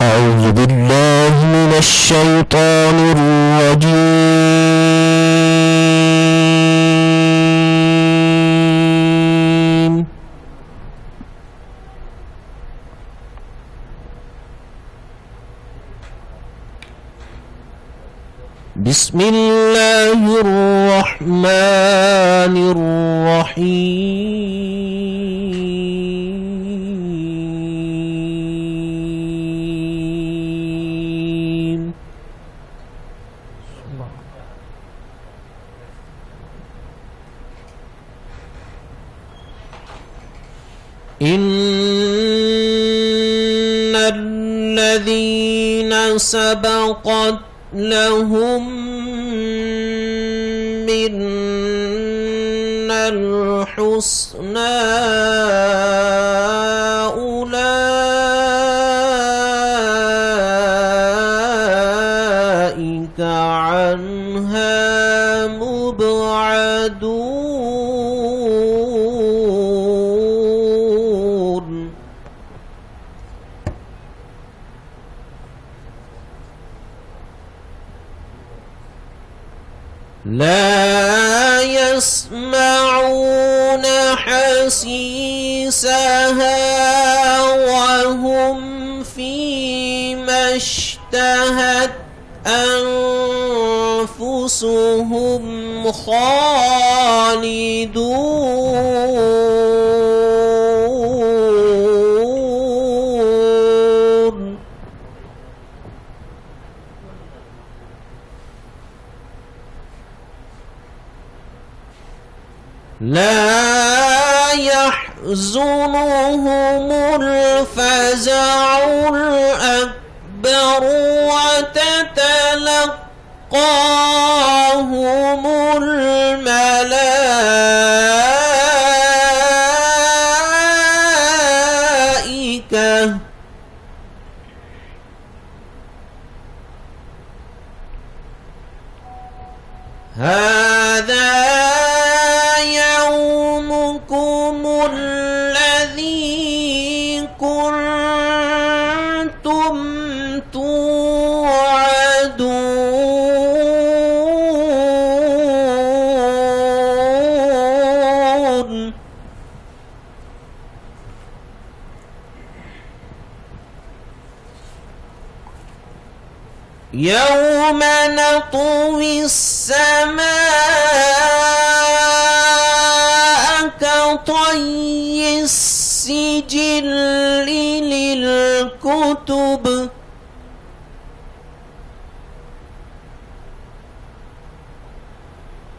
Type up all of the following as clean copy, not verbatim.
أعوذ بالله من الشيطان الرجيم بسم الله الرحمن الرحيم إن الذين سبقت لهم منا الحسنى أولئك عنها مبعدون لا يسمعون حسيسها وهم فيما اشتهت أنفسهم خالدون لا يحزنهم الفزع الأكبر وتتلقاهم الملائكة هذا يومكم الذي كنتم توعدون يوم نطوي السماء كطي السجل للكتب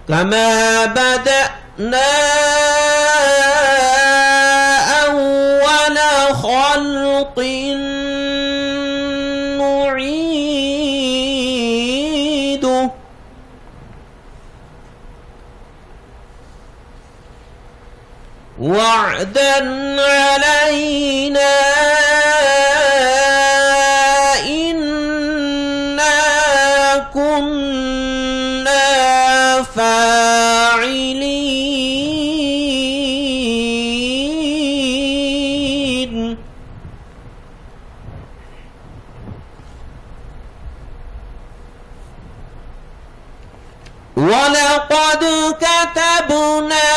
كما بدأنا أول خلق نعيده وعدا علينا إنا كنا فاعلين ولقد كتبنا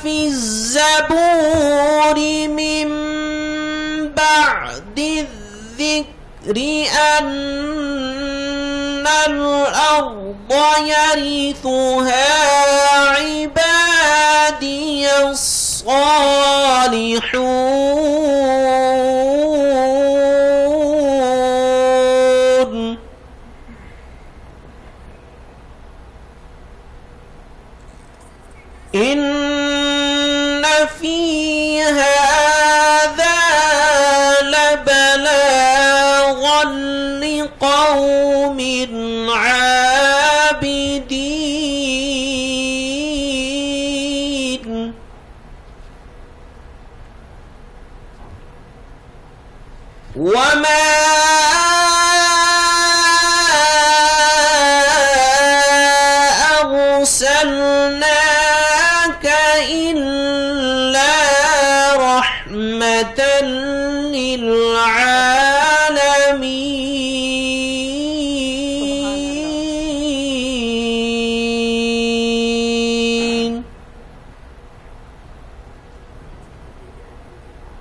في الزبور من بعد الذكر أن الأرض يرثها عبادي الصالحون إن في هذا لبلاغا لقوم عابدين وما أرسلناك إلا رحمة للعالمين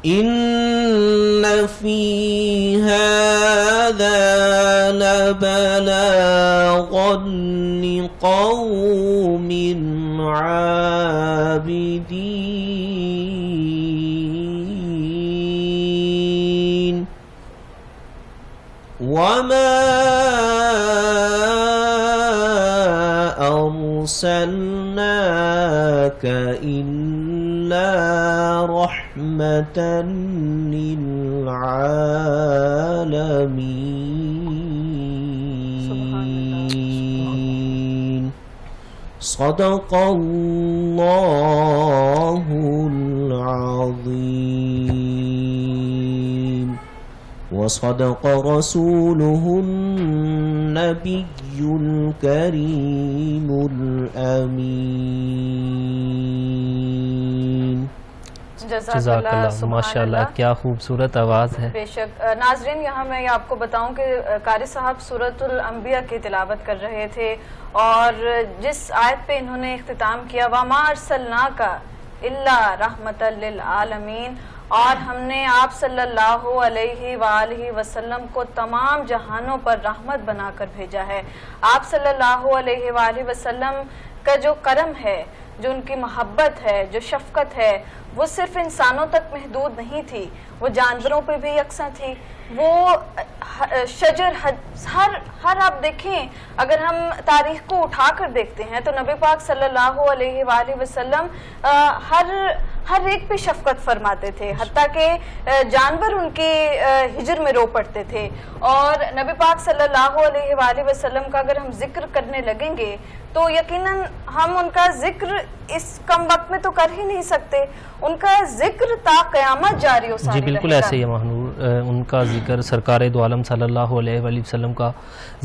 إن في هذا لبلاغا لقوم عابدين وما أرسلناك إلا رحمة للعالمين صدق الله العظيم وصدق رسوله النبي الكريم الأمين جزاک اللہ ماشاء اللہ کیا خوبصورت آواز ہے. بے شک. ناظرین یہاں میں آپ کو بتاؤں کہ قاری صاحب سورۃ الانبیاء کی تلاوت کر رہے تھے اور جس آیت پہ انہوں نے اختتام کیا وَمَا أَرْسَلْنَاكَ إِلَّا رَحْمَةً لِلْعَالَمِينَ، اور ہم نے آپ صلی اللہ علیہ وآلہ وسلم کو تمام جہانوں پر رحمت بنا کر بھیجا ہے. آپ صلی اللہ علیہ وآلہ وسلم کا جو کرم ہے، جو ان کی محبت ہے، جو شفقت ہے، وہ صرف انسانوں تک محدود نہیں تھی، وہ جانوروں پہ بھی یکساں تھی. وہ شجر ہر آپ دیکھیں، اگر ہم تاریخ کو اٹھا کر دیکھتے ہیں تو نبی پاک صلی اللہ علیہ وآلہ وسلم ہر ایک پہ شفقت فرماتے تھے، حتیٰ کہ جانور ان کے ہجر میں رو پڑتے تھے. اور نبی پاک صلی اللہ علیہ وآلہ وسلم کا اگر ہم ذکر کرنے لگیں گے تو یقیناً ہم ان کا ذکر اس کم وقت میں تو کر ہی نہیں سکتے. ان کا ذکر تا قیامت جاری و ساری جی بالکل ایسے ہی ہے مہنور. ان کا ذکر سرکار دو عالم صلی اللہ علیہ وآلہ وسلم کا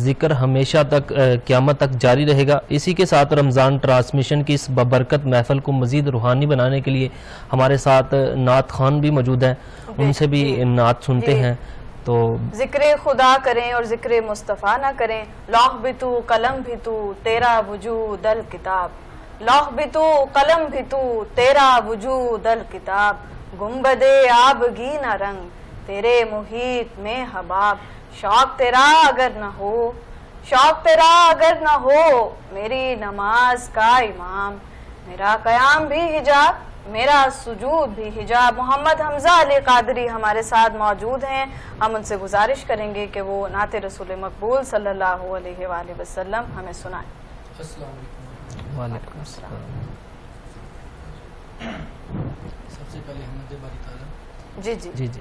ذکر ہمیشہ تک قیامت تک جاری رہے گا. اسی کے ساتھ رمضان ٹرانسمیشن کی اس ببرکت محفل کو مزید روحانی بنانے کے لیے ہمارے ساتھ نعت خوان بھی موجود ہیں، ان سے بھی نعت سنتے ہیں. تو ذکر خدا کریں اور ذکر مصطفیٰ نہ کریں. لوح بھی تو قلم بھی تو تیرا وجود الکتاب، لوح بھی تو قلم بھی تو تیرا وجود الکتاب، گنبد آبگی نہ رنگ تیرے محیط میں حباب. شوق تیرا اگر نہ ہو، شوق تیرا اگر نہ ہو میری نماز کا امام، میرا قیام بھی حجاب میرا سجود بھی حجاب. محمد حمزہ علی قادری ہمارے ساتھ موجود ہیں. ہم ان سے گزارش کریں گے کہ وہ نعت رسول مقبول صلی اللہ علیہ وآلہ وسلم ہمیں سنائیں. السلام علیکم. وعلیکم السلام. سب سے پہلے حمد باری تعالیٰ. جی جی جی جی.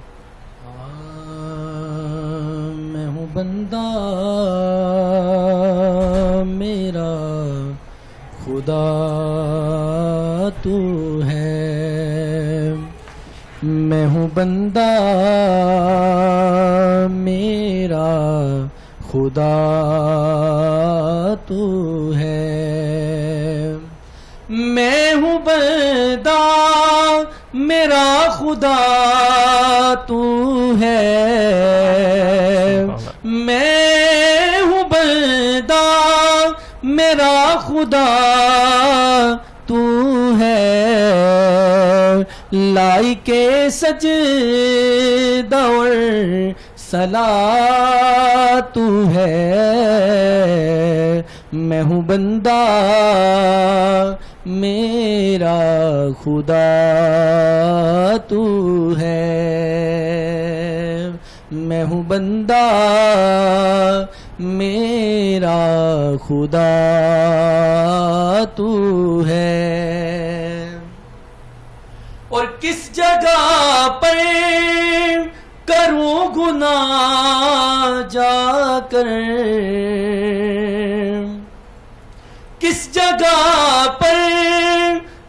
میں ہوں بندہ میرا خدا تو ہے، میں ہوں بندہ میرا خدا تو ہے، میں ہوں بندہ میرا خدا تو ہے، میں ہوں بندہ میرا خدا تو ہے، لائی کے سجدہ اور صلاۃ تو ہے، میں ہوں بندہ میرا خدا تو ہے، میں ہوں بندہ میرا خدا تو ہے. اور کس جگہ پر کروں گناہ جا کر، کس جگہ پر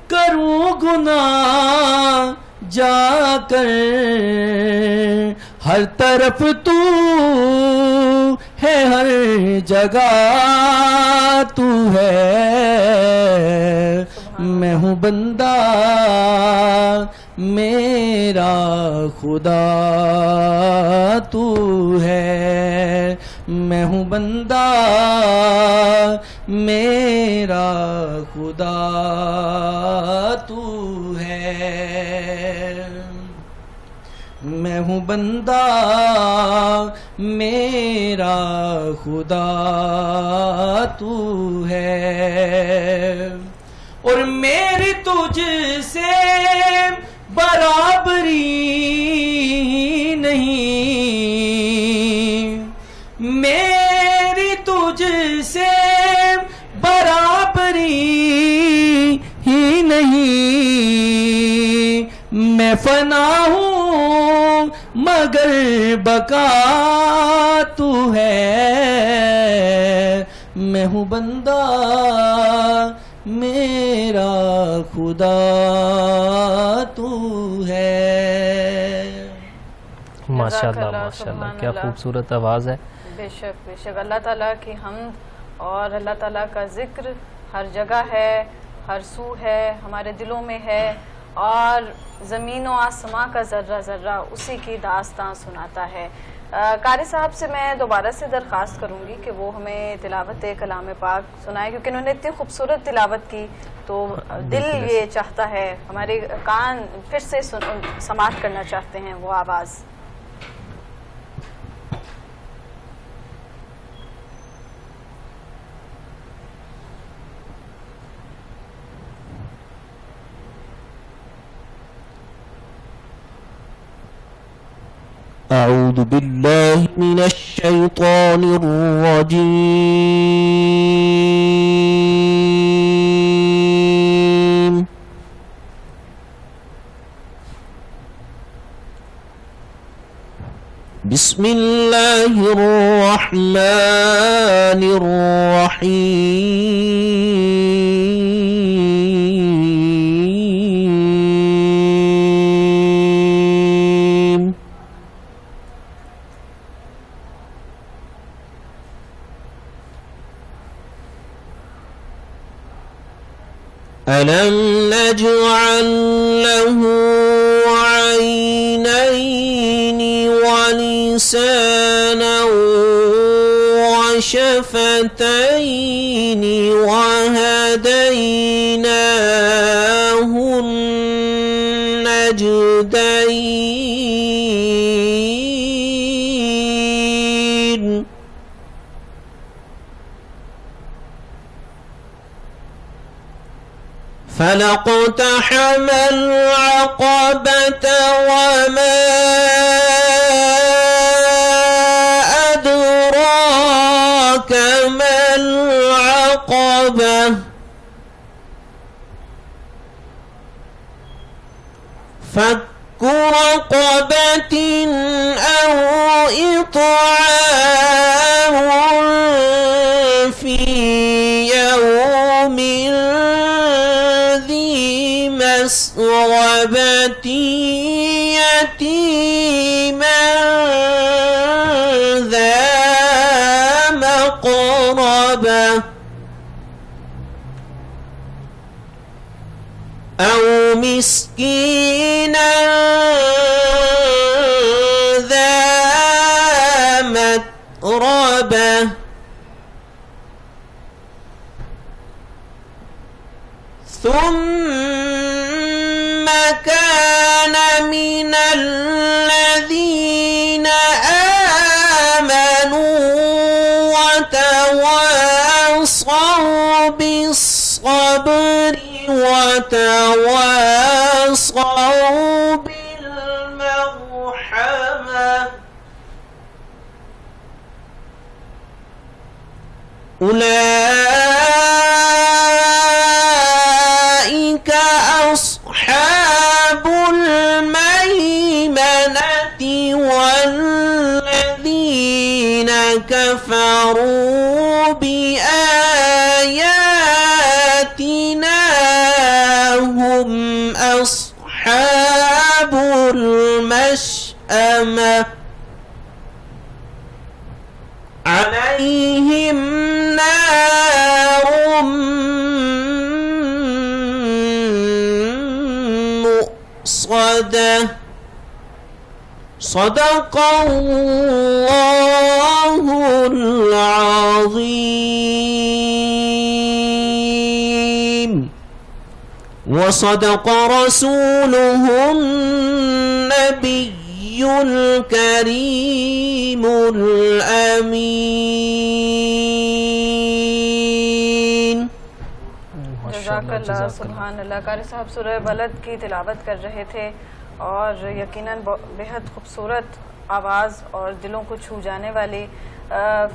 کروں گناہ جا کر، ہر طرف تو ہے ہر جگہ تو ہے، میں ہوں بندہ میرا خدا تو ہے، میں ہوں بندہ میرا خدا تو ہے، میں ہوں بندہ میرا خدا تو ہے، اور میری تجھ سے برابری نہیں، میری تجھ سے برابری ہی نہیں، میں فنا ہوں مگر بقا تو ہے، میں ہوں بندہ میرا خدا تو ہے۔ ماشاءاللہ ماشاءاللہ، کیا خوبصورت آواز ہے۔ بے شک بے شک، اللہ تعالیٰ کی حمد اور اللہ تعالیٰ کا ذکر ہر جگہ ہے، ہر سو ہے، ہمارے دلوں میں ہے، اور زمین و آسماں کا ذرہ ذرہ اسی کی داستان سناتا ہے۔ قاری صاحب سے میں دوبارہ سے درخواست کروں گی کہ وہ ہمیں تلاوت کلام پاک سنائیں، کیونکہ انہوں نے اتنی خوبصورت تلاوت کی تو دل یہ چاہتا ہے، ہمارے کان پھر سے سماعت کرنا چاہتے ہیں وہ آواز۔ أعوذ بالله من الشيطان الرجيم بسم الله الرحمن الرحيم ألم نجعل له عينين ولسانا وشفتين وهديناه النجدين فلاقتحم العقبة وما أدراك ما العقبة فك رقبة أو إطعام في يوم مسغبة يتيما ذا مقربة أو مسكينا ذا متربة ثم كان من الذين آمنوا وتواصوا بالصبر وتواصوا بالمرحمة أولئك أصحاب الميمنة والذين كفروا بآياتنا هم أصحاب المشأمة عليهم نار مؤصدة صدق الله العظيم وصدق رسوله النبي الكريم الأمين. جزاک اللہ. سبحان اللہ. قاری صاحب سورہ بلد کی تلاوت کر رہے تھے اور یقیناً بہت خوبصورت آواز اور دلوں کو چھو جانے والی.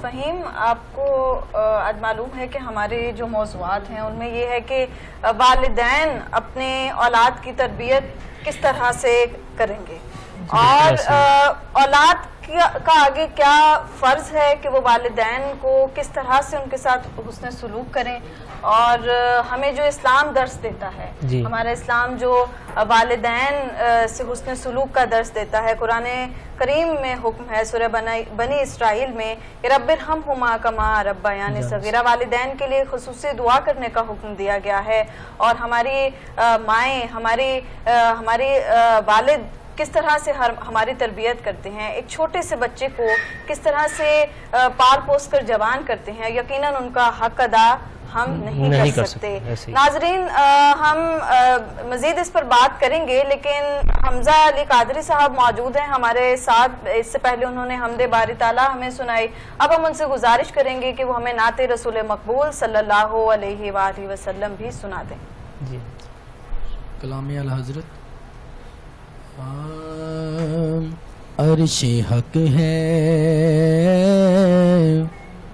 فہیم، آپ کو آج معلوم ہے کہ ہمارے جو موضوعات ہیں ان میں یہ ہے کہ والدین اپنے اولاد کی تربیت کس طرح سے کریں گے اور اولاد کا آگے کیا فرض ہے کہ وہ والدین کو کس طرح سے ان کے ساتھ حسن سلوک کریں، اور ہمیں جو اسلام درس دیتا ہے، ہمارا اسلام جو والدین سے حسن سلوک کا درس دیتا ہے، قرآن کریم میں حکم ہے سورہ بنی اسرائیل میں کہ رب ارحمہما کما ربیانی صغیرہ، والدین کے لیے خصوصی دعا کرنے کا حکم دیا گیا ہے. اور ہماری مائیں، ہماری والد کس طرح سے ہماری تربیت کرتے ہیں، ایک چھوٹے سے بچے کو کس طرح سے پال پوس کر جوان کرتے ہیں، یقیناً ان کا حق ادا ہم نہیں کر سکتے. ناظرین، ہم مزید اس پر بات کریں گے، لیکن حمزہ علی قادری صاحب موجود ہیں ہمارے ساتھ. اس سے پہلے انہوں نے حمد باری تعالیٰ ہمیں سنائی. اب ہم ان سے گزارش کریں گے کہ وہ ہمیں نعت رسول مقبول صلی اللہ علیہ وآلہ وسلم بھی سنا دیں. جی، کلام اعلی حضرت. عرش حق ہے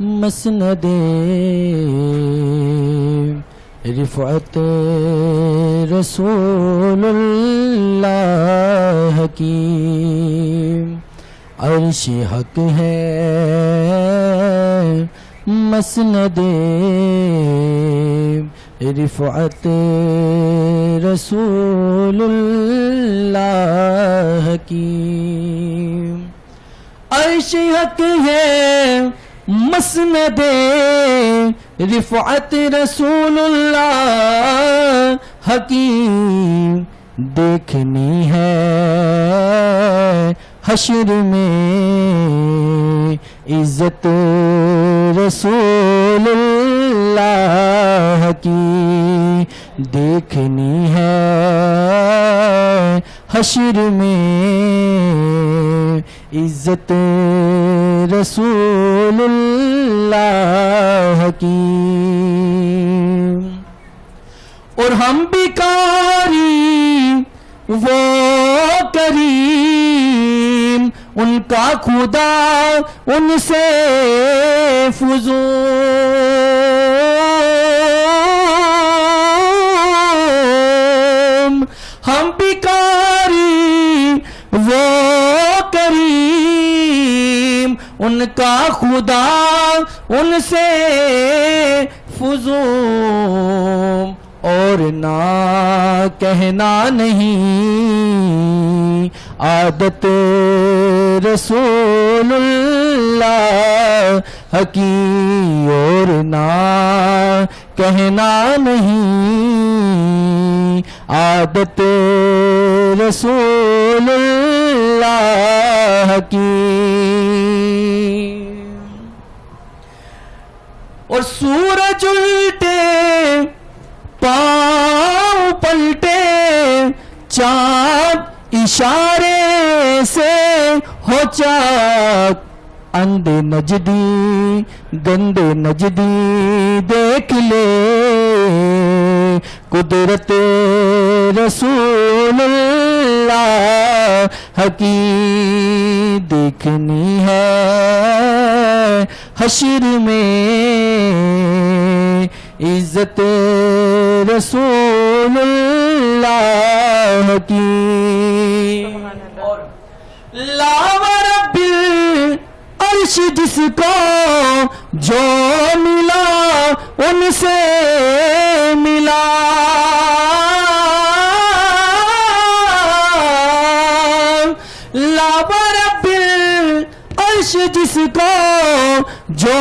مسند رفعت رسول اللہ کی. عرش حق ہے مسند رفعت رسول اللہ کی. عرش حق ہے مسند رفعت رسول اللہ حکیم. دیکھنی ہے حشر میں عزت رسول اللہ کی. دیکھنی ہے حشر میں عزت رسول اللہ کی. اور ہم بیکاری وہ کریم ان کا خدا ان سے فضول. ہم بیکاری وہ کریم ان کا خدا ان سے فضول. اور نہ کہنا نہیں عادت رسول اللہ کی. اور نہ کہنا نہیں عادت رسول اللہ کی. اور سورج الٹے پاؤں پلٹے چاند اشارے سے ہو چاک. اندھے نجدی گندے نجدی دیکھ لے قدرت رسول اللہ کی. دیکھنی ہے حشر میں عزت رسول اللہ کی. لاو رب العرش جس کو جو ملا ان سے ملا. لاو رب العرش جس کو جو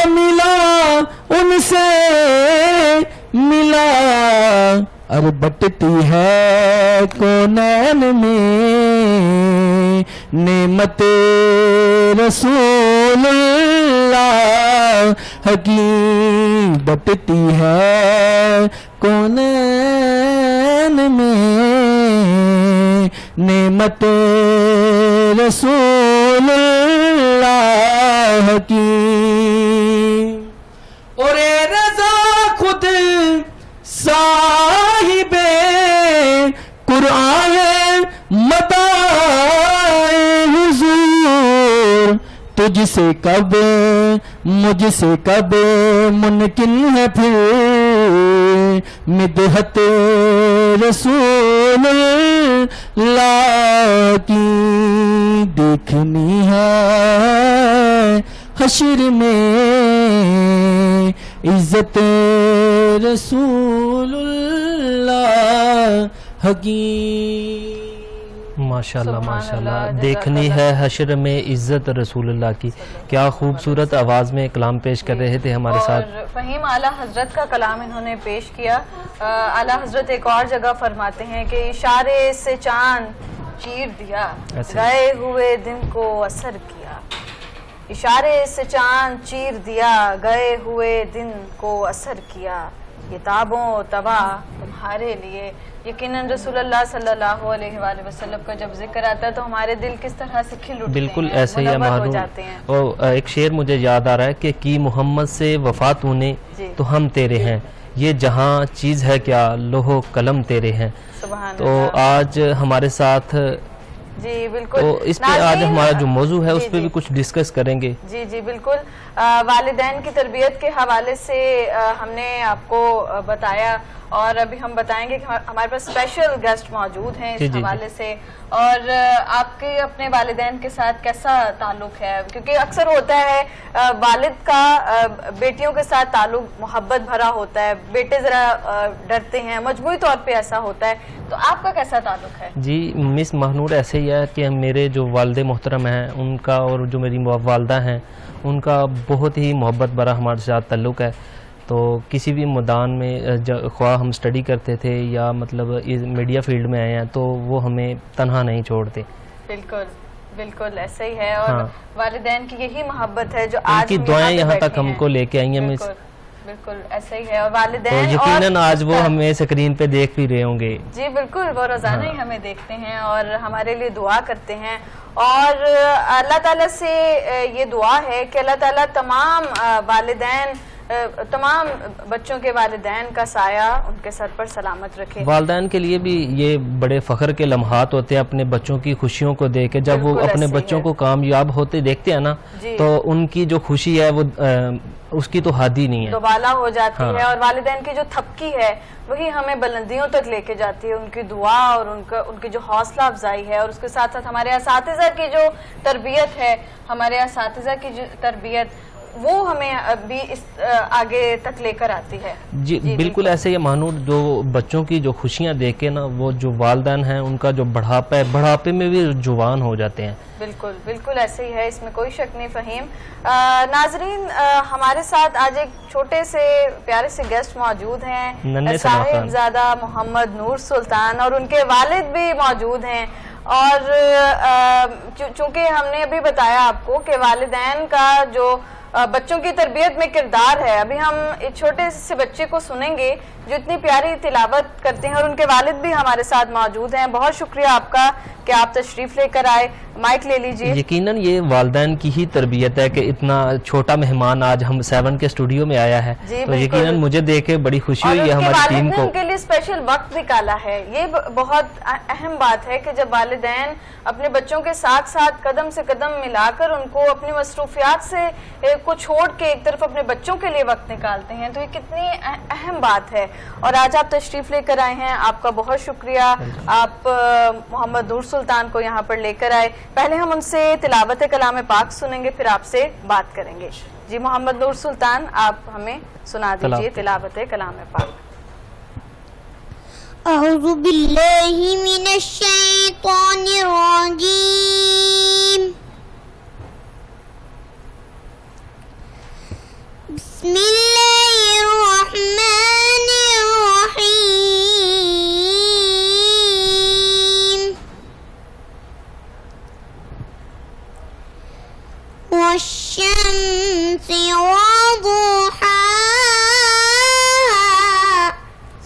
ملا ان سے ملا. اور بٹتی ہے کونین میں نعمت رسول اللہ کی. بٹتی ہے کونین میں نعمت رسول اللہ کی اور رضا خود صاحب قرآن مداح حضور تجھ سے کب مجھ سے کب ممکن ہے پھر مدحت رسول اللہ کی دیکھنی ہے حشر میں عزت رسول اللہ کی ماشاءاللہ سبحان ماشاءاللہ اللہ، دیکھنی جزاک ہے حشر میں عزت رسول اللہ کی. کیا خوبصورت آواز میں کلام پیش کر رہے تھے ہمارے ساتھ. اور فہیم اعلیٰ حضرت کا کلام انہوں نے پیش کیا. اعلیٰ حضرت ایک اور جگہ فرماتے ہیں کہ اشارے سے چاند چیر دیا گئے ہوئے دن کو اثر کیا. اشارے سے چاند چیر دیا گئے ہوئے دن کو اثر کیا. یہ تابوں تباہ تمہارے لیے. یقیناً رسول اللہ صلی اللہ علیہ وآلہ وسلم کا جب ذکر آتا ہے تو ہمارے دل کس طرح سے کھل اٹھتے ہیں, بالکل ایسے ہی ہے منور ہو محروم. جاتے ہیں. اور ایک شعر مجھے یاد آ رہا ہے کہ کی محمد سے وفا تو نے جی. تو ہم تیرے ہیں, یہ جہاں چیز ہے کیا لوح و قلم تیرے ہیں. سبحان تو اللہ. آج ہمارے ساتھ جی بالکل. تو اس پہ آج ناظرین، ہمارا جو موضوع ہے جی، اس پہ جی. بھی کچھ ڈسکس کریں گے. جی جی بالکل. والدین کی تربیت کے حوالے سے ہم نے آپ کو بتایا اور ابھی ہم بتائیں گے کہ ہمارے پاس اسپیشل گیسٹ موجود ہیں اس جی، جی، حوالے سے. اور آپ کے اپنے والدین کے ساتھ کیسا تعلق ہے, کیونکہ اکثر ہوتا ہے والد کا بیٹیوں کے ساتھ تعلق محبت بھرا ہوتا ہے, بیٹے ذرا ڈرتے ہیں, مجموعی طور پہ ایسا ہوتا ہے, تو آپ کا کیسا تعلق ہے؟ جی مس مہنور ایسے ہی ہے کہ میرے جو والد محترم ہیں ان کا اور جو میری والدہ ہیں ان کا بہت ہی محبت بھرا ہمارے ساتھ تعلق ہے. تو کسی بھی میدان میں خواہ ہم اسٹڈی کرتے تھے یا مطلب میڈیا فیلڈ میں آئے ہیں تو وہ ہمیں تنہا نہیں چھوڑتے. بالکل بالکل ایسا ہی ہے. اور ہاں. والدین کی یہی محبت ہے جو ان آج کی ہم دعائیں پہ یہاں بیٹھے تک ہم ہیں. کو لے کے آئی ہیں مس. بالکل بالکل ایسا ہی ہے. اور تو والدین یقیناً اور آج وہ ہمیں اسکرین پہ دیکھ بھی رہے ہوں گے. جی بالکل, وہ روزانہ ہی ہمیں دیکھتے ہیں اور ہمارے لیے دعا کرتے ہیں. اور اللہ تعالیٰ سے یہ دعا ہے کہ اللہ تعالیٰ تمام والدین, تمام بچوں کے والدین کا سایہ ان کے سر پر سلامت رکھے. والدین کے لیے بھی یہ بڑے فخر کے لمحات ہوتے ہیں اپنے بچوں کی خوشیوں کو دیکھ کے. جب وہ بالکل اپنے ایسے ہی بچوں ہے. کو کامیاب ہوتے دیکھتے ہیں نا جی. تو ان کی جو خوشی ہے وہ اس کی تو حد ہی نہیں ہے. دوبالا ہو جاتی ہاں. ہے. اور والدین کی جو تھپکی ہے وہی ہمیں بلندیوں تک لے کے جاتی ہے. ان کی دعا اور ان کی جو حوصلہ افزائی ہے, اور اس کے ساتھ ساتھ ہمارے اساتذہ کی جو تربیت ہے, ہمارے اساتذہ کی جو تربیت وہ ہمیں ابھی اس آگے تک لے کر آتی ہے. جی بالکل ایسے ہی مانو. جو بچوں کی جو خوشیاں دیکھ کے نا وہ جو والدین ہیں ان کا جو بڑھاپا ہے, بڑھاپے میں بھی جوان ہو جاتے ہیں. بالکل بالکل ایسے ہی ہے, اس میں کوئی شک نہیں. فہیم ناظرین, ہمارے ساتھ آج ایک چھوٹے سے پیارے سے گیسٹ موجود ہیں, صاحبزادہ محمد نور سلطان, اور ان کے والد بھی موجود ہیں. اور چونکہ ہم نے ابھی بتایا آپ کو کہ والدین کا جو بچوں کی تربیت میں کردار ہے, ابھی ہم ایک چھوٹے سے بچے کو سنیں گے جو اتنی پیاری تلاوت کرتے ہیں, اور ان کے والد بھی ہمارے ساتھ موجود ہیں. بہت شکریہ آپ کا کہ آپ تشریف لے کر آئے. مائک لے لیجئے. یقیناً یہ والدین کی ہی تربیت ہے کہ اتنا چھوٹا مہمان آج ہم 7 کے اسٹوڈیو میں آیا ہے. تو یقیناً مجھے دیکھ کے بڑی خوشی ہوئی ہے ہماری ٹیم کو. ان کے لیے اسپیشل وقت نکالا ہے. یہ بہت اہم بات ہے کہ جب والدین اپنے بچوں کے ساتھ ساتھ قدم سے قدم ملا کر ان کو اپنی مصروفیات سے کو چھوڑ کے ایک طرف اپنے بچوں کے لیے وقت نکالتے ہیں, تو یہ کتنی اہم بات ہے. اور آج آپ تشریف لے کر آئے ہیں, آپ کا بہت شکریہ. آپ محمد نور سلطان کو یہاں پر لے کر آئے. پہلے ہم ان سے تلاوت کلام پاک سنیں گے, پھر آپ سے بات کریں گے. جی محمد نور سلطان, آپ ہمیں سنا دیجئے تلاوت کلام پاک. اعوذ باللہ من الشیطان الرجیم. بسم اللہ الرحمن الرحیم. والشمس وضحاها.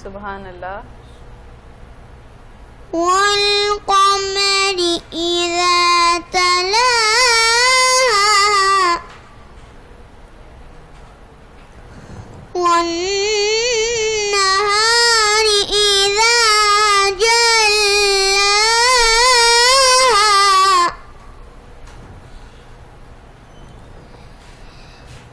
سبحان اللہ. والقمر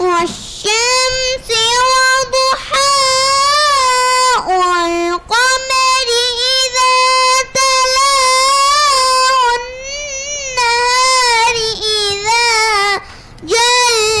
والشمس وضحاها والقمر إذا تلاها والنهار إذا جلاها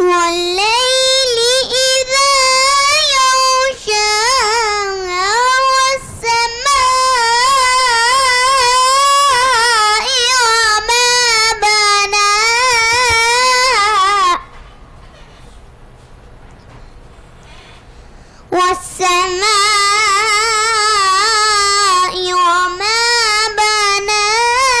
والليل إذا يغشاها والسماء وما بناها والسماء وما بناها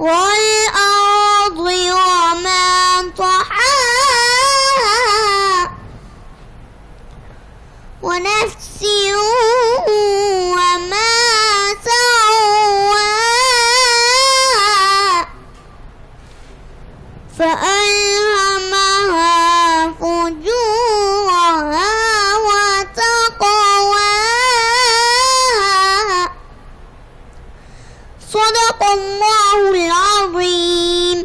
والأرض وما طحاها ونفس وما سواها فألهمها فجورها وتقواها صدق الله العظيم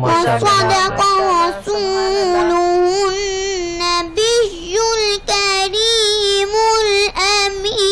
وصدق رسوله النبي الكريم الأمين.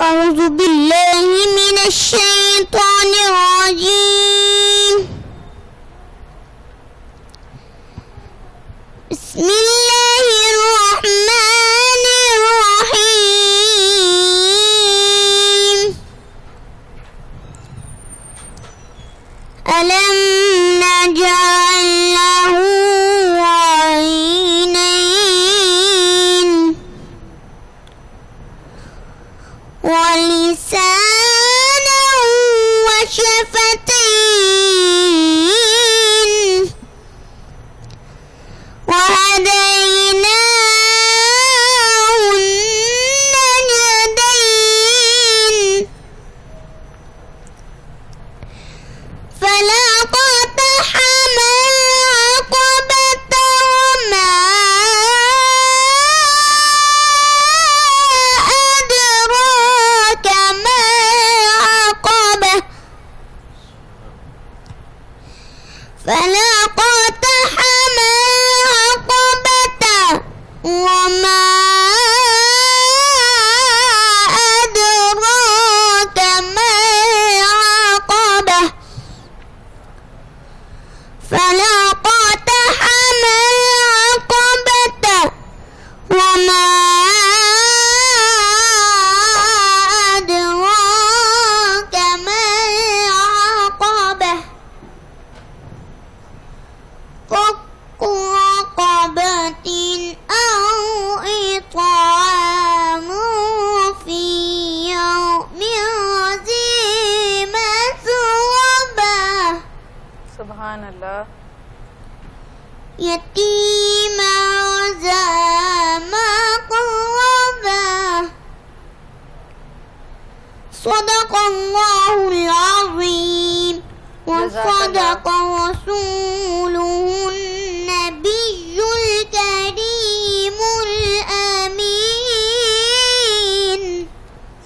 أعوذ بالله من الشيطان الرجيم. بسم الله الرحمن الرحيم. ألم نجعل له عينين ولسانا وشفتين وهديناه يتيما ذا مقربة صدق الله العظيم وصدق رسوله النبي الكريم الأمين.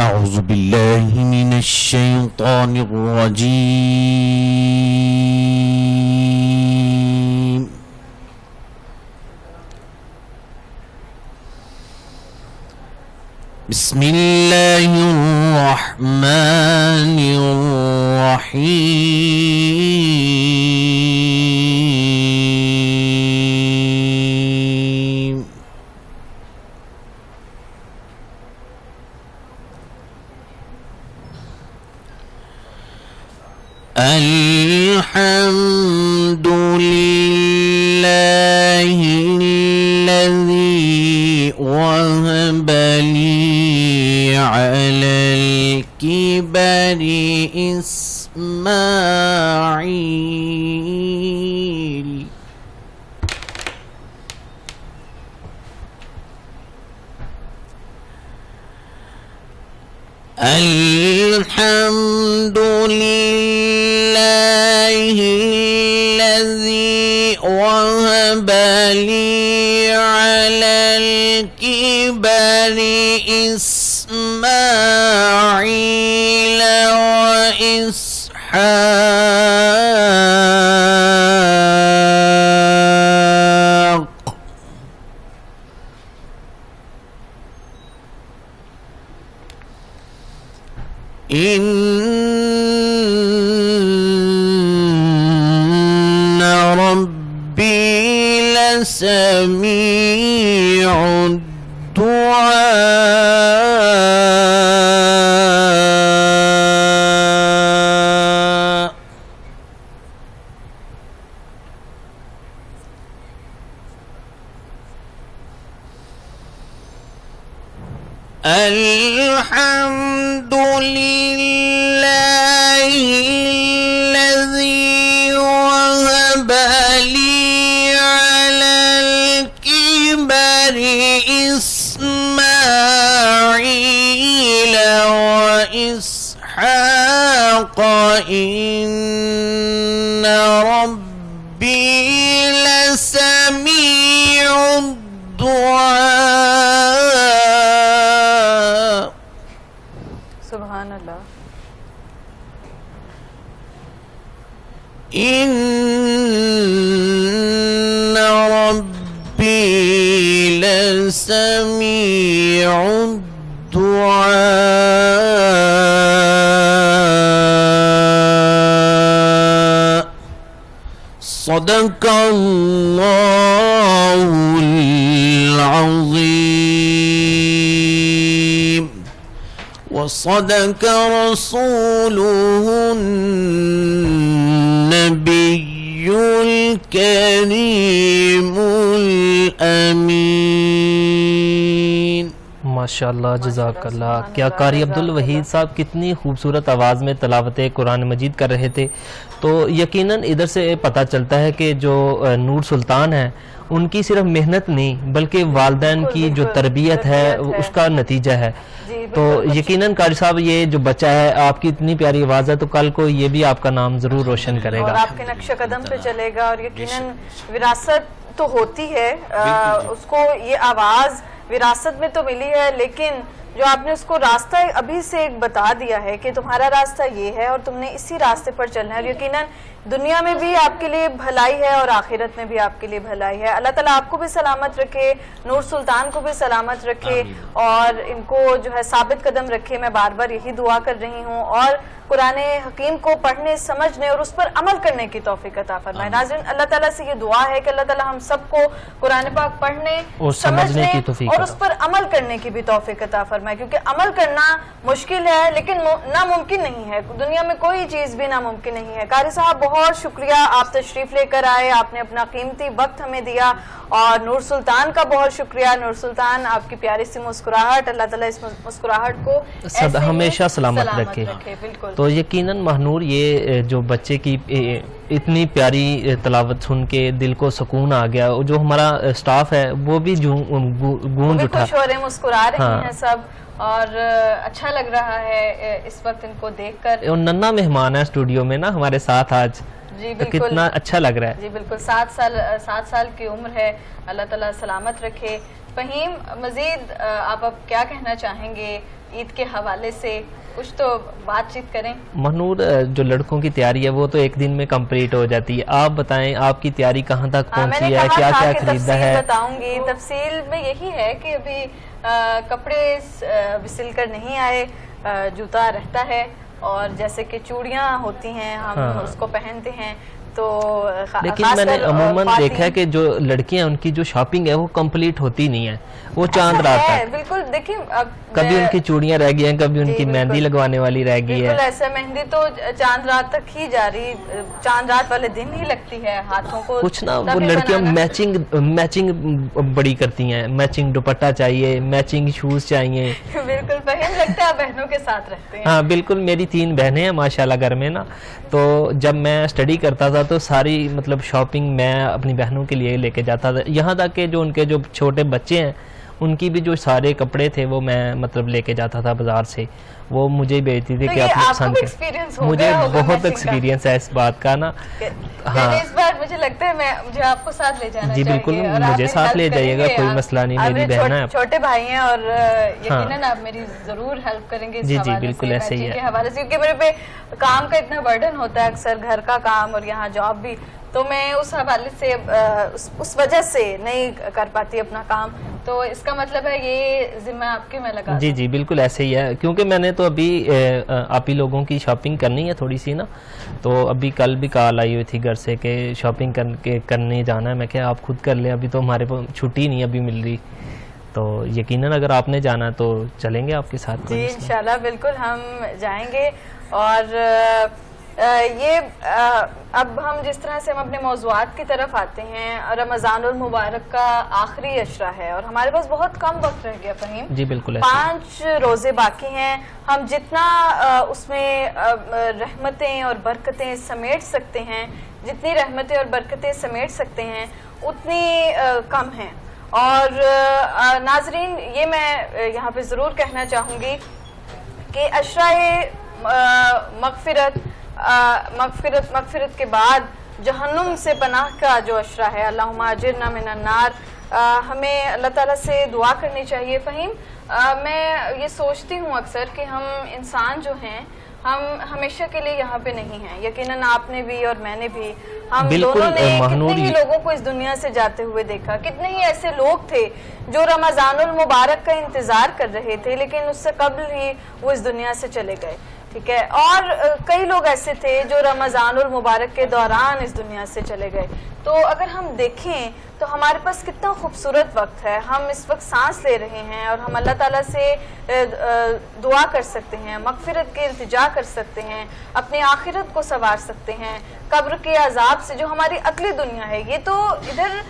أعوذ بالله من الشيطان الرجيم بسم الله الرحمن الرحيم الحمد لله الذي وهب لي على الكبر إسماعيل الحمد لله الذي وهب لي على الكبر إسماعيل وإسحاق إن ربي لسميع الدعاء الحمد لله الذي وهب لي على الكبر إسماعيل وإسحاق إن ربي لسميع الدعاء. سبحان اللہ. إن ربي لسميع الدعاء. صدق الله العظيم وصدق رسوله النبي الكريم الأمين. ماشاءاللہ جزاک اللہ. کیا قاری عبدالوحید صاحب کتنی خوبصورت آواز میں تلاوت قرآن مجید کر رہے تھے. تو یقیناً ادھر سے پتہ چلتا ہے کہ جو نور سلطان ہیں ان کی صرف محنت نہیں بلکہ والدین کی جو تربیت ہے اس کا نتیجہ ہے. تو یقیناً قاری صاحب یہ جو بچہ ہے آپ کی اتنی پیاری آواز ہے تو کل کو یہ بھی آپ کا نام ضرور روشن کرے گا اور آپ کے نقش قدم پہ چلے گا. اور یقیناً وراثت تو ہوتی ہے, اس کو یہ آواز وراثت میں تو ملی ہے, لیکن جو آپ نے اس کو راستہ ابھی سے ایک بتا دیا ہے کہ تمہارا راستہ یہ ہے اور تم نے اسی راستے پر چلنا ہے. اور یقیناً دنیا میں بھی آپ کے لیے بھلائی ہے اور آخرت میں بھی آپ کے لیے بھلائی ہے. اللہ تعالیٰ آپ کو بھی سلامت رکھے, نور سلطان کو بھی سلامت رکھے اور ان کو جو ہے ثابت قدم رکھے. میں بار بار یہی دعا کر رہی ہوں اور قرآن حکیم کو پڑھنے, سمجھنے اور اس پر عمل کرنے کی توفیق عطا فرمائے. ناظرین, اللہ تعالیٰ سے یہ دعا ہے کہ اللہ تعالیٰ ہم سب کو قرآن پاک پڑھنے, سمجھنے اور اس پر عمل کرنے کی بھی توفیق عطا فرمائے, کیونکہ عمل کرنا مشکل ہے لیکن ناممکن نہیں ہے. دنیا میں کوئی چیز بھی ناممکن نہیں ہے. قاری صاحب بہت شکریہ, آپ تشریف لے کر آئے, آپ نے اپنا قیمتی وقت ہمیں دیا. اور نور سلطان کا بہت شکریہ. نور سلطان, آپ کی پیاری سی مسکراہٹ, اللہ تعالیٰ اس مسکراہٹ کو ہمیشہ سلامت رکھے. بالکل. تو یقیناً مہنور یہ جو بچے کی اتنی پیاری تلاوت سن کے دل کو سکون آ گیا, جو ہمارا سٹاف ہے وہ بھی گونج اٹھا, خوش ہو رہے ہیں, مسکرا رہے ہیں سب, اور اچھا لگ رہا ہے اس وقت ان کو دیکھ کر. اور ننا مہمان ہے اسٹوڈیو میں نا ہمارے ساتھ آج, جی تو کتنا اچھا لگ رہا ہے. جی بالکل, 7 سال کی عمر ہے, اللہ تعالیٰ سلامت رکھے. فہیم, مزید آپ اب کیا کہنا چاہیں گے عید کے حوالے سے؟ کچھ تو بات چیت کریں. مہنور, جو لڑکوں کی تیاری ہے وہ تو ایک دن میں کمپلیٹ ہو جاتی ہے. آپ بتائیں آپ کی تیاری کہاں تک پہنچی ہے, کیا کیا خریدا ہے؟ بتاؤں گی. تفصیل میں یہی ہے کہ ابھی کپڑے سل کر نہیں آئے, جوتا رہتا ہے, اور جیسے کہ چوڑیاں ہوتی ہیں ہم اس کو پہنتے ہیں. تو لیکن میں نے عموماً دیکھا ہے کہ جو لڑکیاں ان کی جو شاپنگ ہے وہ کمپلیٹ ہوتی نہیں ہے, وہ چاند رات تک. بالکل, دیکھیں کبھی ان کی چوڑیاں رہ گئی ہیں, کبھی ان کی مہندی لگوانے والی رہ گئی ہے. بالکل ایسا, مہندی تو چاند رات تک ہی جاری, چاند رات والے دن ہی لگتی ہے ہاتھوں کو. کچھ نا وہ لڑکیاں میچنگ بڑی کرتی ہیں, میچنگ دوپٹہ چاہیے, میچنگ شوز چاہیے. بالکل, بہن لگتا ہے بہنوں کے ساتھ رہتے ہیں. ہاں بالکل, میری 3 بہنیں ہیں ماشاءاللہ گھر میں نا. تو جب میں اسٹڈی کرتا تھا تو ساری مطلب شاپنگ میں اپنی بہنوں کے لیے لے کے جاتا تھا, یہاں تک کہ جو ان کے جو چھوٹے بچے ہیں ان کی بھی جو سارے کپڑے تھے وہ میں مطلب لے کے جاتا تھا بازار سے, وہ مجھے بیچتی تھی کہ آپ پسند کریں. مجھے بہت ایکسپیرینس ہے اس بات کا نا. ہاں, اس بار مجھے لگتا ہے مجھے آپ کو ساتھ لے جانا چاہیے. جی بالکل, مجھے ساتھ لے جائیے گا, کوئی مسئلہ نہیں, میری بہن ہے. چھوٹے بھائی ہیں اور یقیناً آپ میری ضرور ہیلپ کریں گے. جی جی بالکل ایسے ہی ہے, کیونکہ میرے پہ کام کا اتنا برڈن ہوتا ہے اکثر, گھر کا کام اور یہاں جاب بھی, تو میں اس حوالے سے اس وجہ سے نہیں کر پاتی اپنا کام. تو اس کا مطلب ہے یہ ذمہ آپ کے میں لگا. جی جی بالکل ایسے ہی ہے, کیونکہ میں نے تو ابھی آپ ہی لوگوں کی شاپنگ کرنی ہے تھوڑی سی نا. تو ابھی کل بھی کال آئی ہوئی تھی گھر سے کہ شاپنگ کرنے جانا ہے. میں کہ آپ خود کر لیں, ابھی تو ہمارے پاس چھٹی نہیں ابھی مل رہی. تو یقیناً اگر آپ نے جانا تو چلیں گے آپ کے ساتھ. جی انشاءاللہ بالکل ہم جائیں گے. اور یہ اب ہم جس طرح سے ہم اپنے موضوعات کی طرف آتے ہیں، رمضان المبارک کا آخری عشرہ ہے اور ہمارے پاس بہت کم وقت رہ گیا فہیم. جی بالکل 5 روزے باقی ہیں. ہم جتنا اس میں رحمتیں اور برکتیں سمیٹ سکتے ہیں، جتنی رحمتیں اور برکتیں سمیٹ سکتے ہیں اتنی کم ہیں. اور ناظرین یہ میں یہاں پہ ضرور کہنا چاہوں گی کہ عشرہ مغفرت کے بعد جہنم سے پناہ کا جو عشرہ ہے، اللہم اجرنا من النار، ہمیں اللہ تعالیٰ سے دعا کرنی چاہیے. فہیم میں یہ سوچتی ہوں اکثر کہ ہم انسان جو ہیں ہم ہمیشہ کے لیے یہاں پہ نہیں ہیں. یقیناً آپ نے بھی اور میں نے بھی، ہم دونوں نے کتنے ہی لوگوں کو اس دنیا سے جاتے ہوئے دیکھا. کتنے ہی ایسے لوگ تھے جو رمضان المبارک کا انتظار کر رہے تھے لیکن اس سے قبل ہی وہ اس دنیا سے چلے گئے. ٹھیک ہے، اور کئی لوگ ایسے تھے جو رمضان المبارک کے دوران اس دنیا سے چلے گئے. تو اگر ہم دیکھیں تو ہمارے پاس کتنا خوبصورت وقت ہے. ہم اس وقت سانس لے رہے ہیں اور ہم اللہ تعالیٰ سے دعا کر سکتے ہیں، مغفرت کے التجا کر سکتے ہیں، اپنی آخرت کو سنوار سکتے ہیں قبر کے عذاب سے جو ہماری عقلی دنیا ہے. یہ تو ادھر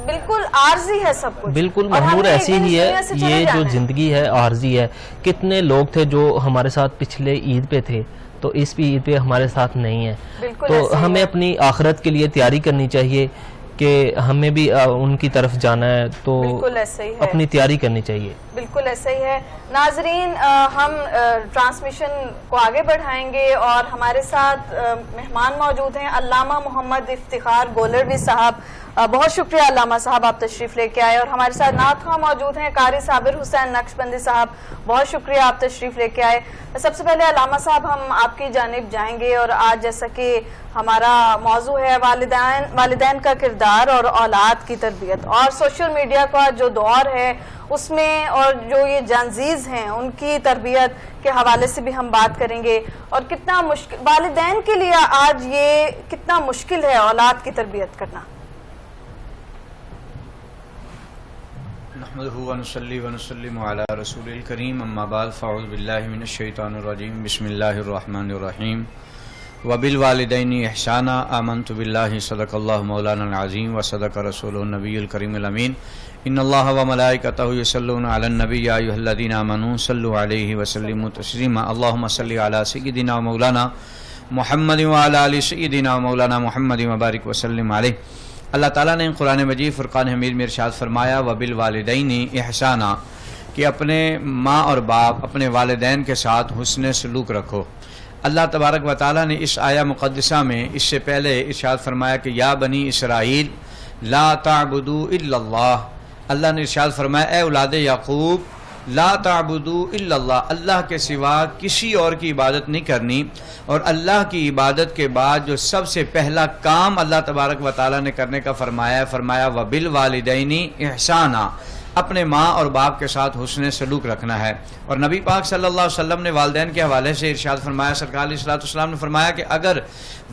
بالکل عارضی ہے سب کچھ. بالکل مہنور ایسی ہی ہے. یہ جو زندگی ہے عارضی ہے. کتنے لوگ تھے جو ہمارے ساتھ پچھلے عید پہ تھے تو اس بھی عید پہ ہمارے ساتھ نہیں ہے. تو ہمیں اپنی آخرت کے لیے تیاری کرنی چاہیے کہ ہمیں بھی ان کی طرف جانا ہے تو اپنی تیاری کرنی چاہیے. بالکل ایسا ہی ہے. ناظرین ہم ٹرانسمیشن کو آگے بڑھائیں گے اور ہمارے ساتھ مہمان موجود ہیں علامہ محمد افتخار گولروی صاحب. بہت شکریہ علامہ صاحب آپ تشریف لے کے آئے. اور ہمارے ساتھ نعت خواں موجود ہیں قاری صابر حسین نقشبندی صاحب. بہت شکریہ آپ تشریف لے کے آئے. سب سے پہلے علامہ صاحب ہم آپ کی جانب جائیں گے اور آج جیسا کہ ہمارا موضوع ہے والدین کا کردار اور اولاد کی تربیت، اور سوشل میڈیا کا جو دور ہے اس میں اور جو یہ جانزیز ہیں ان کی تربیت کے حوالے سے بھی ہم بات کریں گے. اور کتنا مشکل والدین کے لیے آج یہ کتنا مشکل ہے اولاد کی تربیت کرنا. نحمده ونصلي ونسلم على رسول الكريم اما بعد فاعوذ بالله من الشيطان الرجيم بسم الله الرحمن الرحيم وبالوالدين احسانا آمنت بالله صدق الله مولانا العظيم وصدق رسوله النبي الكريم الامين ان الله وملائكته يصلون على النبي يا ايها الذين امنوا صلوا عليه وسلموا تسليما اللهم صل على سيدنا ومولانا محمد وعلى ال سيدنا ومولانا محمد وبارك وسلم عليه. اللہ تعالیٰ نے قرآن مجید فرقان حمید میں ارشاد فرمایا وبالوالدین احسانا کہ اپنے ماں اور باپ اپنے والدین کے ساتھ حسن سلوک رکھو. اللہ تبارک و تعالیٰ نے اس آیہ مقدسہ میں اس سے پہلے ارشاد فرمایا کہ یا بنی اسرائیل لا تعبدوا الا اللہ. اللہ نے ارشاد فرمایا اے اولاد یعقوب لا تعبدوا الا اللہ، اللہ کے سوا کسی اور کی عبادت نہیں کرنی. اور اللہ کی عبادت کے بعد جو سب سے پہلا کام اللہ تبارک و تعالیٰ نے کرنے کا فرمایا وبالوالدین احسانا، اپنے ماں اور باپ کے ساتھ حسن سلوک رکھنا ہے. اور نبی پاک صلی اللہ علیہ وسلم نے والدین کے حوالے سے ارشاد فرمایا، سرکار علیہ الصلوۃ والسلام نے فرمایا کہ اگر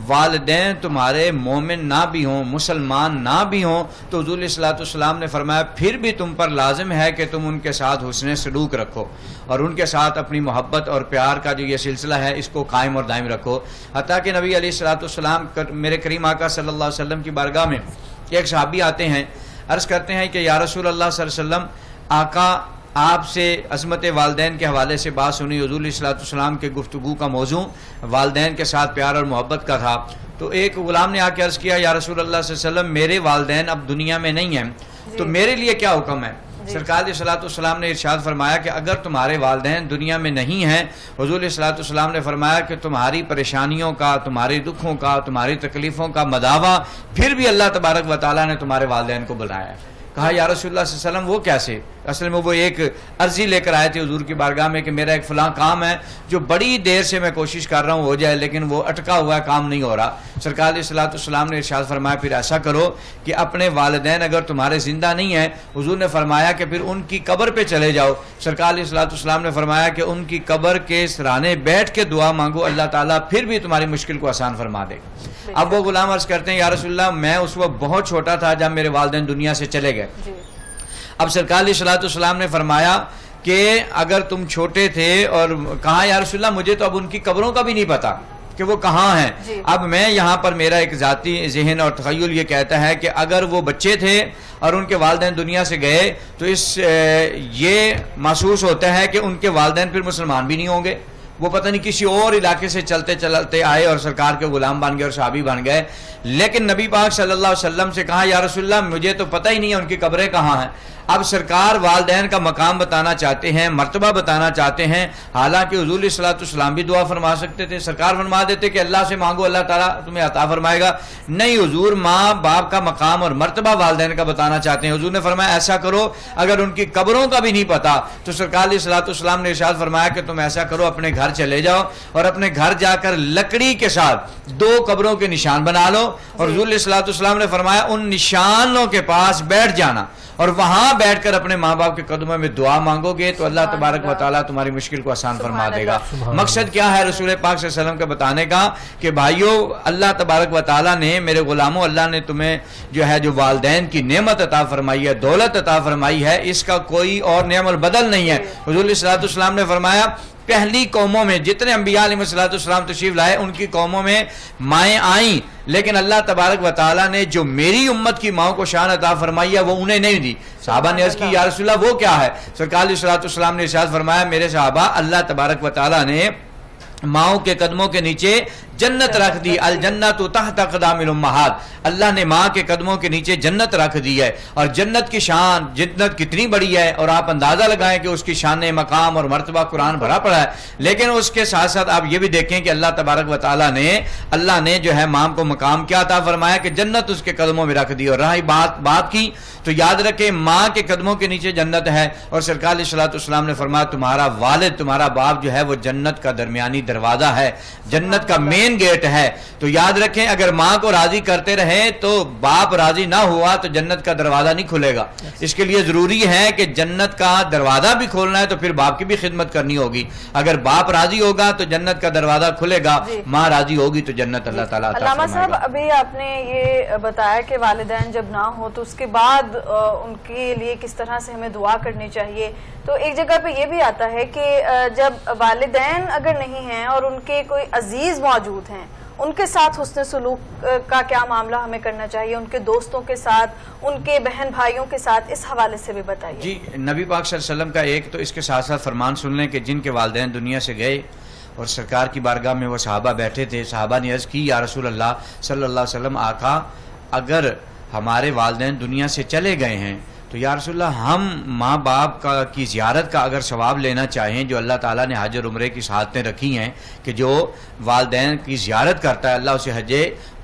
والدین تمہارے مومن نہ بھی ہوں، مسلمان نہ بھی ہوں، تو حضور علیہ الصلوۃ والسلام نے فرمایا پھر بھی تم پر لازم ہے کہ تم ان کے ساتھ حسن سلوک رکھو اور ان کے ساتھ اپنی محبت اور پیار کا جو یہ سلسلہ ہے اس کو قائم اور دائم رکھو. حتیٰ کہ نبی علیہ الصلوۃ والسلام میرے کریم آقا صلی اللہ علیہ وسلم کی بارگاہ میں ایک صحابی آتے ہیں، عرض کرتے ہیں کہ یا رسول اللہ صلی اللہ علیہ وسلم، آقا آپ سے عظمت والدین کے حوالے سے بات سنی. حضور علیہ الصلوۃ والسلام کے گفتگو کا موضوع والدین کے ساتھ پیار اور محبت کا تھا. تو ایک غلام نے آ کے عرض کیا یا رسول اللہ صلی اللہ علیہ وسلم میرے والدین اب دنیا میں نہیں ہیں تو میرے لیے کیا حکم ہے؟ سرکار علیہ الصلوۃ والسلام نے ارشاد فرمایا کہ اگر تمہارے والدین دنیا میں نہیں ہیں، حضور علیہ الصلوۃ والسلام نے فرمایا کہ تمہاری پریشانیوں کا، تمہارے دکھوں کا، تمہاری تکلیفوں کا مداوا پھر بھی اللہ تبارک و تعالیٰ نے تمہارے والدین کو بلایا ہے. کہا یا رسول اللہ صلی اللہ علیہ وسلم وہ کیسے؟ اصل میں وہ ایک عرضی لے کر آئے تھے حضور کی بارگاہ میں کہ میرا ایک فلاں کام ہے جو بڑی دیر سے میں کوشش کر رہا ہوں ہو جائے لیکن وہ اٹکا ہوا ہے، کام نہیں ہو رہا. سرکار علیہ الصلوۃ والسلام نے ارشاد فرمایا پھر ایسا کرو کہ اپنے والدین اگر تمہارے زندہ نہیں ہیں، حضور نے فرمایا کہ پھر ان کی قبر پہ چلے جاؤ. سرکار علیہ الصلوۃ والسلام نے فرمایا کہ ان کی قبر کے سرانے بیٹھ کے دعا مانگو، اللہ تعالیٰ پھر بھی تمہاری مشکل کو آسان فرما دے. اب وہ غلام عرض کرتے ہیں یا رسول اللہ میں اس وقت بہت چھوٹا تھا جب میرے والدین دنیا سے چلے گئے. اب سرکار علیہ الصلوۃ والسلام نے فرمایا کہ اگر تم چھوٹے تھے، اور کہا یا رسول اللہ مجھے تو اب ان کی قبروں کا بھی نہیں پتا. کہ وہ کہاں ہیں. جی. اب میں یہاں پر میرا ایک ذاتی ذہن اور تخیل یہ کہتا ہے کہ اگر وہ بچے تھے اور ان کے والدین دنیا سے گئے تو یہ محسوس ہوتا ہے کہ ان کے والدین پھر مسلمان بھی نہیں ہوں گے. وہ پتہ نہیں کسی اور علاقے سے چلتے چلتے آئے اور سرکار کے غلام بن گئے اور صحابی بن گئے. لیکن نبی پاک صلی اللہ علیہ وسلم سے کہا یا رسول اللہ مجھے تو پتہ ہی نہیں ہے ان کی قبریں کہاں ہیں. اب سرکار والدین کا مقام بتانا چاہتے ہیں, مرتبہ بتانا چاہتے ہیں. حالانکہ حضور علیہ الصلوۃ والسلام بھی دعا فرما سکتے تھے, سرکار فرما دیتے کہ اللہ سے مانگو اللہ تعالیٰ تمہیں عطا فرمائے گا. نہیں, حضور ماں باپ کا مقام اور مرتبہ والدین کا بتانا چاہتے ہیں. حضور نے فرمایا ایسا کرو, اگر ان کی قبروں کا بھی نہیں پتا تو سرکار علیہ الصلوۃ والسلام نے ارشاد فرمایا کہ تم ایسا کرو اپنے گھر چلے جاؤ اور اپنے گھر جا کر لکڑی کے ساتھ 2 قبروں کے نشان بنا لو. اور حضور علیہ الصلوۃ والسلام نے فرمایا ان نشانوں کے پاس بیٹھ جانا اور وہاں بیٹھ کر اپنے ماں باپ کے قدموں میں دعا مانگو گے تو اللہ تبارک و تعالیٰ تمہاری مشکل کو آسان فرما دے گا. مقصد کیا ہے رسول پاک صلی اللہ علیہ وسلم کا بتانے کا کہ بھائیو اللہ تبارک و تعالیٰ نے, میرے غلاموں, اللہ نے تمہیں جو والدین کی نعمت عطا فرمائی ہے, دولت عطا فرمائی ہے, اس کا کوئی اور نعم البدل نہیں ہے. حضور علیہ الصلوۃ والسلام نے فرمایا پہلی قوموں میں جتنے انبیاء علیہ الصلوۃ والسلام تشریف لائے ان کی قوموں میں مائیں آئیں, لیکن اللہ تبارک و تعالیٰ نے جو میری امت کی ماؤں کو شان عطا فرمائی ہے وہ انہیں نہیں دی. صحابہ نے عرض کی یا رسول اللہ وہ کیا ہے؟ سرکار علیہ الصلوۃ والسلام نے ارشاد فرمایا میرے صحابہ اللہ تبارک و تعالیٰ نے ماؤں کے قدموں کے نیچے جنت رکھ دی. الجنت تحت اقدام الامہات, اللہ نے ماں کے قدموں کے نیچے جنت رکھ دی ہے. اور جنت کی شان جنت کتنی بڑی ہے اور آپ اندازہ لگائیں کہ اس کی شان مقام اور مرتبہ قرآن بھرا پڑا ہے. لیکن اس کے ساتھ ساتھ آپ یہ بھی دیکھیں کہ اللہ تبارک و تعالیٰ نے اللہ نے جو ہے ماں کو مقام کیا عطا فرمایا کہ جنت اس کے قدموں میں رکھ دی. اور رہی بات کی تو یاد رکھیں ماں کے قدموں کے نیچے جنت ہے. اور سرکار علیہ الصلوۃ والسلام نے فرمایا تمہارا والد تمہارا باپ جو ہے وہ جنت کا درمیانی دروازہ ہے, جنت کا مین گیٹ ہے. تو یاد رکھیں اگر ماں کو راضی کرتے رہیں تو باپ راضی نہ ہوا تو جنت کا دروازہ نہیں کھلے گا. اس کے لیے ضروری ہے کہ جنت کا دروازہ بھی کھولنا ہے تو پھر باپ کی بھی خدمت کرنی ہوگی. اگر باپ راضی ہوگا تو جنت کا دروازہ کھلے گا, ماں راضی ہوگی تو جنت اللہ تعالیٰ عطا علامہ فرمائے صاحب گا. ابھی آپ نے یہ بتایا کہ والدین جب نہ ہو تو اس کے بعد ان کے لیے کس طرح سے ہمیں دعا کرنی چاہیے. تو ایک جگہ پہ یہ بھی آتا ہے کہ جب والدین اگر نہیں ہیں اور ان کے کوئی عزیز موجود ہیں ان کے ساتھ حسن سلوک کا کیا معاملہ ہمیں کرنا چاہیے, ان کے دوستوں کے ساتھ, ان کے بہن بھائیوں کے ساتھ, اس حوالے سے بھی بتائیے. جی نبی پاک صلی اللہ علیہ وسلم کا ایک تو اس کے ساتھ ساتھ فرمان سن لیں کہ جن کے والدین دنیا سے گئے اور سرکار کی بارگاہ میں وہ صحابہ بیٹھے تھے, صحابہ نے عرض کی یا رسول اللہ صلی اللہ علیہ وسلم آقا اگر ہمارے والدین دنیا سے چلے گئے ہیں تو یا رسول اللہ ہم ماں باپ کی زیارت کا اگر ثواب لینا چاہیں جو اللہ تعالیٰ نے حج اور عمرے کی سعادتیں رکھی ہیں کہ جو والدین کی زیارت کرتا ہے اللہ اسے حج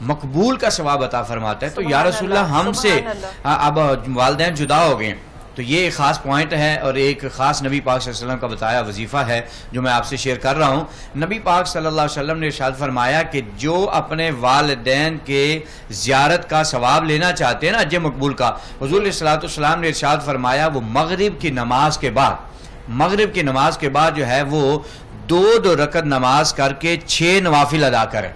مقبول کا ثواب عطا فرماتا ہے. تو یا رسول اللہ ہم سے اب والدین جدا ہو گئے تو یہ ایک خاص پوائنٹ ہے اور ایک خاص نبی پاک صلی اللہ علیہ وسلم کا بتایا وظیفہ ہے جو میں آپ سے شیئر کر رہا ہوں. نبی پاک صلی اللہ علیہ وسلم نے ارشاد فرمایا کہ جو اپنے والدین کے زیارت کا ثواب لینا چاہتے ہیں نا حج مقبول کا, حضور علیہ الصلوۃ والسلام نے ارشاد فرمایا وہ مغرب کی نماز کے بعد جو ہے وہ 2 رکعت نماز کر کے 6 نوافل ادا کریں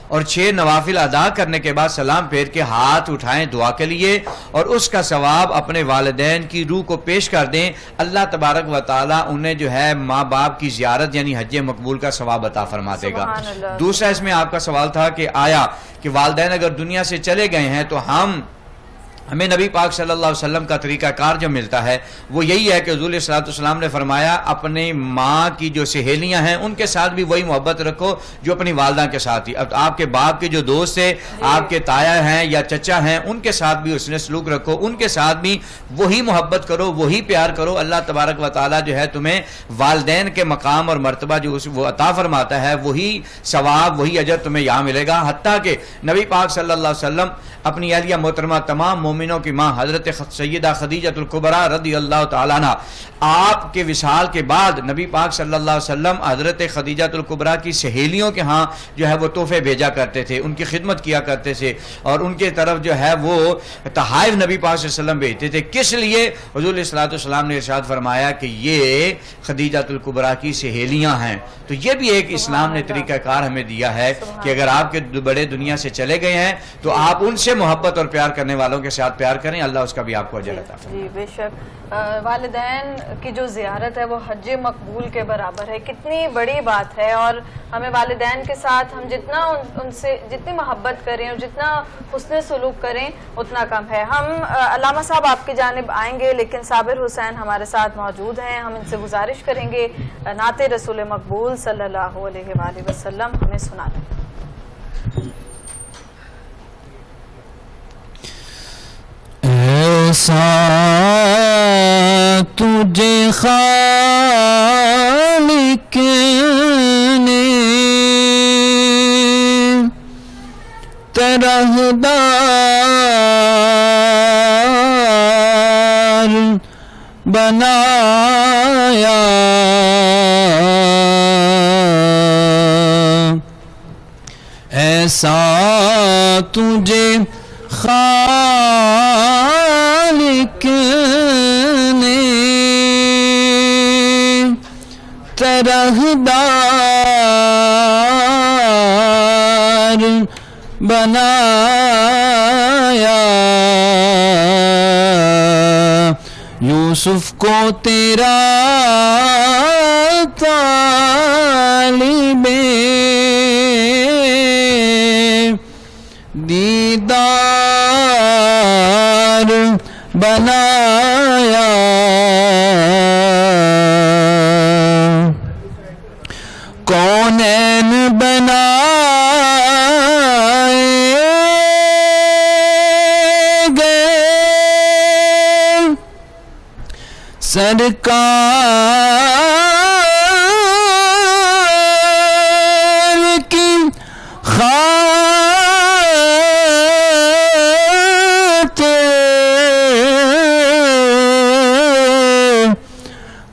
اور 6 نوافل ادا کرنے کے بعد سلام پھیر کے ہاتھ اٹھائیں دعا کے لیے اور اس کا ثواب اپنے والدین کی روح کو پیش کر دیں. اللہ تبارک و تعالیٰ انہیں جو ہے ماں باپ کی زیارت یعنی حج مقبول کا ثواب عطا فرما دے گا. دوسرا اس میں آپ کا سوال تھا کہ آیا کہ والدین اگر دنیا سے چلے گئے ہیں تو ہمیں نبی پاک صلی اللہ علیہ وسلم کا طریقہ کار جو ملتا ہے وہ یہی ہے کہ حضور علیہ الصلوۃ والسلام نے فرمایا اپنی ماں کی جو سہیلیاں ہیں ان کے ساتھ بھی وہی محبت رکھو جو اپنی والدہ کے ساتھ ہی. اب آپ کے باپ کے جو دوست ہیں آپ کے تایا ہیں یا چچا ہیں ان کے ساتھ بھی حسن سلوک رکھو, ان کے ساتھ بھی وہی محبت کرو, وہی پیار کرو. اللہ تبارک و تعالیٰ جو ہے تمہیں والدین کے مقام اور مرتبہ جو وہ عطا فرماتا ہے وہی ثواب وہی اجر تمہیں یہاں ملے گا. حتیٰ کہ نبی پاک صلی اللہ علیہ وسلم اپنی اہلیہ محترمہ تمام مومنوں کی ماں حضرت سیدہ خدیجہ الکبریٰ رضی اللہ تعالیٰ عنہ, آپ کے وصال کے بعد نبی پاک صلی اللہ علیہ وسلم حضرت خدیجہ الکبریٰ کی سہیلیوں کے ہاں جو ہے وہ تحفے بھیجا کرتے تھے, ان کی خدمت کیا کرتے تھے اور ان کے طرف جو ہے وہ تحائف نبی پاک صلی اللہ علیہ وسلم بھیجتے تھے. کس لیے؟ حضور علیہ الصلوۃ والسلام نے ارشاد فرمایا کہ یہ خدیجہ الکبریٰ کی سہیلیاں ہیں. تو یہ بھی ایک اسلام نے طریقہ کار ہمیں دیا ہے کہ اگر آپ کے بڑے دنیا سے چلے گئے ہیں تو آپ ان سے محبت اور پیار کرنے والوں کے ساتھ ساتھ پیار کریں, اللہ اس کا بھی آپ کو اجر عطا فرمائے. جی بے شک. والدین کی جو زیارت ہے وہ حج مقبول کے برابر ہے. کتنی بڑی بات ہے, اور ہمیں والدین کے ساتھ ہم جتنا ان سے جتنی محبت کریں اور جتنا حسن سلوک کریں اتنا کم ہے. ہم علامہ صاحب آپ کی جانب آئیں گے, لیکن صابر حسین ہمارے ساتھ موجود ہیں. ہم ان سے گزارش کریں گے نعت رسول مقبول صلی اللہ علیہ وآلہ وسلم ہمیں سنا دیں. ایسا تجھے خالق نے طرحدار بنایا, ایسا تجھے خالق نے طرحدار بنایا, یوسف کو تیرا طالب دیدار بنایا, کونین بنائے گئے سرکار کی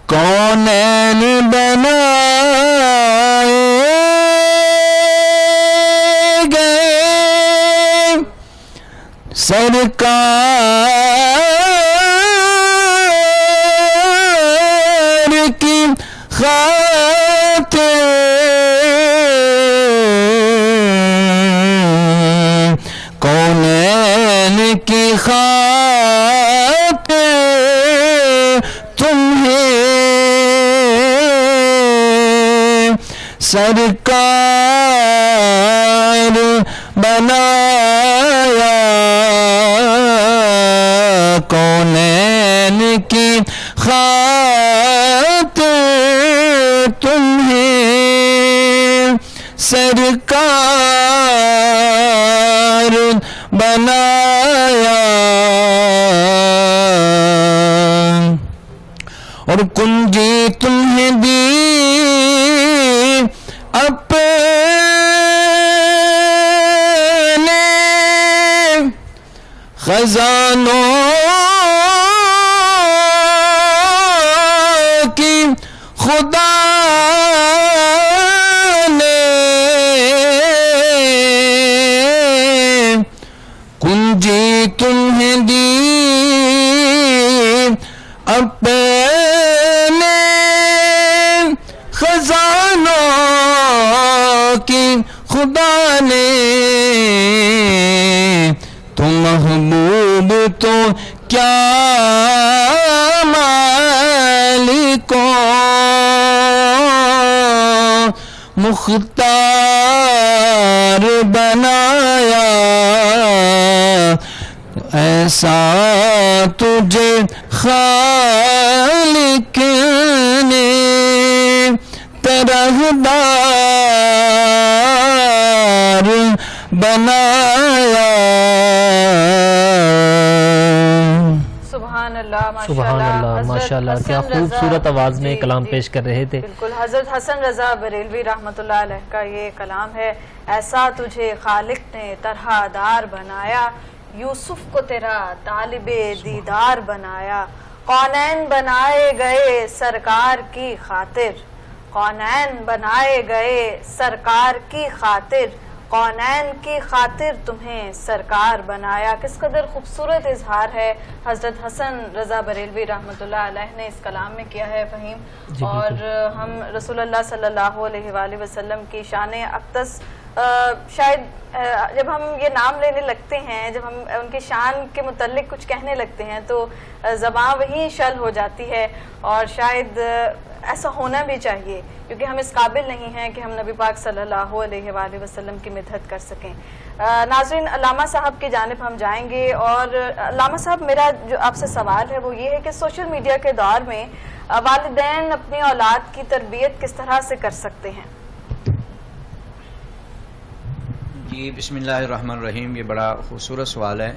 کونین بنائے گئے سرکار کی خاطر, کونین کی خاطر تمہیں سرکار بنایا, کونین کی خاطر تمہیں سرکار بنایا, اور کنجی تمہیں دی اپنے خزانوں کی خدا نے, کنجی تمہیں دی اپنے خزانوں کی خدا نے, تم محبوب تو کیا مالکوں مختار بنایا, ایسا تجھے خالق نے طرحدار بنایا. سبحان اللہ, سبحان اللہ, ماشاء اللہ, کیا خوبصورت آواز میں کلام پیش کر رہے تھے. بالکل حضرت حسن رضا بریلوی رحمۃ اللہ علیہ کا یہ کلام ہے. ایسا تجھے خالق نے طرحدار بنایا, یوسف کو تیرا طالب دیدار بنایا, کونین بنائے گئے سرکار کی خاطر, کونین بنائے گئے سرکار کی خاطر, کونین کی خاطر تمہیں سرکار بنایا. کس قدر خوبصورت اظہار ہے حضرت حسن رضا بریلوی رحمۃ اللہ علیہ نے اس کلام میں کیا ہے فہیم. اور ہم رسول اللہ صلی اللہ علیہ وآلہ وسلم کی شان اقدس شاید جب ہم یہ نام لینے لگتے ہیں، جب ہم ان کی شان کے متعلق کچھ کہنے لگتے ہیں تو زبان وہیں شل ہو جاتی ہے، اور شاید ایسا ہونا بھی چاہیے، کیونکہ ہم اس قابل نہیں ہیں کہ ہم نبی پاک صلی اللہ علیہ وآلہ وسلم کی مدحت کر سکیں۔ ناظرین، علامہ صاحب کی جانب ہم جائیں گے، اور علامہ صاحب میرا جو آپ سے سوال ہے وہ یہ ہے کہ سوشل میڈیا کے دور میں والدین اپنی اولاد کی تربیت کس طرح سے کر سکتے ہیں؟ جی بسم اللہ الرحمن الرحیم، یہ بڑا خوبصورت سوال ہے،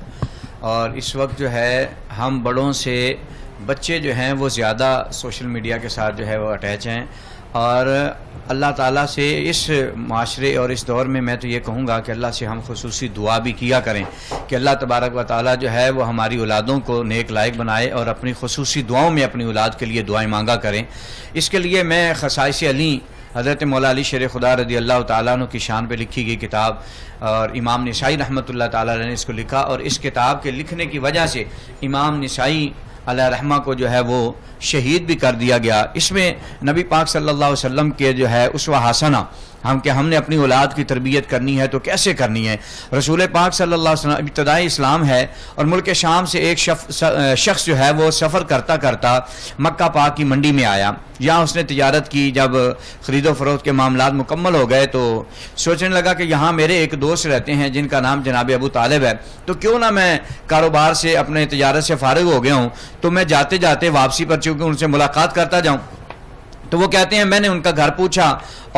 اور اس وقت جو ہے ہم بڑوں سے بچے جو ہیں وہ زیادہ سوشل میڈیا کے ساتھ جو ہے وہ اٹیچ ہیں، اور اللہ تعالیٰ سے اس معاشرے اور اس دور میں تو یہ کہوں گا کہ اللہ سے ہم خصوصی دعا بھی کیا کریں کہ اللہ تبارک و تعالیٰ جو ہے وہ ہماری اولادوں کو نیک لائق بنائے، اور اپنی خصوصی دعاؤں میں اپنی اولاد کے لیے دعائیں مانگا کریں۔ اس کے لیے میں خصائص علی حضرت مولا علی شیر خدا رضی اللہ تعالیٰ عنہ کی شان پہ لکھی گئی کتاب، اور امام نسائی رحمۃ اللہ تعالیٰ نے اس کو لکھا، اور اس کتاب کے لکھنے کی وجہ سے امام نسائی علیہ رحمہ کو جو ہے وہ شہید بھی کر دیا گیا۔ اس میں نبی پاک صلی اللہ علیہ وسلم کے جو ہے اسوہ حسنہ ہم نے اپنی اولاد کی تربیت کرنی ہے تو کیسے کرنی ہے۔ رسول پاک صلی اللہ علیہ وسلم ابتدائی اسلام ہے، اور ملک شام سے ایک شخص جو ہے وہ سفر کرتا کرتا مکہ پاک کی منڈی میں آیا، یہاں اس نے تجارت کی۔ جب خرید و فروخت کے معاملات مکمل ہو گئے تو سوچنے لگا کہ یہاں میرے ایک دوست رہتے ہیں جن کا نام جناب ابو طالب ہے، تو کیوں نہ میں کاروبار سے اپنے تجارت سے فارغ ہو گیا ہوں تو میں جاتے جاتے واپسی پر چونکہ ان سے ملاقات کرتا جاؤں۔ تو وہ کہتے ہیں میں نے ان کا گھر پوچھا،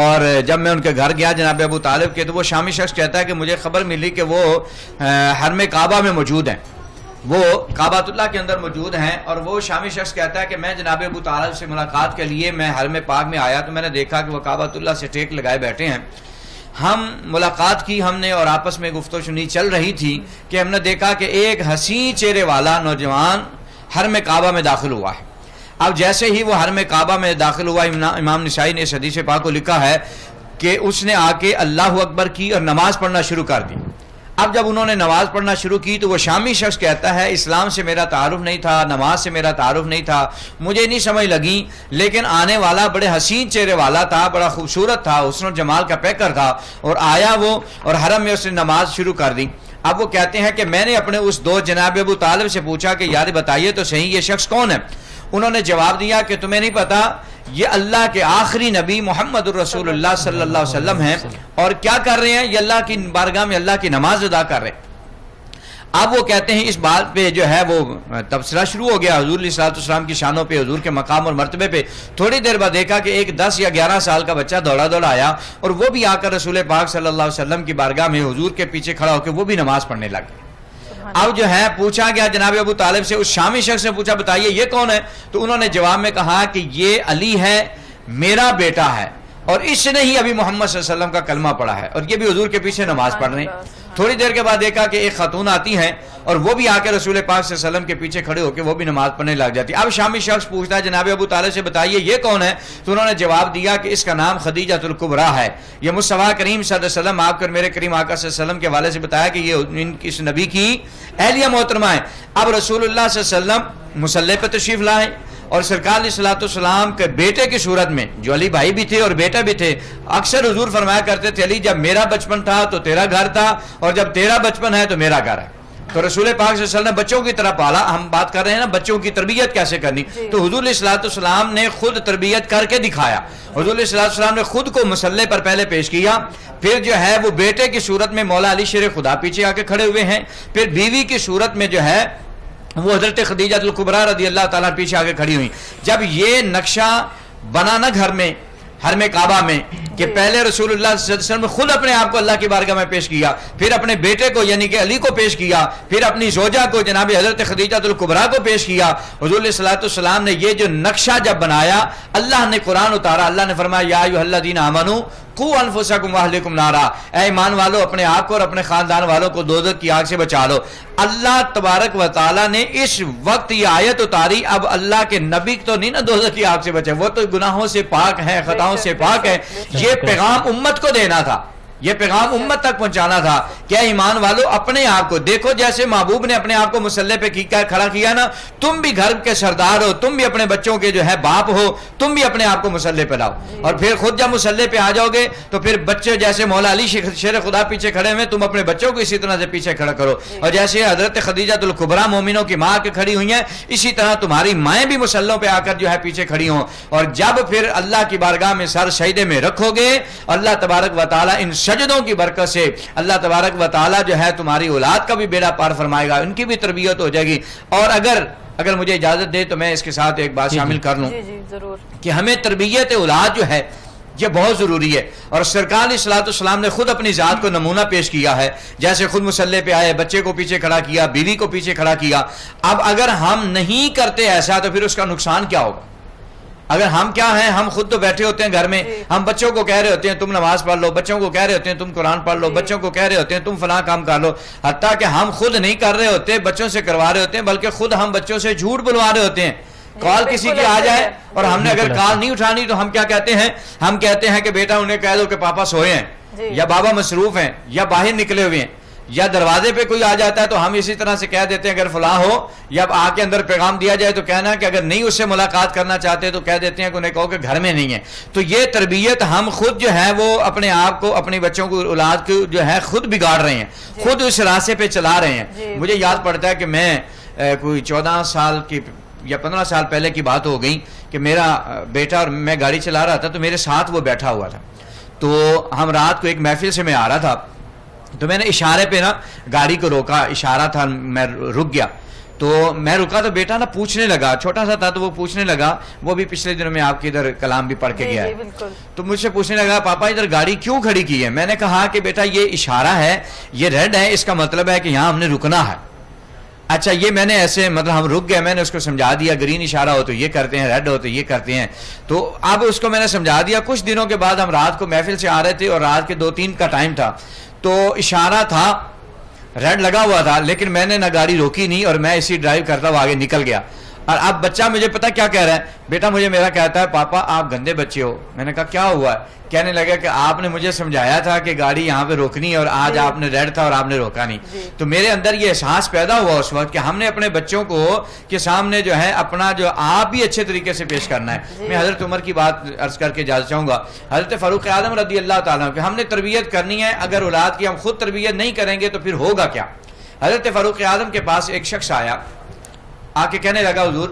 اور جب میں ان کے گھر گیا جناب ابو طالب کے، تو وہ شامی شخص کہتا ہے کہ مجھے خبر ملی کہ وہ حرم کعبہ میں موجود ہیں، وہ کعبۃ اللہ کے اندر موجود ہیں۔ اور وہ شامی شخص کہتا ہے کہ میں جناب ابو طالب سے ملاقات کے لیے میں حرم پاک میں آیا تو میں نے دیکھا کہ وہ کعبۃ اللہ سے ٹیک لگائے بیٹھے ہیں۔ ہم ملاقات کی ہم نے، اور آپس میں گفت و شنید چل رہی تھی کہ ہم نے دیکھا کہ ایک حسین چہرے والا نوجوان حرم کعبہ میں داخل ہوا ہے۔ اب جیسے ہی وہ حرم کعبہ میں داخل ہوا، امام نسائی نے اس حدیث پاک کو لکھا ہے کہ اس نے آ کے اللہ اکبر کی اور نماز پڑھنا شروع کر دی۔ اب جب انہوں نے نماز پڑھنا شروع کی تو وہ شامی شخص کہتا ہے اسلام سے میرا تعارف نہیں تھا، نماز سے میرا تعارف نہیں تھا، مجھے نہیں سمجھ لگی، لیکن آنے والا بڑے حسین چہرے والا تھا، بڑا خوبصورت تھا، حسن و جمال کا پیکر تھا، اور آیا وہ اور حرم میں اس نے نماز شروع کر دی۔ اب وہ کہتے ہیں کہ میں نے اپنے اس دوست جناب ابو طالب سے پوچھا کہ یار بتائیے تو صحیح یہ شخص کون ہے؟ انہوں نے جواب دیا کہ تمہیں نہیں پتا، یہ اللہ کے آخری نبی محمد الرسول اللہ صلی اللہ علیہ وسلم ہیں، اور کیا کر رہے ہیں؟ یہ اللہ کی بارگاہ میں اللہ کی نماز ادا کر رہے ہیں۔ اب وہ کہتے ہیں اس بات پہ جو ہے وہ تبصرہ شروع ہو گیا حضور علیہ الصلوۃ والسلام کی شانوں پہ، حضور کے مقام اور مرتبے پہ۔ تھوڑی دیر بعد دیکھا کہ ایک 10 یا 11 سال کا بچہ دوڑا آیا، اور وہ بھی آ کر رسول پاک صلی اللہ علیہ وسلم کی بارگاہ میں حضور کے پیچھے کھڑا ہو کے وہ بھی نماز پڑھنے لگے۔ اب جو ہے پوچھا گیا جناب ابو طالب سے، اس شامی شخص نے پوچھا بتائیے یہ کون ہے؟ تو انہوں نے جواب میں کہا کہ یہ علی ہے، میرا بیٹا ہے، اور اس نے ہی ابھی محمد صلی اللہ علیہ وسلم کا کلمہ پڑھا ہے، اور یہ بھی حضور کے پیچھے نماز پڑھ رہے ہیں۔ تھوڑی دیر کے بعد دیکھا کہ ایک خاتون آتی ہیں، اور وہ بھی آ کے رسول پاک صلی اللہ علیہ وسلم کے پیچھے کھڑے ہو کے وہ بھی نماز پڑھنے لگ جاتی۔ اب شامی شخص پوچھتا ہے جناب ابو طالب سے بتائیے یہ کون ہے؟ تو انہوں نے جواب دیا کہ اس کا نام خدیجۃ الکبریٰ ہے، یہ مصطفیٰ کریم صلی اللہ علیہ وسلم آپ کر میرے کریم آقا صلی اللہ علیہ وسلم کے حوالے سے بتایا کہ یہ اس نبی کی اہلیہ محترمہ ہے۔ اب رسول اللہ صلی اللہ علیہ وسلم مصلی پہ تشریف لائے، اور سرکار علیہ الصلوۃ والسلام کے بیٹے کی صورت میں، جو علی بھائی بھی تھے اور بیٹا بھی تھے، اکثر حضور فرمایا کرتے تھے علی جب میرا بچپن تھا تو تیرا گھر تھا، اور جب تیرا بچپن ہے تو میرا گھر ہے۔ تو رسول پاک صلی اللہ علیہ وسلم نے بچوں کی طرح پالا۔ ہم بات کر رہے ہیں نا بچوں کی تربیت کیسے کرنی، تو حضور علیہ الصلوۃ والسلام نے خود تربیت کر کے دکھایا۔ حضور علیہ الصلوۃ والسلام نے خود کو مصلی پر پہلے پیش کیا، پھر جو ہے وہ بیٹے کی صورت میں مولا علی شیر خدا پیچھے آ کے کھڑے ہوئے ہیں، پھر بیوی کی صورت میں جو ہے وہ حضرت خدیجۃ الکبریٰ رضی اللہ تعالیٰ پیچھے آگے کھڑی ہوئی۔ جب یہ نقشہ بنا نا گھر میں حرم کعبہ میں کہ پہلے رسول اللہ صلی اللہ علیہ وسلم نے خود اپنے آپ کو اللہ کی بارگاہ میں پیش کیا، پھر اپنے بیٹے کو یعنی کہ علی کو پیش کیا، پھر اپنی زوجہ کو جناب حضرت خدیجۃ الکبریٰ کو پیش کیا۔ حضور علیہ الصلوۃ والسلام نے یہ جو نقشہ جب بنایا، اللہ نے قرآن اتارا، اللہ نے فرمایا یا ایھا الذین آمنوا قوا انفسکم واہلکم نارا، اے ایمان والو اپنے آپ کو اور اپنے خاندان والوں کو دوزخ کی آگ سے بچا لو۔ اللہ تبارک و تعالیٰ نے اس وقت یہ آیت اتاری، اب اللہ کے نبی تو نہیں نا دوزخ کی آگ سے بچے، وہ تو گناہوں سے پاک ہیں، خطاؤں سے پاک ہے، یہ پیغام امت کو دینا تھا یہ پیغام امت تک پہنچانا تھا کہ اے ایمان والو اپنے آپ کو دیکھو، جیسے محبوب نے اپنے آپ کو مصلی پہ کھڑا کیا نا، تم بھی گھر کے سردار ہو، تم بھی اپنے بچوں کے جو ہے باپ ہو، تم بھی اپنے آپ کو مصلی پہ لاؤ، اور پھر خود جب مصلی پہ آ جاؤ گے تو پھر بچے جیسے مولا علی شیر خدا پیچھے کھڑے ہوئے، تم اپنے بچوں کو اسی طرح سے پیچھے کھڑا کرو، اور جیسے حضرت خدیجہ الکبریٰ مومنوں کی ماں کے کھڑی ہوئی ہیں، اسی طرح تمہاری مائیں بھی مصلوں پہ آ کر جو ہے پیچھے کھڑی ہوں، اور جب پھر اللہ کی بارگاہ میں سر سجدے میں رکھو گے، اللہ تبارک و تعالیٰ ان سجدوں کی برکت سے اللہ تبارک و تعالیٰ جو ہے تمہاری اولاد کا بھی بیڑا پار فرمائے گا، ان کی بھی تربیت ہو جائے گی۔ اور اگر مجھے اجازت دے تو میں اس کے ساتھ ایک بات شامل کر لوں جی ضرور، کہ ہمیں تربیت اولاد جو ہے یہ بہت ضروری ہے، اور سرکار علیہ الصلوۃ والسلام نے خود اپنی ذات کو نمونہ پیش کیا ہے، جیسے خود مصلی پہ آئے، بچے کو پیچھے کھڑا کیا، بیوی کو پیچھے کھڑا کیا۔ اب اگر ہم نہیں کرتے ایسا تو پھر اس کا نقصان کیا ہوگا؟ اگر ہم کیا ہیں، ہم خود تو بیٹھے ہوتے ہیں گھر میں، ہم بچوں کو کہہ رہے ہوتے ہیں تم نماز پڑھ لو، بچوں کو کہہ رہے ہوتے ہیں تم قرآن پڑھ لو، بچوں کو کہہ رہے ہوتے ہیں تم فلاں کام کر لو، حتیٰ کہ ہم خود نہیں کر رہے ہوتے، بچوں سے کروا رہے ہوتے ہیں، بلکہ خود ہم بچوں سے جھوٹ بلوا رہے ہوتے ہیں۔ کال کسی کی آ جائے اور ہم نے اگر کال نہیں اٹھانی تو ہم کیا کہتے ہیں؟ ہم کہتے ہیں کہ بیٹا انہیں کہہ دو کہ پاپا سوئے ہیں، یا بابا مصروف ہیں، یا باہر نکلے ہوئے ہیں، یا دروازے پہ کوئی آ جاتا ہے تو ہم اسی طرح سے کہہ دیتے ہیں اگر فلاں ہو، یا آ کے اندر پیغام دیا جائے تو کہنا کہ اگر نہیں اس سے ملاقات کرنا چاہتے تو کہہ دیتے ہیں کہ انہیں کہو کہ گھر میں نہیں ہے۔ تو یہ تربیت ہم خود جو ہے وہ اپنے آپ کو، اپنے بچوں کو، اولاد کو جو ہے خود بگاڑ رہے ہیں، خود اس راستے پہ چلا رہے ہیں۔ مجھے یاد پڑتا ہے کہ میں کوئی 14 سال کی یا 15 سال پہلے کی بات ہو گئی کہ میرا بیٹا اور میں گاڑی چلا رہا تھا تو میرے ساتھ وہ بیٹھا ہوا تھا، تو ہم رات کو ایک محفل سے میں آ رہا تھا، تو میں نے اشارے پہ نا گاڑی کو روکا، اشارہ تھا، میں رک گیا، تو میں رکا تو بیٹا نا پوچھنے لگا، چھوٹا سا تھا تو وہ پوچھنے لگا، وہ بھی پچھلے دنوں میں آپ کے ادھر کلام بھی پڑھ کے گیا ہے، تو مجھ سے پوچھنے لگا پاپا ادھر گاڑی کیوں کھڑی کی ہے؟ میں نے کہا کہ بیٹا یہ اشارہ ہے، یہ ریڈ ہے، اس کا مطلب ہے کہ یہاں ہم نے رکنا ہے۔ اچھا یہ میں نے ایسے مطلب ہم رک گئے، میں نے اس کو سمجھا دیا گرین اشارہ ہو تو یہ کرتے ہیں، ریڈ ہو تو یہ کرتے ہیں، تو اب اس کو میں نے سمجھا دیا۔ کچھ دنوں کے بعد ہم رات کو محفل سے آ رہے تھے اور رات کے 2-3 کا ٹائم تھا، تو اشارہ تھا، ریڈ لگا ہوا تھا، لیکن میں نے نہ گاڑی روکی نہیں اور میں اسی ڈرائیو کرتا ہوا آگے نکل گیا۔ اور اب بچہ مجھے پتا کیا کہہ رہا ہے، بیٹا مجھے میرا کہتا ہے پاپا آپ گندے بچے ہو۔ میں نے کہا کیا ہوا ہے؟ کہنے لگا کہ آپ نے مجھے سمجھایا تھا کہ گاڑی یہاں پہ روکنی ہے اور آج آپ نے ریڈ تھا اور آپ نے روکا نہیں۔ تو میرے اندر یہ احساس پیدا ہوا اس وقت کہ ہم نے اپنے بچوں کو کے سامنے جو ہے اپنا جو آپ بھی اچھے طریقے سے پیش کرنا ہے۔ میں حضرت عمر کی بات عرض کر کے اجازت چاہوں گا، حضرت فاروق اعظم رضی اللہ تعالیٰ کہ ہم نے تربیت کرنی ہے، اگر اولاد کی ہم خود تربیت نہیں کریں گے تو پھر ہوگا کیا؟ حضرت فاروق اعظم کے پاس ایک شخص آیا، آ کے کہنے لگا حضور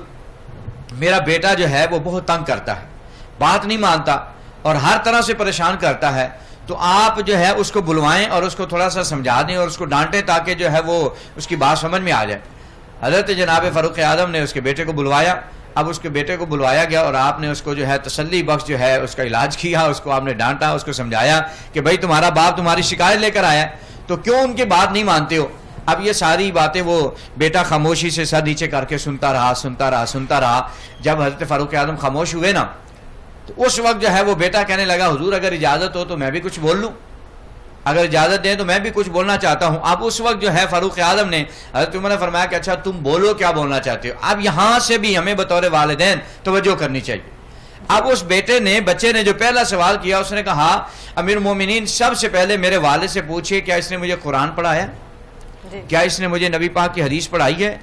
میرا بیٹا جو ہے وہ بہت تنگ کرتا ہے، بات نہیں مانتا اور ہر طرح سے پریشان کرتا ہے، تو آپ جو ہے اس کو بلوائیں اور اس کو تھوڑا سا سمجھا دیں اور اس کو ڈانٹیں تاکہ جو ہے وہ اس کی بات سمجھ میں آ جائے۔ حضرت جناب فاروق اعظم نے اس کے بیٹے کو بلوایا، اب اس کے بیٹے کو بلوایا گیا اور آپ نے اس کو جو ہے تسلی بخش جو ہے اس کا علاج کیا، اس کو آپ نے ڈانٹا، اس کو سمجھایا کہ بھائی تمہارا باپ تمہاری شکایت لے کر آیا تو کیوں ان کی بات نہیں مانتے ہو؟ اب یہ ساری باتیں وہ بیٹا خاموشی سے سر نیچے کر کے سنتا رہا۔ جب حضرت فاروق اعظم خاموش ہوئے نا تو اس وقت جو ہے وہ بیٹا کہنے لگا حضور اگر اجازت ہو تو میں بھی کچھ بول لوں، اگر اجازت دیں تو میں بھی کچھ بولنا چاہتا ہوں۔ اب اس وقت جو ہے فاروق اعظم نے، حضرت عمر نے فرمایا کہ اچھا تم بولو کیا بولنا چاہتے ہو۔ اب یہاں سے بھی ہمیں بطور والدین توجہ کرنی چاہیے۔ اب اس بچے نے جو پہلا سوال کیا، اس نے کہا امیر المومنین سب سے پہلے میرے والد سے پوچھئے کیا اس نے مجھے قرآن پڑھایا، کیا اس نے مجھے نبی پاک کی حدیث پڑھائی ہے؟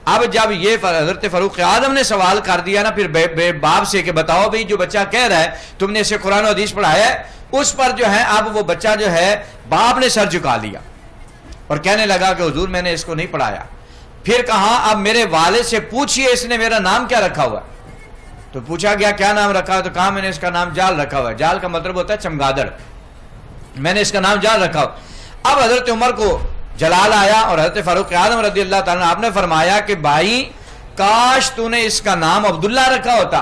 اب جب یہ حضرت فاروق اعظم نے سوال کر دیا نا پھر باپ سے کہ بتاؤ بھئی جو بچہ کہہ رہا ہے تم نے اسے قرآن و حدیث پڑھایا ہے، اس پر جو ہے اب وہ بچہ جو ہے باپ نے سر جھکا لیا اور کہنے لگا کہ حضور میں نے اس کو نہیں پڑھایا۔ پھر کہا اب میرے والد سے پوچھئے اس نے میرا نام کیا رکھا ہوا ہے؟ تو پوچھا گیا کیا نام رکھا ہے؟ تو کہا میں نے اس کا نام جال رکھا ہوا ہے۔ جال کا مطلب ہوتا ہے چمگادڑ، میں نے اس کا نام جال رکھا ہوا۔ اب حضرت عمر کو جلال آیا اور حضرت فاروق اعظم رضی اللہ تعالیٰ آپ نے فرمایا کہ بھائی کاش تو نے اس کا نام عبداللہ رکھا ہوتا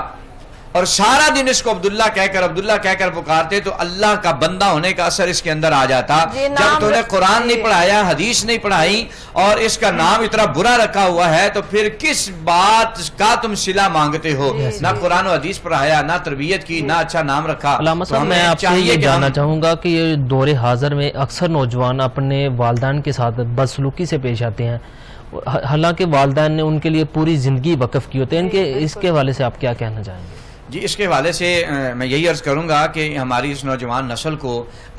اور سارا دن اس کو عبداللہ کہہ کر پکارتے تو اللہ کا بندہ ہونے کا اثر اس کے اندر آ جاتا۔ جب تو نے قرآن نہیں پڑھایا، حدیث نہیں پڑھائی اور اس کا نام اتنا برا رکھا ہوا ہے تو پھر کس بات کا تم صلہ مانگتے ہو؟ نہ قرآن و حدیث پڑھایا، نہ تربیت کی، نہ اچھا نام رکھا۔ علامہ صاحب میں آپ سے یہ جاننا چاہوں گا کہ یہ دور حاضر میں اکثر نوجوان اپنے والدین کے ساتھ بدسلوکی سے پیش آتے ہیں، حالانکہ والدین نے ان کے لیے پوری زندگی وقف کی ہوتی ہے، ان کے اس کے حوالے سے آپ کیا کہنا چاہیں گے؟ جی اس کے حوالے سے میں یہی عرض کروں گا کہ ہماری اس نوجوان نسل کو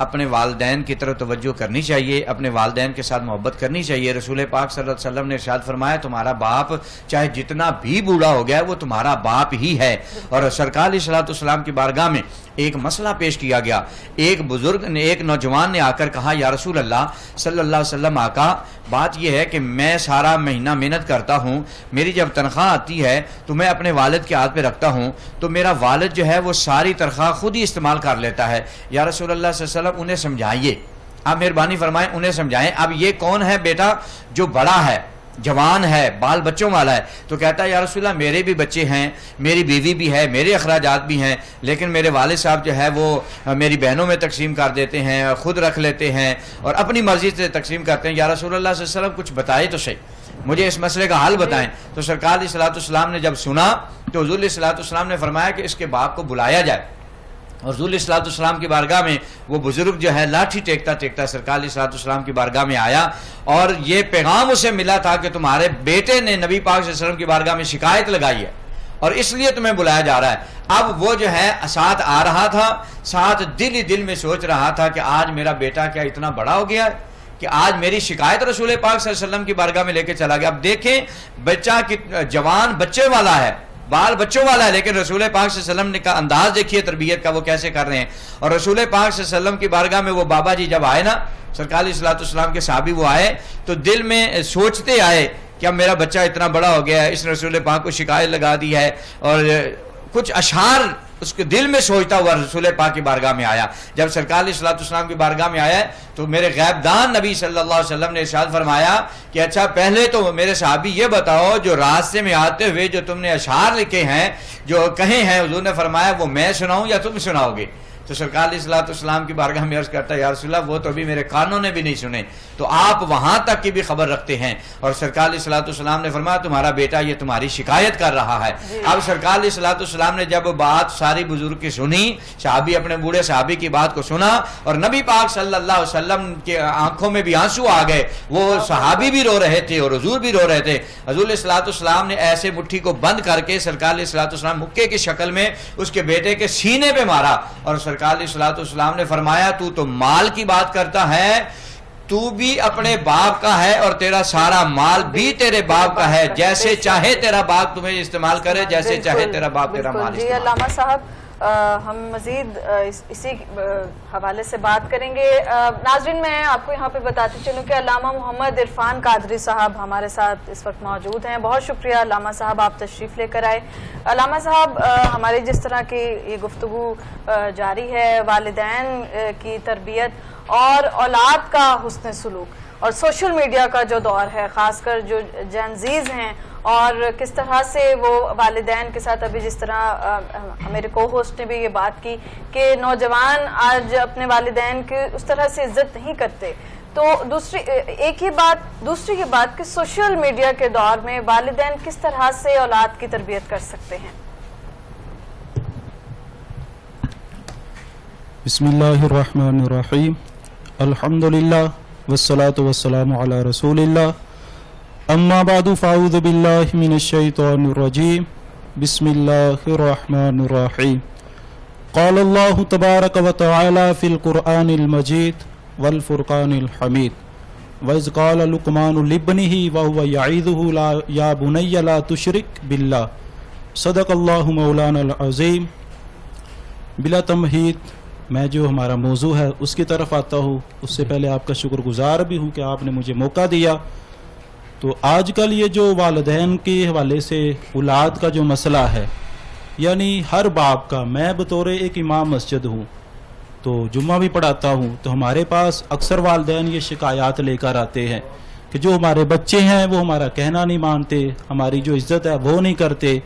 اپنے والدین کی طرف توجہ کرنی چاہیے، اپنے والدین کے ساتھ محبت کرنی چاہیے۔ رسول پاک صلی اللہ علیہ وسلم نے ارشاد فرمایا تمہارا باپ چاہے جتنا بھی بوڑھا ہو گیا ہے وہ تمہارا باپ ہی ہے۔ اور سرکار علیہ الصلوۃ والسلام کی بارگاہ میں ایک مسئلہ پیش کیا گیا، ایک بزرگ نے، ایک نوجوان نے آ کر کہا یا رسول اللہ صلی اللہ علیہ وسلم، آقا بات یہ ہے کہ میں سارا مہینہ محنت کرتا ہوں، میری جب تنخواہ آتی ہے تو میں اپنے والد کے ہاتھ پہ رکھتا ہوں، تو میرا والد جو ہے وہ ساری تنخواہ خود ہی استعمال کر لیتا ہے، یا رسول اللہ صلی اللہ علیہ وسلم انہیں سمجھائیے، آپ مہربانی فرمائیں انہیں سمجھائیں، اب یہ کون ہے بیٹا جو بڑا ہے، جوان ہے، بال بچوں والا ہے؟ تو کہتا ہے یا رسول اللہ میرے بھی بچے ہیں، میری بیوی بھی ہے، میرے اخراجات بھی ہیں، لیکن میرے والد صاحب جو ہے وہ میری بہنوں میں تقسیم کر دیتے ہیں، خود رکھ لیتے ہیں اور اپنی مرضی سے تقسیم کرتے ہیں، یا رسول اللہ صلی اللہ علیہ وسلم کچھ بتائے تو صحیح، مجھے اس مسئلے کا حل بتائیں۔ تو سرکار علیہ الصلوۃ والسلام نے جب سنا تو حضور علیہ الصلوۃ والسلام نے فرمایا کہ اس کے باپ کو بلایا جائے، اور حضور علیہ الصلوۃ والسلام کی بارگاہ میں وہ بزرگ جو ہے لاٹھی ٹیکتا ٹیکتا سرکار علیہ الصلوۃ والسلام کی بارگاہ میں آیا، اور یہ پیغام اسے ملا تھا کہ تمہارے بیٹے نے نبی پاک صلی اللہ علیہ وسلم کی بارگاہ میں شکایت لگائی ہے اور اس لیے تمہیں بلایا جا رہا ہے۔ اب وہ جو ہے ساتھ آ رہا تھا، ساتھ دل ہی دل میں سوچ رہا تھا کہ آج میرا بیٹا کیا اتنا بڑا ہو گیا ہے کہ آج میری شکایت رسول پاک صلی اللہ علیہ وسلم کی بارگاہ میں لے کے چلا گیا۔ اب دیکھیں بچہ جوان بچے والا ہے، بال بچوں والا ہے، لیکن رسول پاک صلی اللہ علیہ وسلم کا انداز دیکھیے تربیت کا، وہ کیسے کر رہے ہیں۔ اور رسول پاک صلی اللہ علیہ وسلم کی بارگاہ میں وہ بابا جی جب آئے نا، سرکار علیہ الصلوۃ والسلام کے صحابی وہ آئے تو دل میں سوچتے آئے کہ اب میرا بچہ اتنا بڑا ہو گیا ہے، اس نے رسول پاک کو شکایت لگا دی ہے، اور کچھ اشعار اس کے دل میں سوچتا ہوا رسول پاک کی بارگاہ میں آیا۔ جب سرکار علیہ الصلوۃ والسلام کی بارگاہ میں آیا تو میرے غیب دان نبی صلی اللہ علیہ وسلم نے ارشاد فرمایا کہ اچھا پہلے تو میرے صحابی یہ بتاؤ جو راستے میں آتے ہوئے جو تم نے اشعار لکھے ہیں، جو کہے ہیں، حضور نے فرمایا وہ میں سناؤں یا تم سناؤ گے؟ تو سرکار علیہ الصلوۃ والسلام کی بارگاہ میں عرض کرتا ہے یا رسول اللہ وہ تو ابھی میرے کانوں نے بھی نہیں سنے، تو آپ وہاں تک کی بھی خبر رکھتے ہیں۔ اور سرکار علیہ الصلوۃ والسلام نے فرمایا تمہارا بیٹا یہ تمہاری شکایت کر رہا ہے۔ اب سرکار علیہ الصلوۃ والسلام نے جب بات ساری بزرگ کی سنی، صحابی اپنے بوڑھے صحابی کی بات کو سنا، اور نبی پاک صلی اللہ علیہ وسلم کے آنکھوں میں بھی آنسو آ گئے، وہ صحابی بھی رو رہے تھے اور حضور بھی رو رہے تھے۔ حضور علیہ الصلوۃ والسلام نے ایسے مٹھی کو بند کر کے سرکار علیہ الصلوۃ والسلام مکے کی شکل میں اس کے بیٹے کے سینے پہ مارا، اور سرکار علیہ الصلوۃ والسلام نے فرمایا تو مال کی بات کرتا ہے، تو بھی اپنے باپ کا ہے اور تیرا سارا مال بھی تیرے باپ کا ہے، جیسے چاہے تیرا باپ تمہیں استعمال کرے، جیسے چاہے تیرا باپ تیرا مال جی استعمال کرے۔ علامہ صاحب ہم مزید اسی حوالے سے بات کریں گے۔ ناظرین میں آپ کو یہاں پہ بتاتی چلوں کہ علامہ محمد عرفان قادری صاحب ہمارے ساتھ اس وقت موجود ہیں۔ بہت شکریہ علامہ صاحب، آپ تشریف لے کر آئے۔ علامہ صاحب ہماری جس طرح کی یہ گفتگو جاری ہے والدین کی تربیت اور اولاد کا حسن سلوک اور سوشل میڈیا کا جو دور ہے، خاص کر جو جین زیز ہیں، اور کس طرح سے وہ والدین کے ساتھ ابھی جس طرح میرے کو ہوسٹ نے بھی یہ بات کی کہ نوجوان آج اپنے والدین کی اس طرح سے عزت نہیں کرتے، تو دوسری یہ بات کہ سوشل میڈیا کے دور میں والدین کس طرح سے اولاد کی تربیت کر سکتے ہیں؟ بسم اللہ الرحمن الرحیم، الحمدللہ والصلاة والسلام علی رسول اللہ، اما بعد فاعوذ باللہ من الشیطان الرجیم، بسم اللہ الرحمن الرحیم۔ قال اللہ تبارک و تعالی فی القرآن المجید والفرقان الحمید، وَإِذْ قَالَ لُقْمَانُ لِابْنِهِ وَهُوَ يَعِظُهُ يَا بُنَيَّ لَا تُشْرِكْ بِاللَّهِ صدق اللہ مولانا العظیم۔ بلا تمہید میں جو ہمارا موضوع ہے اس کی طرف آتا ہوں، اس سے پہلے آپ کا شکر گزار بھی ہوں کہ آپ نے مجھے موقع دیا۔ تو آج کل یہ جو والدین کے حوالے سے اولاد کا جو مسئلہ ہے، یعنی ہر باپ کا، میں بطور ایک امام مسجد ہوں تو جمعہ بھی پڑھاتا ہوں، تو ہمارے پاس اکثر والدین یہ شکایات لے کر آتے ہیں کہ جو ہمارے بچے ہیں وہ ہمارا کہنا نہیں مانتے، ہماری جو عزت ہے وہ نہیں کرتے،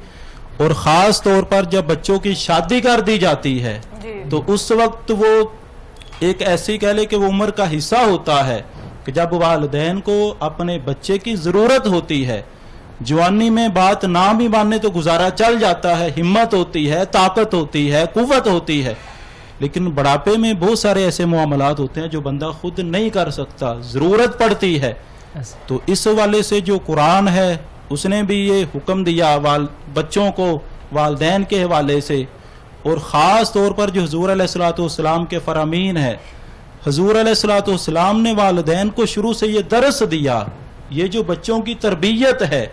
اور خاص طور پر جب بچوں کی شادی کر دی جاتی ہے تو اس وقت وہ ایک ایسی کہہ لے کہ وہ عمر کا حصہ ہوتا ہے کہ جب والدین کو اپنے بچے کی ضرورت ہوتی ہے۔ جوانی میں بات نہ بھی ماننے تو گزارا چل جاتا ہے، ہمت ہوتی ہے، طاقت ہوتی ہے، قوت ہوتی ہے، لیکن بڑھاپے میں بہت سارے ایسے معاملات ہوتے ہیں جو بندہ خود نہیں کر سکتا، ضرورت پڑتی ہے۔ تو اس حوالے سے جو قرآن ہے اس نے بھی یہ حکم دیا بچوں کو والدین کے حوالے سے اور خاص طور پر جو حضور علیہ الصلوۃ والسلام کے فرامین ہے، حضور علیہ الصلوۃ والسلام نے والدین کو شروع سے یہ درس دیا، یہ جو بچوں کی تربیت ہے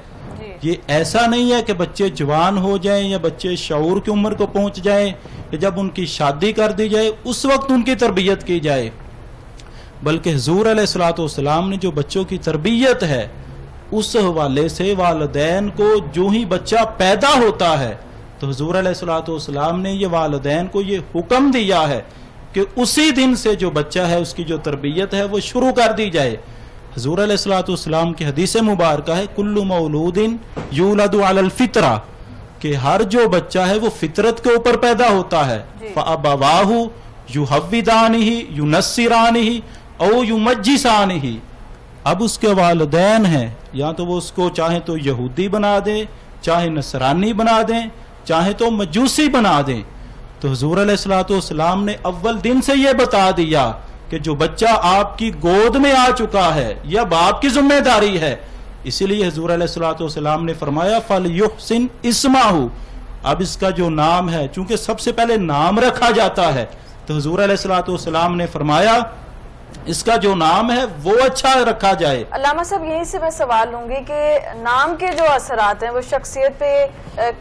یہ ایسا نہیں ہے کہ بچے جوان ہو جائیں یا بچے شعور کی عمر کو پہنچ جائیں کہ جب ان کی شادی کر دی جائے اس وقت ان کی تربیت کی جائے، بلکہ حضور علیہ الصلوۃ والسلام نے جو بچوں کی تربیت ہے اس حوالے سے والدین کو جو ہی بچہ پیدا ہوتا ہے تو حضور علیہ الصلوۃ والسلام نے یہ والدین کو یہ حکم دیا ہے کہ اسی دن سے جو بچہ ہے اس کی جو تربیت ہے وہ شروع کر دی جائے۔ حضور علیہ الصلوۃ والسلام کی حدیث مبارکہ ہے کل مولود یولد علی الفطرہ، کہ ہر جو بچہ ہے وہ فطرت کے اوپر پیدا ہوتا ہے، فابواہ یحودانہ ینصرانہ او یمجسانہ، اب اس کے والدین ہیں یا تو وہ اس کو چاہے تو یہودی بنا دیں، چاہے نصرانی بنا دیں، چاہے تو مجوسی بنا دیں۔ تو حضور علیہ الصلوۃ والسلام نے اول دن سے یہ بتا دیا کہ جو بچہ آپ کی گود میں آ چکا ہے یہ اب آپ کی ذمہ داری ہے، اسی لیے حضور علیہ الصلوۃ والسلام نے فرمایا فَلْيُحْسِنْ اسْمَهُ، اب اس کا جو نام ہے، چونکہ سب سے پہلے نام رکھا جاتا ہے تو حضور علیہ الصلوۃ والسلام نے فرمایا اس کا جو نام ہے وہ اچھا رکھا جائے۔ علامہ صاحب یہیں سے میں سوال لوں گی کہ نام کے جو اثرات ہیں وہ شخصیت پہ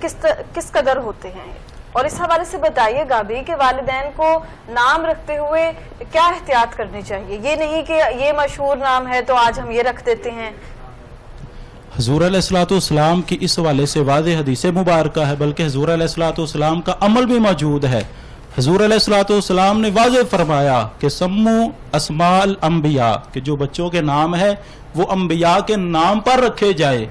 کس قدر ہوتے ہیں، اور اس حوالے سے بتائیے گا بھی کہ والدین کو نام رکھتے ہوئے کیا احتیاط کرنی چاہیے، یہ نہیں کہ یہ مشہور نام ہے تو آج ہم یہ رکھ دیتے ہیں۔ حضور علیہ الصلوۃ والسلام کی اس حوالے سے واضح حدیث مبارکہ ہے، بلکہ حضور علیہ الصلوۃ والسلام کا عمل بھی موجود ہے۔ حضور علیہ الصلوۃ والسلام نے واضح فرمایا کہ سمو اسماء الانبیاء، کہ جو بچوں کے نام ہے وہ انبیاء کے نام پر رکھے جائے۔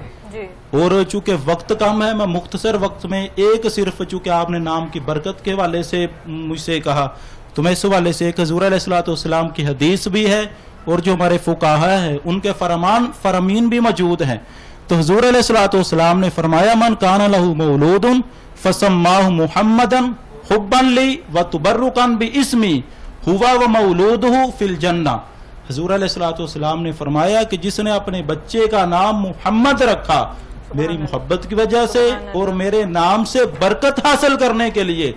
اور چونکہ وقت کم ہے میں مختصر وقت میں ایک صرف، چونکہ آپ نے نام کی برکت کے حوالے سے مجھ سے کہا تو میں اس حوالے سے ایک حضور علیہ الصلوۃ والسلام کی حدیث بھی ہے اور جو ہمارے فقہاء ہیں ان کے فرامین بھی موجود ہیں۔ تو حضور علیہ الصلوۃ والسلام نے فرمایا من کان لہ مولود فسماہ محمدا حبا لی وتبرکا باسمی ہوا ومولودہ فی الجنہ، حضور علیہ الصلوۃ والسلام نے فرمایا کہ جس نے اپنے بچے کا نام محمد رکھا میری محبت کی وجہ سے اور میرے نام سے برکت حاصل کرنے کے لیے،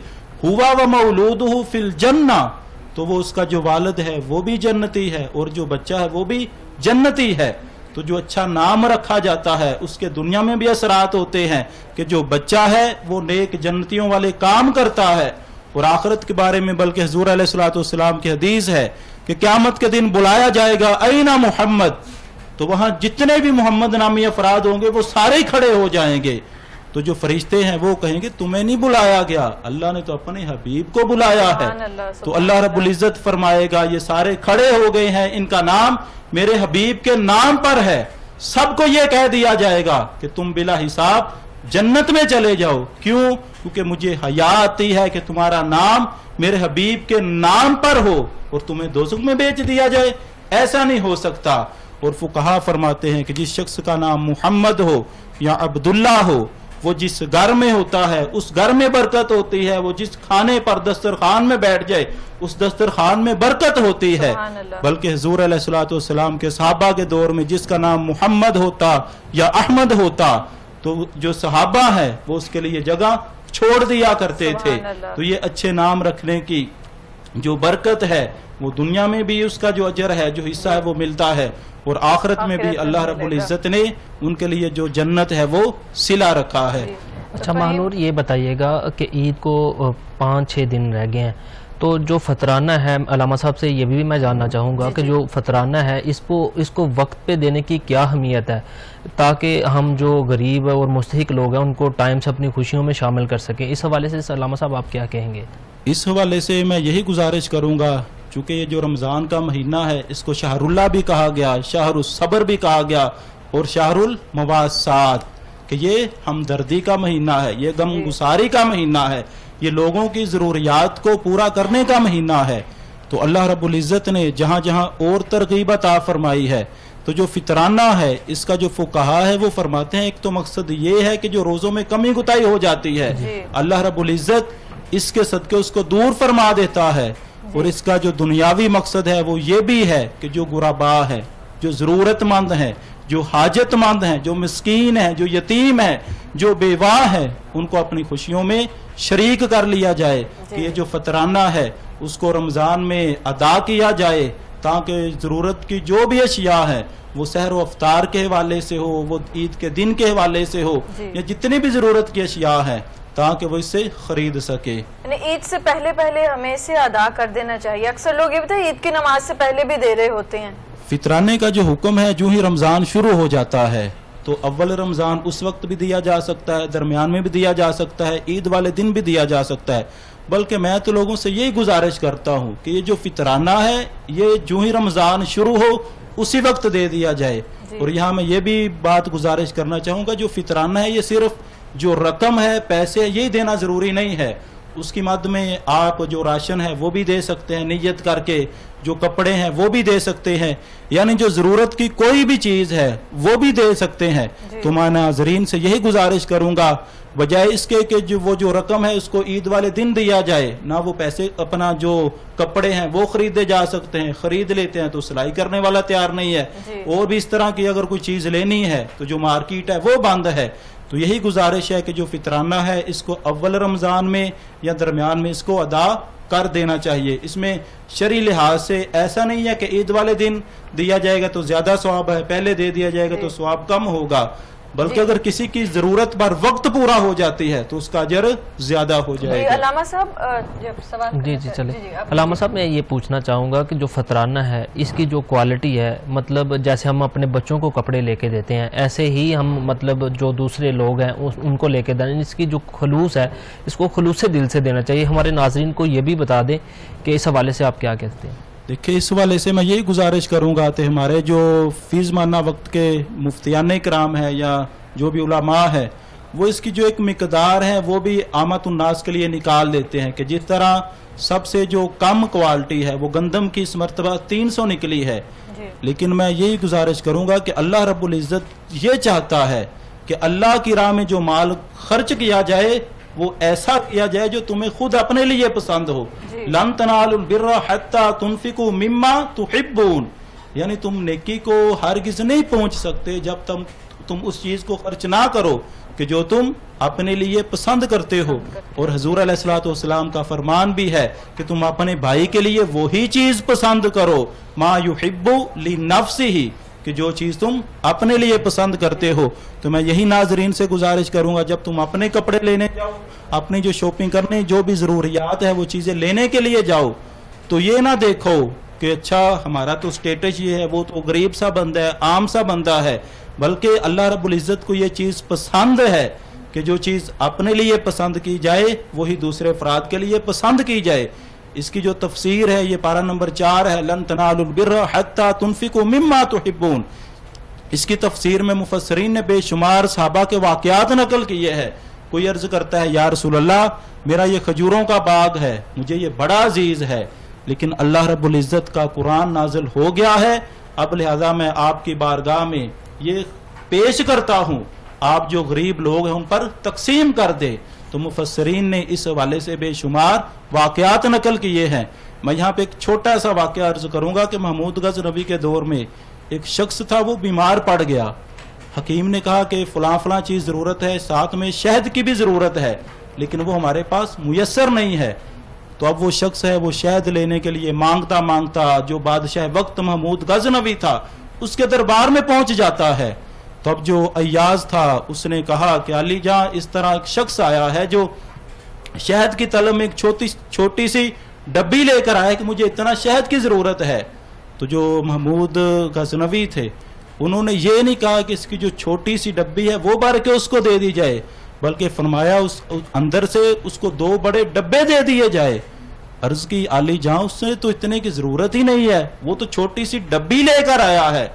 ہوا ومولودہ فی الجنہ، تو وہ اس کا جو والد ہے وہ بھی جنتی ہے اور جو بچہ ہے وہ بھی جنتی ہے۔ تو جو اچھا نام رکھا جاتا ہے اس کے دنیا میں بھی اثرات ہوتے ہیں کہ جو بچہ ہے وہ نیک جنتیوں والے کام کرتا ہے، اور آخرت کے بارے میں بلکہ حضور علیہ الصلوۃ والسلام کی حدیث ہے کہ قیامت کے دن بلایا جائے گا اینا محمد، تو وہاں جتنے بھی محمد نامی افراد ہوں گے وہ سارے ہی کھڑے ہو جائیں گے، تو جو فرشتے ہیں وہ کہیں گے تمہیں نہیں بلایا گیا، اللہ نے تو اپنے حبیب کو بلایا ہے۔ تو اللہ رب العزت فرمائے گا یہ سارے کھڑے ہو گئے ہیں، ان کا نام میرے حبیب کے نام پر ہے، سب کو یہ کہہ دیا جائے گا کہ تم بلا حساب جنت میں چلے جاؤ، کیوں؟ کیونکہ مجھے حیا آتی ہے کہ تمہارا نام میرے حبیب کے نام پر ہو اور تمہیں دوزخ میں بیچ دیا جائے، ایسا نہیں ہو سکتا۔ اور فقہا فرماتے ہیں کہ جس شخص کا نام محمد ہو یا عبداللہ ہو، وہ جس گھر میں ہوتا ہے اس گھر میں برکت ہوتی ہے، وہ جس کھانے پر دسترخوان میں بیٹھ جائے اس دسترخوان میں برکت ہوتی ہے۔ بلکہ حضور علیہ الصلوۃ والسلام کے صحابہ کے دور میں جس کا نام محمد ہوتا یا احمد ہوتا تو جو صحابہ ہیں وہ اس کے لیے جگہ چھوڑ دیا کرتے تھے۔ تو یہ اچھے نام رکھنے کی جو برکت ہے وہ دنیا میں بھی اس کا جو اجر ہے جو حصہ ہے وہ ملتا ہے، اور آخرت میں بھی اللہ رب العزت نے ان کے لیے جو جنت ہے وہ صلہ رکھا ہے۔ اچھا ماہنور یہ بتائیے گا کہ عید کو 5-6 دن رہ گئے ہیں، تو جو فطرانہ ہے علامہ صاحب سے یہ بھی میں جاننا چاہوں گا کہ جو فطرانہ ہے اس کو وقت پہ دینے کی کیا اہمیت ہے تاکہ ہم جو غریب اور مستحق لوگ ہیں ان کو ٹائم سے اپنی خوشیوں میں شامل کر سکیں، اس حوالے سے علامہ صاحب آپ کیا کہیں گے؟ اس حوالے سے میں یہی گزارش کروں گا، چونکہ یہ جو رمضان کا مہینہ ہے اس کو شہر اللہ بھی کہا گیا، شہر الصبر بھی کہا گیا اور شہر المواسات، کہ یہ ہمدردی کا مہینہ ہے، یہ غم گساری کا مہینہ ہے، یہ لوگوں کی ضروریات کو پورا کرنے کا مہینہ ہے۔ تو اللہ رب العزت نے جہاں جہاں اور ترغیب عطا فرمائی ہے، تو جو فطرانہ ہے اس کا جو فقہا ہے وہ فرماتے ہیں ایک تو مقصد یہ ہے کہ جو روزوں میں کمی گتائی ہو جاتی ہے اللہ رب العزت اس کے صدقے اس کو دور فرما دیتا ہے، اور اس کا جو دنیاوی مقصد ہے وہ یہ بھی ہے کہ جو غربا ہے، جو ضرورت مند ہیں، جو حاجت مند ہیں، جو مسکین ہیں، جو یتیم ہیں، جو بیوہ ہیں، ان کو اپنی خوشیوں میں شریک کر لیا جائے کہ یہ جو فطرانہ ہے اس کو رمضان میں ادا کیا جائے، تاکہ ضرورت کی جو بھی اشیاء ہیں، وہ سحر و افطار کے حوالے سے ہو، وہ عید کے دن کے حوالے سے ہو، یا جتنی بھی ضرورت کی اشیاء ہیں، تاکہ وہ اس سے خرید سکے. یعنی عید سے پہلے ہمیں اسے ادا کر دینا چاہیے. اکثر لوگ یہ بتائیں عید کی نماز سے پہلے بھی دے رہے ہوتے ہیں. فطرانے کا جو حکم ہے، جو ہی رمضان شروع ہو جاتا ہے تو اول رمضان اس وقت بھی دیا جا سکتا ہے، درمیان میں بھی دیا جا سکتا ہے، عید والے دن بھی دیا جا سکتا ہے. بلکہ میں تو لوگوں سے یہی گزارش کرتا ہوں کہ یہ جو فطرانہ ہے یہ جو ہی رمضان شروع ہو اسی وقت دے دیا جائے. اور یہاں میں یہ بھی بات گزارش کرنا چاہوں گا، جو فطرانہ ہے یہ صرف جو رقم ہے، پیسے، یہی دینا ضروری نہیں ہے. اس کی مد میں آپ جو راشن ہے وہ بھی دے سکتے ہیں نیت کر کے، جو کپڑے ہیں وہ بھی دے سکتے ہیں، یعنی جو ضرورت کی کوئی بھی چیز ہے وہ بھی دے سکتے ہیں. تو میں ناظرین سے یہی گزارش کروں گا، بجائے اس کے کہ جو وہ جو رقم ہے اس کو عید والے دن دیا جائے، نہ وہ پیسے اپنا جو کپڑے ہیں وہ خریدے جا سکتے ہیں، خرید لیتے ہیں تو سلائی کرنے والا تیار نہیں ہے، اور بھی اس طرح کی اگر کوئی چیز لینی ہے تو جو مارکیٹ ہے وہ بند ہے. تو یہی گزارش ہے کہ جو فطرانہ ہے اس کو اول رمضان میں یا درمیان میں اس کو ادا کر دینا چاہیے. اس میں شرعی لحاظ سے ایسا نہیں ہے کہ عید والے دن دیا جائے گا تو زیادہ ثواب ہے، پہلے دے دیا جائے گا تو ثواب کم ہوگا، بلکہ اگر کسی کی ضرورت پر وقت پورا ہو جاتی ہے تو اس کا اجر زیادہ ہو جائے گا. علامہ صاحب سوال جی چلے. علامہ صاحب میں یہ پوچھنا چاہوں گا کہ جو فطرانہ ہے اس کی جو کوالٹی ہے، مطلب جیسے ہم اپنے بچوں کو کپڑے لے کے دیتے ہیں ایسے ہی ہم مطلب جو دوسرے لوگ ہیں ان کو لے کے دیں، اس کی جو خلوص ہے اس کو خلوص سے دل سے دینا چاہیے. ہمارے ناظرین کو یہ بھی بتا دیں کہ اس حوالے سے آپ کیا کہتے ہیں. دیکھیں اس حوالے سے میں یہی گزارش کروں گا کہ ہمارے جو فی زمانہ وقت کے مفتیان کرام ہے یا جو بھی علماء ہے وہ اس کی جو ایک مقدار ہے وہ بھی عامت الناس کے لیے نکال دیتے ہیں کہ جس طرح سب سے جو کم کوالٹی ہے وہ گندم کی اس مرتبہ 300 نکلی ہے. لیکن میں یہی گزارش کروں گا کہ اللہ رب العزت یہ چاہتا ہے کہ اللہ کی راہ میں جو مال خرچ کیا جائے وہ ایسا کیا جائے جو تمہیں خود اپنے لیے پسند ہو. لن تنالوا البر حتى تنفقوا مما تحبون، یعنی تم نیکی کو ہرگز نہیں پہنچ سکتے جب تم اس چیز کو خرچ نہ کرو کہ جو تم اپنے لیے پسند کرتے ہو. اور حضور علیہ الصلوۃ والسلام کا فرمان بھی ہے کہ تم اپنے بھائی کے لیے وہی چیز پسند کرو ما یحب لنفسہ، کہ جو چیز تم اپنے لیے پسند کرتے ہو. تو میں یہی ناظرین سے گزارش کروں گا جب تم اپنے کپڑے لینے جاؤ، اپنی جو شاپنگ کرنے جو بھی ضروریات ہے وہ چیزیں لینے کے لیے جاؤ تو یہ نہ دیکھو کہ اچھا ہمارا تو سٹیٹس یہ ہے، وہ تو غریب سا بندہ ہے، عام سا بندہ ہے، بلکہ اللہ رب العزت کو یہ چیز پسند ہے کہ جو چیز اپنے لیے پسند کی جائے وہی دوسرے افراد کے لیے پسند کی جائے. اس کی جو تفسیر ہے یہ پارہ نمبر 4 ہے، لن تنالوا البر حتى تنفقوا مما تحبون. اس کی تفسیر میں مفسرین نے بے شمار صحابہ کے واقعات نقل کیے ہیں. کوئی عرض کرتا ہے یا رسول اللہ میرا یہ کھجوروں کا باغ ہے، مجھے یہ بڑا عزیز ہے، لیکن اللہ رب العزت کا قرآن نازل ہو گیا ہے، اب لہذا میں آپ کی بارگاہ میں یہ پیش کرتا ہوں، آپ جو غریب لوگ ہیں ان پر تقسیم کر دے. تو مفسرین نے اس حوالے سے بے شمار واقعات نقل کیے ہیں. میں یہاں پہ ایک چھوٹا سا واقعہ عرض کروں گا کہ محمود غزنوی کے دور میں ایک شخص تھا، وہ بیمار پڑ گیا. حکیم نے کہا کہ فلاں فلاں چیز ضرورت ہے، ساتھ میں شہد کی بھی ضرورت ہے، لیکن وہ ہمارے پاس میسر نہیں ہے. تو اب وہ شخص ہے وہ شہد لینے کے لیے مانگتا جو بادشاہ وقت محمود غزنوی تھا اس کے دربار میں پہنچ جاتا ہے. تو اب جو ایاز تھا اس نے کہا کہ علی جاں اس طرح ایک شخص آیا ہے جو شہد کی طلب میں ایک چھوٹی سی ڈبی لے کر آیا کہ مجھے اتنا شہد کی ضرورت ہے. تو جو محمود غزنوی تھے انہوں نے یہ نہیں کہا کہ اس کی جو چھوٹی سی ڈبی ہے وہ بھر کے اس کو دے دی جائے، بلکہ فرمایا اس اندر سے اس کو 2 بڑے ڈبے دے دیے جائے. عرض کی علی جاں اس سے تو اتنے کی ضرورت ہی نہیں ہے، وہ تو چھوٹی سی ڈبی لے کر آیا ہے.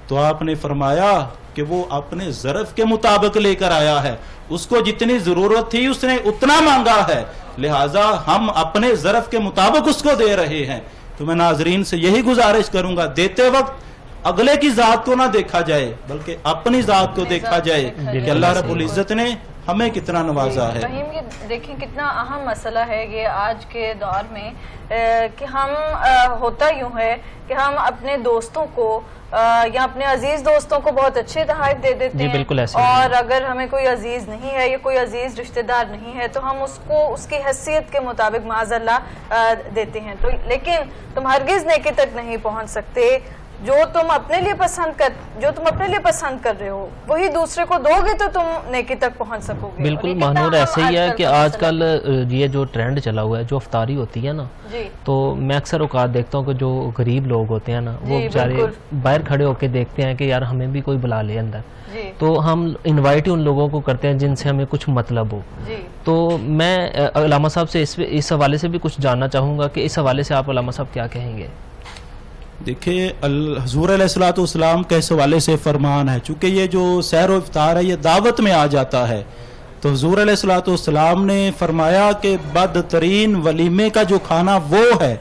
تو آپ نے فرمایا کہ وہ اپنے ظرف کے مطابق لے کر آیا ہے، اس کو جتنی ضرورت تھی اس نے اتنا مانگا ہے، لہٰذا ہم اپنے ظرف کے مطابق اس کو دے رہے ہیں. تو میں ناظرین سے یہی گزارش کروں گا دیتے وقت اگلے کی ذات کو نہ دیکھا جائے بلکہ اپنی ذات کو دیکھا جائے کہ اللہ رب العزت نے ہمیں کتنا نوازا ہے. فہیم یہ دیکھیں کتنا اہم مسئلہ ہے یہ آج کے دور میں کہ ہم ہوتا یوں ہے کہ ہم اپنے دوستوں کو یا اپنے عزیز دوستوں کو بہت اچھے تحائف دے دیتے ہیں, بالکل ایسے اور اگر ہمیں کوئی عزیز نہیں ہے یا کوئی عزیز رشتہ دار نہیں ہے تو ہم اس کو اس کی حیثیت کے مطابق معاذ اللہ دیتے ہیں. تو لیکن تم ہرگز نیکی تک نہیں پہنچ سکتے جو تم اپنے لیے پسند کر رہے ہو وہی دوسرے کو دو گے تو تم نیکی تک پہنچ سکو گے. بالکل مہنور ایسے ہی ہے کہ آج کل یہ جو ٹرینڈ چلا ہوا ہے جو افطاری ہوتی ہے نا, تو میں اکثر اوقات دیکھتا ہوں کہ جو غریب لوگ ہوتے ہیں نا وہ بیچارے باہر کھڑے ہو کے دیکھتے ہیں کہ یار ہمیں بھی کوئی بلا لے اندر, تو ہم انوائٹ ہی ان لوگوں کو کرتے ہیں جن سے ہمیں کچھ مطلب ہو. تو میں علامہ صاحب سے اس حوالے سے بھی کچھ جاننا چاہوں گا کہ اس حوالے سے آپ علامہ صاحب کیا کہیں گے؟ دیکھیے حضور علیہ الصلوۃ والسلام کے اس حوالے سے فرمان ہے, چونکہ یہ جو سحر و افطار ہے یہ دعوت میں آ جاتا ہے, تو حضور علیہ الصلوۃ والسلام نے فرمایا کہ بدترین ولیمے کا جو کھانا وہ ہے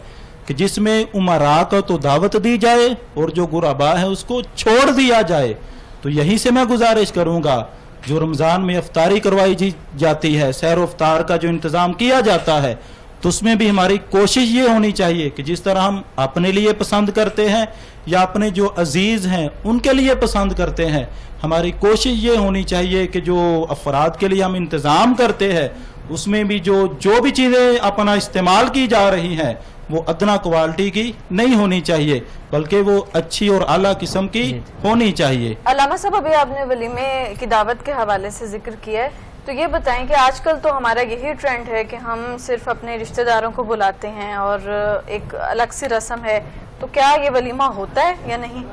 کہ جس میں امراء کو تو دعوت دی جائے اور جو غربا ہے اس کو چھوڑ دیا جائے. تو یہیں سے میں گزارش کروں گا جو رمضان میں افطاری کروائی جاتی ہے, سحر و افطار کا جو انتظام کیا جاتا ہے, تو اس میں بھی ہماری کوشش یہ ہونی چاہیے کہ جس طرح ہم اپنے لیے پسند کرتے ہیں یا اپنے جو عزیز ہیں ان کے لیے پسند کرتے ہیں, ہماری کوشش یہ ہونی چاہیے کہ جو افراد کے لیے ہم انتظام کرتے ہیں اس میں بھی جو بھی چیزیں اپنا استعمال کی جا رہی ہیں وہ ادنا کوالٹی کی نہیں ہونی چاہیے بلکہ وہ اچھی اور اعلیٰ قسم کی ہونی چاہیے. علامہ صاحب ابھی آپ نے ولیمے کی دعوت کے حوالے سے ذکر کیا ہے, تو یہ بتائیں کہ آج کل تو ہمارا یہی ٹرینڈ ہے کہ ہم صرف اپنے رشتہ داروں کو بلاتے ہیں اور ایک الگ سی رسم ہے, تو کیا یہ ولیمہ ہوتا ہے یا نہیں؟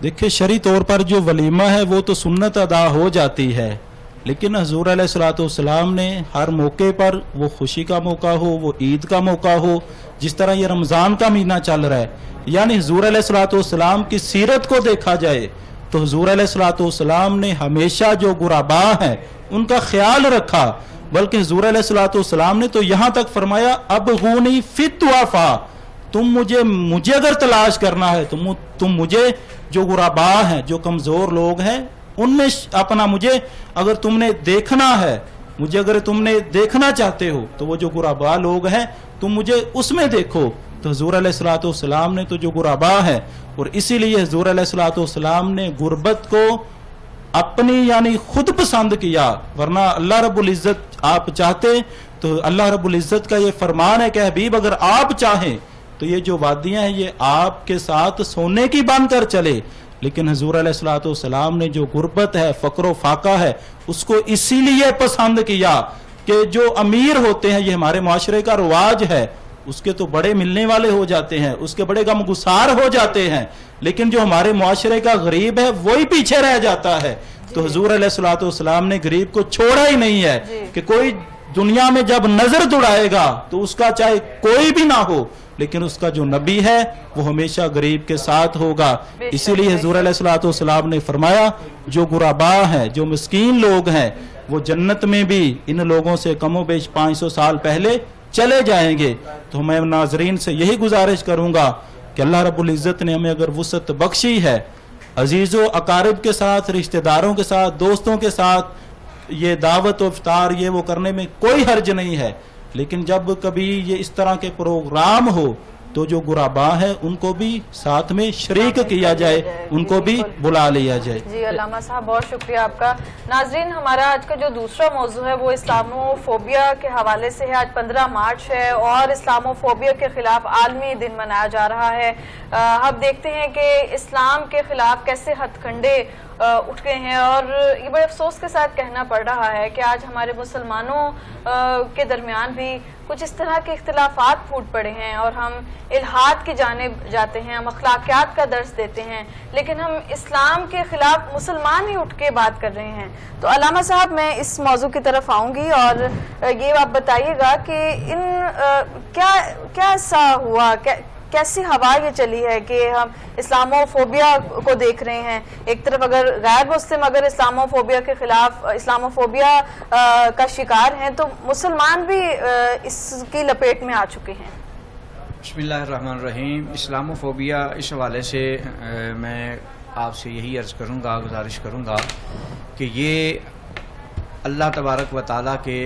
دیکھیں شرعی طور پر جو ولیمہ ہے وہ تو سنت ادا ہو جاتی ہے, لیکن حضور علیہ الصلوۃ والسلام نے ہر موقع پر, وہ خوشی کا موقع ہو, وہ عید کا موقع ہو, جس طرح یہ رمضان کا مہینہ چل رہا ہے, یعنی حضور علیہ الصلوۃ والسلام کی سیرت کو دیکھا جائے تو حضور علیہ الصلوۃ والسلام نے ہمیشہ جو غربا ہیں ان کا خیال رکھا, بلکہ حضور علیہ الصلوۃ والسلام نے تو یہاں تک فرمایا ابغونی فی الضعفاء, تم مجھے اگر تلاش کرنا ہے تم مجھے جو غربا ہیں جو کمزور لوگ ہیں ان میں اپنا مجھے اگر تم نے دیکھنا ہے, مجھے اگر تم نے دیکھنا چاہتے ہو تو وہ جو غربا لوگ ہیں تم مجھے اس میں دیکھو. تو حضور علیہ الصلوۃ والسلام نے تو جو غربا ہے, اور اسی لیے حضور علیہ الصلوۃ والسلام نے غربت کو اپنی یعنی خود پسند کیا, ورنہ اللہ رب العزت آپ چاہتے تو اللہ رب العزت کا یہ فرمان ہے کہ حبیب اگر آپ چاہیں تو یہ جو وادیاں ہیں یہ آپ کے ساتھ سونے کی بن کر چلے, لیکن حضور علیہ الصلوۃ والسلام نے جو غربت ہے, فقر و فاقہ ہے, اس کو اسی لیے پسند کیا کہ جو امیر ہوتے ہیں, یہ ہمارے معاشرے کا رواج ہے, اس کے تو بڑے ملنے والے ہو جاتے ہیں, اس کے بڑے غم گسار ہو جاتے ہیں, لیکن جو ہمارے معاشرے کا غریب ہے وہی پیچھے رہ جاتا ہے. تو حضور علیہ الصلوۃ والسلام نے غریب کو چھوڑا ہی نہیں ہے کہ کوئی دنیا میں جب نظر دوڑائے گا تو اس کا چاہے کوئی بھی نہ ہو لیکن اس کا جو نبی ہے وہ ہمیشہ غریب کے ساتھ ہوگا. اسی لیے حضور علیہ الصلوۃ والسلام نے فرمایا جو غربا ہیں, جو مسکین لوگ ہیں, وہ جنت میں بھی ان لوگوں سے کم و بیش 500 سال پہلے چلے جائیں گے. تو میں ناظرین سے یہی گزارش کروں گا کہ اللہ رب العزت نے ہمیں اگر وسعت بخشی ہے, عزیزوں اقارب کے ساتھ, رشتہ داروں کے ساتھ, دوستوں کے ساتھ یہ دعوت و افطار یہ وہ کرنے میں کوئی حرج نہیں ہے, لیکن جب کبھی یہ اس طرح کے پروگرام ہو تو جو غربا ہیں ان کو بھی ساتھ میں شریک کیا جائے, ان کو بھی بلا لیا جائے. جی علامہ صاحب بہت شکریہ آپ کا. ناظرین ہمارا آج کا جو دوسرا موضوع ہے وہ اسلامو فوبیا کے حوالے سے ہے. آج 15 مارچ ہے اور اسلامو فوبیا کے خلاف عالمی دن منایا جا رہا ہے. اب دیکھتے ہیں کہ اسلام کے خلاف کیسے ہتھ کنڈے اٹھ گئے ہیں, اور یہ بڑے افسوس کے ساتھ کہنا پڑ رہا ہے کہ آج ہمارے مسلمانوں کے درمیان بھی کچھ اس طرح کے اختلافات پھوٹ پڑے ہیں اور ہم الحاد کی جانب جاتے ہیں, ہم اخلاقیات کا درس دیتے ہیں, لیکن ہم اسلام کے خلاف مسلمان ہی اٹھ کے بات کر رہے ہیں. تو علامہ صاحب میں اس موضوع کی طرف آؤں گی اور یہ آپ بتائیے گا کہ کیا ایسا ہوا, کیسی ہوا یہ چلی ہے کہ ہم اسلامو فوبیا کو دیکھ رہے ہیں. ایک طرف اگر غیر مسلم اگر اسلامو فوبیا کے خلاف اسلامو فوبیا کا شکار ہیں تو مسلمان بھی اس کی لپیٹ میں آ چکے ہیں. بسم اللہ الرحمن الرحیم. اسلامو فوبیا اس حوالے سے میں آپ سے یہی عرض کروں گا, گزارش کروں گا کہ یہ اللہ تبارک و تعالیٰ کے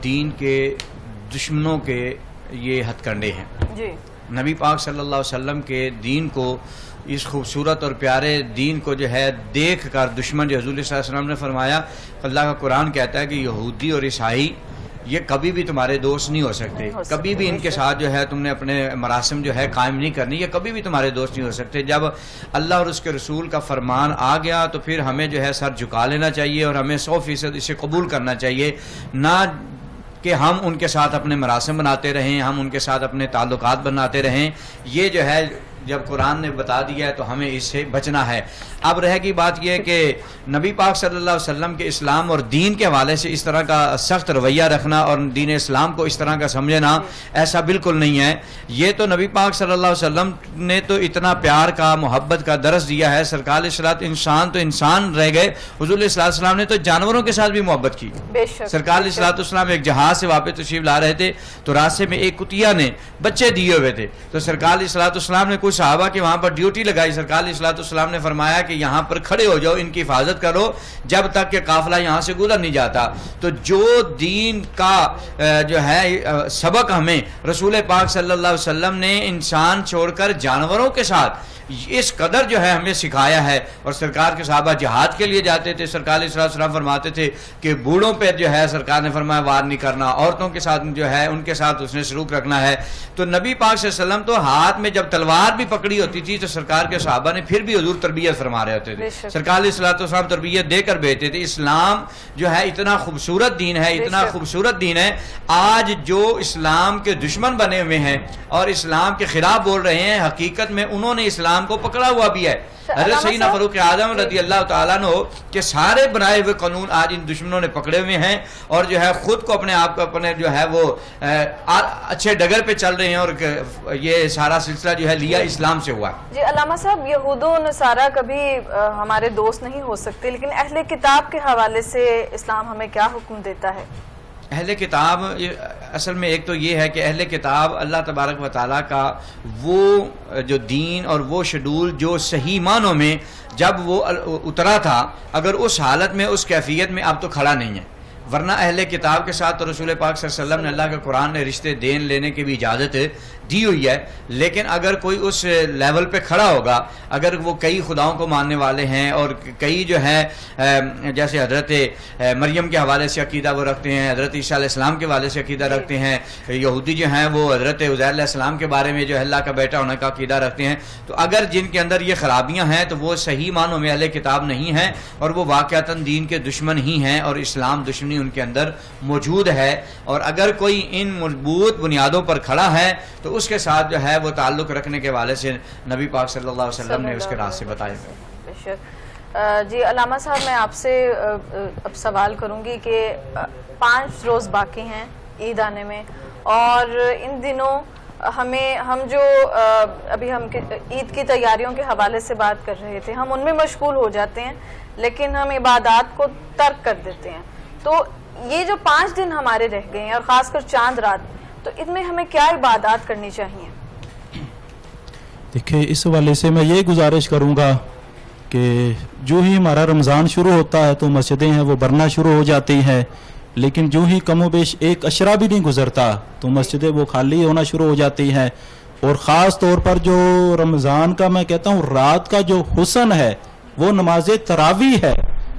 دین کے دشمنوں کے یہ ہتھ کنڈے ہیں. جی نبی پاک صلی اللہ علیہ وسلم کے دین کو، اس خوبصورت اور پیارے دین کو جو ہے دیکھ کر دشمن، جو حضور صلی اللہ علیہ وسلم نے فرمایا، اللہ کا قرآن کہتا ہے کہ یہودی اور عیسائی یہ کبھی بھی تمہارے دوست نہیں ہو سکتے، کبھی بھی ان کے ساتھ جو ہے تم نے اپنے مراسم جو ہے قائم نہیں کرنی، یہ کبھی بھی تمہارے دوست نہیں ہو سکتے. جب اللہ اور اس کے رسول کا فرمان آ گیا تو پھر ہمیں جو ہے سر جھکا لینا چاہیے اور ہمیں 100% اسے قبول کرنا چاہیے، نہ کہ ہم ان کے ساتھ اپنے مراسم بناتے رہیں، ہم ان کے ساتھ اپنے تعلقات بناتے رہیں. یہ جو ہے جب قرآن نے بتا دیا ہے تو ہمیں اس سے بچنا ہے. اب رہ گئی بات یہ کہ نبی پاک صلی اللہ علیہ وسلم کے اسلام اور دین کے حوالے سے اس طرح کا سخت رویہ رکھنا اور دین اسلام کو اس طرح کا سمجھنا، ایسا بالکل نہیں ہے. یہ تو نبی پاک صلی اللہ علیہ وسلم نے تو اتنا پیار کا، محبت کا درس دیا ہے. سرکار الصلوۃ، انسان تو انسان رہ گئے، حضور صلی اللہ علیہ وسلم نے تو جانوروں کے ساتھ بھی محبت کی. سرکار الصلوۃ والسلام ایک جہاز سے واپس تشریف لا رہے تھے تو راستے میں ایک کتیا نے بچے دیے ہوئے تھے، تو سرکار الصلوۃ والسلام نے کچھ صحابہ کی وہاں پر ڈیوٹی لگائی. سرکار الصلوۃ والسلام نے فرمایا کہ یہاں پر کھڑے ہو جاؤ، ان کی حفاظت کرو جب تک کہ قافلہ یہاں سے گزر نہیں جاتا. تو جو دین کا جو ہے سبق ہمیں رسول پاک صلی اللہ علیہ وسلم نے انسان چھوڑ کر جانوروں کے ساتھ اس قدر جو ہے ہمیں سکھایا ہے. اور سرکار کے صحابہ جہاد کے لیے جاتے تھے، سرکار علیہ السلام فرماتے تھے کہ بوڑھوں پہ جو ہے سرکار نے فرمایا وار نہیں کرنا، عورتوں کے ساتھ جو ہے ان کے ساتھ اس نے سلوک رکھنا ہے. تو نبی پاک صلی اللہ علیہ وسلم تو ہاتھ میں جب تلوار بھی پکڑی ہوتی تھی تو سرکار کے صحابہ نے پھر بھی حضور تربیت فرما رہے ہوتے تھے. سرکار علیہ السلام تربیت دے کر بھیجتے تھے. اسلام جو ہے اتنا خوبصورت دین ہے، اتنا خوبصورت دین ہے. آج جو اسلام کے دشمن بنے ہوئے ہیں اور اسلام کے خلاف بول رہے ہیں، حقیقت میں انہوں نے اسلام کو پکڑا ہوا بھی ہے. حضرت سیدنا فاروق اعظم رضی اللہ تعالیٰ عنہ کے سارے بنائے ہوئے قانون آج ان دشمنوں نے پکڑے ہوئے ہیں اور جو ہے خود کو اپنے آپ کو اپنے جو ہے وہ اچھے ڈگر پہ چل رہے ہیں، اور یہ سارا سلسلہ جو ہے لیا اسلام سے ہوا. جی علامہ صاحب، یہود و نصارہ کبھی ہمارے دوست نہیں ہو سکتے، لیکن اہل کتاب کے حوالے سے اسلام ہمیں کیا حکم دیتا ہے؟ اہل کتاب اصل میں ایک تو یہ ہے کہ اہل کتاب اللہ تبارک و تعالیٰ کا وہ جو دین اور وہ شیڈول جو صحیح معنوں میں جب وہ اترا تھا، اگر اس حالت میں اس کیفیت میں اب تو کھڑا نہیں ہے. ورنہ اہل کتاب کے ساتھ تو رسول پاک صلی اللہ علیہ وسلم نے، اللہ کے قرآن نے رشتے دین لینے کی بھی اجازت دی ہوئی ہے. لیکن اگر کوئی اس لیول پہ کھڑا ہوگا، اگر وہ کئی خداؤں کو ماننے والے ہیں اور کئی جو ہے جیسے حضرت مریم کے حوالے سے عقیدہ وہ رکھتے ہیں، حضرت عیسیٰ علیہ السلام کے حوالے سے عقیدہ رکھتے ہیں، یہودی جو ہیں وہ حضرت عزیر علیہ السلام کے بارے میں جو ہے اللہ کا بیٹا ہونے کا عقیدہ رکھتے ہیں، تو اگر جن کے اندر یہ خرابیاں ہیں تو وہ صحیح معنوں میں اہل کتاب نہیں ہیں اور وہ واقعتاً دین کے دشمن ہی ہیں اور اسلام دشمنی ان کے اندر موجود ہے. اور اگر کوئی ان مضبوط بنیادوں پر کھڑا ہے تو اس کے ساتھ جو ہے وہ تعلق رکھنے کے حوالے سے نبی پاک صلی اللہ علیہ وسلم نے اس کے راستے بتائے. جی علامہ صاحب، میں آپ سے اب سوال کروں گی کہ 5 روز باقی ہیں عید آنے میں، اور ان دنوں ہم جو ابھی ہم عید کی تیاریوں کے حوالے سے بات کر رہے تھے، ہم ان میں مشغول ہو جاتے ہیں لیکن ہم عبادات کو ترک کر دیتے ہیں. تو یہ جو 5 دن ہمارے رہ گئے ہیں اور خاص کر چاند رات، تو ان میں ہمیں کیا عبادات کرنی چاہیے؟ دیکھیں، اس حوالے سے میں یہ گزارش کروں گا کہ جو ہی ہمارا رمضان شروع ہوتا ہے تو مسجدیں ہیں وہ بھرنا شروع ہو جاتی ہیں، لیکن جو ہی کم و بیش ایک اشرا بھی نہیں گزرتا تو مسجدیں وہ خالی ہونا شروع ہو جاتی ہیں. اور خاص طور پر جو رمضان کا میں کہتا ہوں رات کا جو حسن ہے وہ نماز تراویح ہے،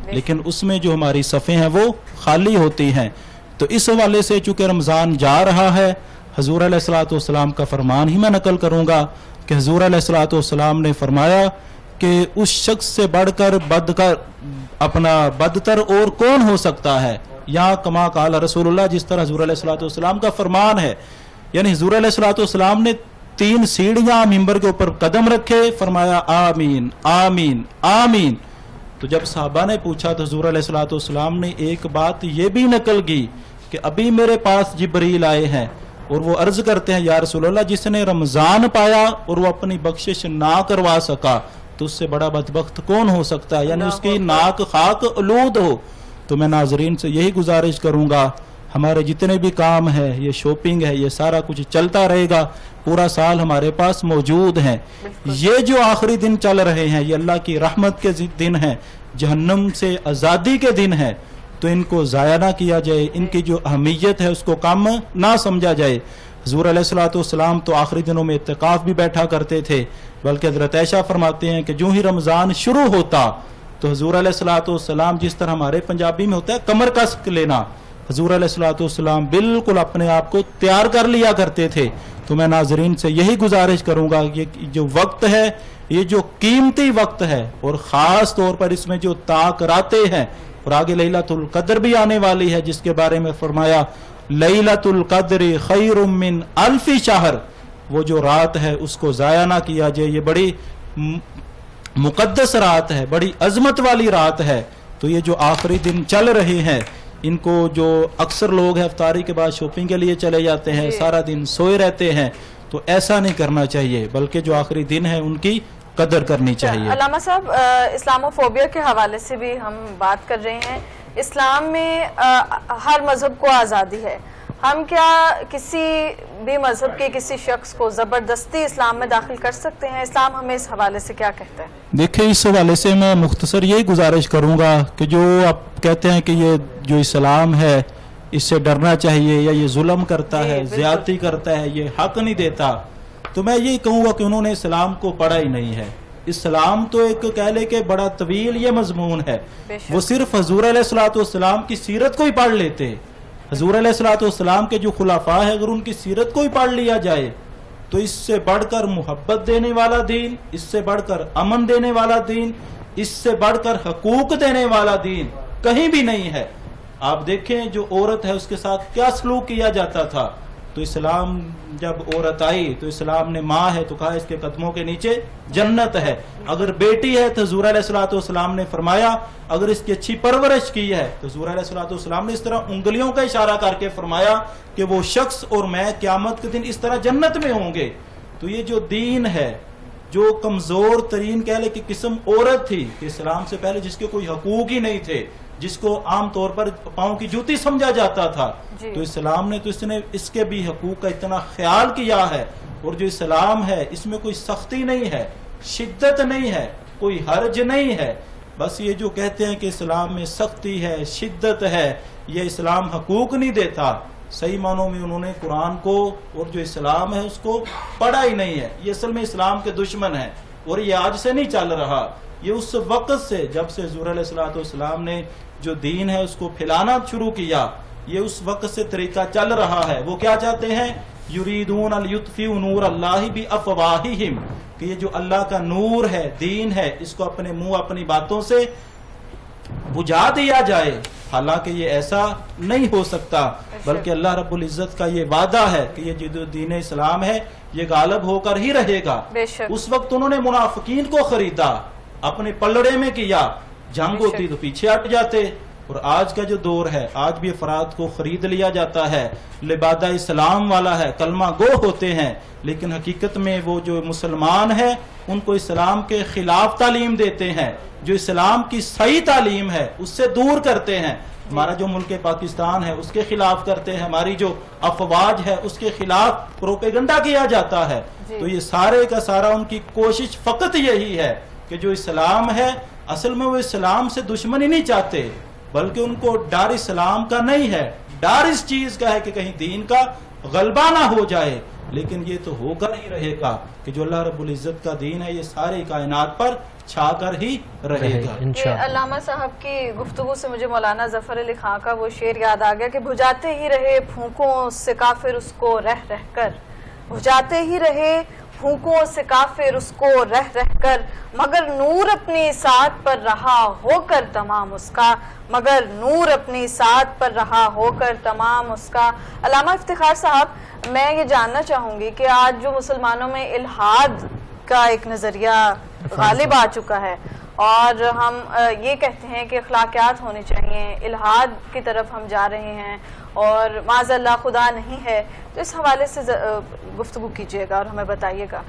لیکن اس میں جو ہماری صفیں ہیں وہ خالی ہوتی ہیں. تو اس حوالے سے چونکہ رمضان جا رہا ہے، حضور علیہ الصلوۃ والسلام کا فرمان ہی میں نقل کروں گا کہ حضور علیہ الصلوۃ والسلام نے فرمایا کہ اس شخص سے بڑھ کر اپنا بدتر اور کون ہو سکتا ہے، یا کما قال رسول اللہ، جس طرح حضور علیہ الصلوۃ والسلام کا فرمان ہے. یعنی حضور علیہ الصلوۃ والسلام نے 3 سیڑھیاں ممبر کے اوپر قدم رکھے، فرمایا آمین آمین آمین. تو جب صحابہ نے پوچھا تو حضور علیہ الصلوۃ والسلام نے ایک بات یہ بھی نقل کی کہ ابھی میرے پاس جبریل آئے ہیں اور وہ عرض کرتے ہیں یا رسول اللہ، جس نے رمضان پایا اور وہ اپنی بخشش نہ کروا سکا تو اس سے بڑا بدبخت کون ہو سکتا ہے، یعنی اس کی ناک خاک آلود ہو. تو میں ناظرین سے یہی گزارش کروں گا، ہمارے جتنے بھی کام ہے، یہ شاپنگ ہے، یہ سارا کچھ چلتا رہے گا، پورا سال ہمارے پاس موجود ہیں. یہ جو آخری دن چل رہے ہیں یہ اللہ کی رحمت کے دن ہیں، جہنم سے آزادی کے دن ہیں. تو ان کو ضائع نہ کیا جائے، ان کی جو اہمیت ہے اس کو کم نہ سمجھا جائے۔ حضور علیہ الصلوۃ والسلام تو آخری دنوں میں اعتکاف بھی بیٹھا کرتے تھے، بلکہ حضرت عائشہ فرماتے ہیں کہ جو ہی رمضان شروع ہوتا تو حضور علیہ الصلوۃ والسلام، جس طرح ہمارے پنجابی میں ہوتا ہے کمر کس لینا، حضور علیہ الصلوۃ والسلام بالکل اپنے آپ کو تیار کر لیا کرتے تھے۔ تو میں ناظرین سے یہی گزارش کروں گا، یہ جو وقت ہے، یہ جو قیمتی وقت ہے، اور خاص طور پر اس میں جو طاق راتیں ہیں، اور آگے لیلۃ القدر بھی آنے والی ہے جس کے بارے میں فرمایا لیلۃ القدر خیر من الف شہر، وہ جو رات ہے اس کو ضائع نہ کیا جائے۔ یہ بڑی مقدس رات ہے، بڑی عظمت والی رات ہے۔ تو یہ جو آخری دن چل رہے ہیں، ان کو جو اکثر لوگ ہیں افطاری کے بعد شاپنگ کے لیے چلے جاتے ہیں، سارا دن سوئے رہتے ہیں، تو ایسا نہیں کرنا چاہیے، بلکہ جو آخری دن ہے ان کی قدر کرنی چاہیے۔ علامہ صاحب، اسلاموفوبیا کے حوالے سے بھی ہم بات کر رہے ہیں۔ اسلام میں ہر مذہب کو آزادی ہے، ہم کیا کسی بھی مذہب کے کسی شخص کو زبردستی اسلام میں داخل کر سکتے ہیں؟ اسلام ہمیں اس حوالے سے کیا کہتا ہے؟ دیکھیں، اس حوالے سے میں مختصر یہی گزارش کروں گا کہ جو آپ کہتے ہیں کہ یہ جو اسلام ہے اس سے ڈرنا چاہیے، یا یہ ظلم کرتا ہے، زیادتی کرتا ہے، یہ حق نہیں دیتا، تو میں یہی کہوں گا کہ انہوں نے اسلام کو پڑھا ہی نہیں ہے۔ اسلام تو ایک کہہ لے کہ بڑا طویل یہ مضمون ہے، وہ صرف حضور علیہ الصلوۃ والسلام کی سیرت کو ہی پڑھ لیتے۔ حضور علیہ الصلوۃ والسلام کے جو خلفاء ہیں، اگر ان کی سیرت کو ہی پڑھ لیا جائے تو اس سے بڑھ کر محبت دینے والا دین، اس سے بڑھ کر امن دینے والا دین، اس سے بڑھ کر حقوق دینے والا دین کہیں بھی نہیں ہے۔ آپ دیکھیں جو عورت ہے اس کے ساتھ کیا سلوک کیا جاتا تھا، تو اسلام جب عورت آئی تو اسلام نے ماں ہے تو کہا اس کے قدموں کے نیچے جنت ہے، اگر بیٹی ہے تو حضور علیہ الصلوۃ والسلام نے فرمایا اگر اس کی اچھی پرورش کی ہے تو حضور علیہ الصلوۃ والسلام نے اس طرح انگلیوں کا اشارہ کر کے فرمایا کہ وہ شخص اور میں قیامت کے دن اس طرح جنت میں ہوں گے۔ تو یہ جو دین ہے، جو کمزور ترین کہہ لے کہ قسم عورت تھی کہ اسلام سے پہلے جس کے کوئی حقوق ہی نہیں تھے، جس کو عام طور پر پاؤں کی جوتی سمجھا جاتا تھا، تو اسلام نے تو اس نے اس کے بھی حقوق کا اتنا خیال کیا ہے۔ اور جو اسلام ہے اس میں کوئی سختی نہیں ہے، شدت نہیں ہے، کوئی حرج نہیں ہے۔ بس یہ جو کہتے ہیں کہ اسلام میں سختی ہے، شدت ہے، یہ اسلام حقوق نہیں دیتا، صحیح معنوں میں انہوں نے قرآن کو اور جو اسلام ہے اس کو پڑھا ہی نہیں ہے۔ یہ اصل میں اسلام کے دشمن ہیں، اور یہ آج سے نہیں چل رہا، یہ اس وقت سے جب سے حضور علیہ الصلوۃ والسلام نے جو دین ہے اس کو پھیلانا شروع کیا، یہ اس وقت سے طریقہ چل رہا ہے۔ وہ کیا چاہتے ہیں؟ یریدون لیطفئوا نور اللہ بافواہہم، کہ یہ جو اللہ کا نور ہے، دین ہے، اس کو اپنے منہ اپنی باتوں سے بجھا دیا جائے، حالانکہ یہ ایسا نہیں ہو سکتا، بلکہ اللہ رب العزت کا یہ وعدہ ہے کہ یہ جو دین اسلام ہے یہ غالب ہو کر ہی رہے گا۔ اس وقت انہوں نے منافقین کو خریدا، اپنے پلڑے میں کیا، جنگ ہوتی تو پیچھے ہٹ جاتے۔ اور آج کا جو دور ہے، آج بھی افراد کو خرید لیا جاتا ہے، لبادہ اسلام والا ہے، کلمہ گو ہوتے ہیں، لیکن حقیقت میں وہ جو مسلمان ہیں ان کو اسلام کے خلاف تعلیم دیتے ہیں، جو اسلام کی صحیح تعلیم ہے اس سے دور کرتے ہیں۔ ہمارا جو ملک پاکستان ہے اس کے خلاف کرتے ہیں، ہماری جو افواج ہے اس کے خلاف پروپیگنڈا کیا جاتا ہے۔ تو یہ سارے کا سارا ان کی کوشش فقط یہی ہے کہ جو اسلام ہے، اصل میں وہ اسلام سے دشمنی نہیں چاہتے، بلکہ ان کو ڈر اسلام کا نہیں ہے، ڈر اس چیز کا ہے کہ کہیں دین کا غلبہ نہ ہو جائے۔ لیکن یہ تو ہو کر ہی رہے گا کہ جو اللہ رب العزت کا دین ہے یہ ساری کائنات پر چھا کر ہی رہے گا۔ علامہ صاحب کی گفتگو سے مجھے مولانا ظفر علی خان کا وہ شعر یاد آ گیا کہ بجھاتے ہی رہے پھونکوں سے کافر اس کو رہ رہ کر، بجھاتے ہی رہے پھونکوں سے کافر اس کو رہ رہ کر، مگر نور اپنی ساتھ پر رہا ہو کر تمام اس کا، مگر نور اپنی ساتھ پر رہا ہو کر تمام اس کا۔ علامہ افتخار صاحب، میں یہ جاننا چاہوں گی کہ آج جو مسلمانوں میں الحاد کا ایک نظریہ غالب آ چکا ہے اور ہم یہ کہتے ہیں کہ اخلاقیات ہونی چاہیے، الحاد کی طرف ہم جا رہے ہیں اور معاذ اللہ خدا نہیں ہے، تو اس حوالے سے گفتگو کیجیے گا اور ہمیں بتائیے گا۔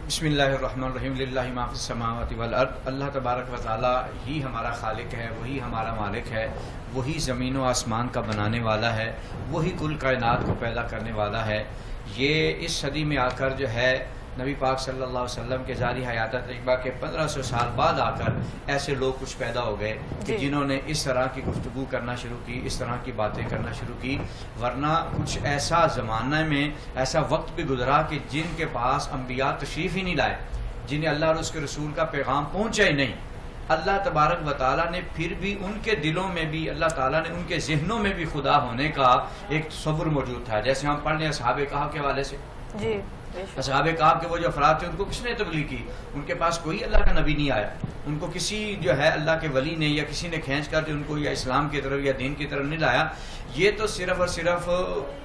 بسم اللہ الرحمن الرحیم، للہ ما فی السماوات والارض۔ اللہ تبارک و تعالی ہی ہمارا خالق ہے، وہی ہمارا مالک ہے، وہی زمین و آسمان کا بنانے والا ہے، وہی کل کائنات کو پیدا کرنے والا ہے۔ یہ اس صدی میں آ کر جو ہے نبی پاک صلی اللہ علیہ وسلم کے ظاہری حیات طیبہ کے 1500 سال بعد آ کر ایسے لوگ کچھ پیدا ہو گئے کہ جنہوں نے اس طرح کی گفتگو کرنا شروع کی، اس طرح کی باتیں کرنا شروع کی. ورنہ کچھ ایسا زمانہ میں ایسا وقت بھی گزرا کہ جن کے پاس انبیاء تشریف ہی نہیں لائے، جنہیں اللہ اور اس کے رسول کا پیغام پہنچا ہی نہیں، اللہ تبارک و تعالیٰ نے پھر بھی ان کے دلوں میں بھی، اللہ تعالیٰ نے ان کے ذہنوں میں بھی خدا ہونے کا ایک تصور موجود تھا. جیسے ہم پڑھ لیں اصحاب کہف کے حوالے سے، جی اصحاب کہف کے وہ جو افراد تھے ان کو کس نے تبلیغ کی؟ ان کے پاس کوئی اللہ کا نبی نہیں آیا، ان کو کسی جو ہے اللہ کے ولی نے یا کسی نے کھینچ کر ان کو یا اسلام کی طرف یا دین کی طرف نہیں لایا. یہ تو صرف اور صرف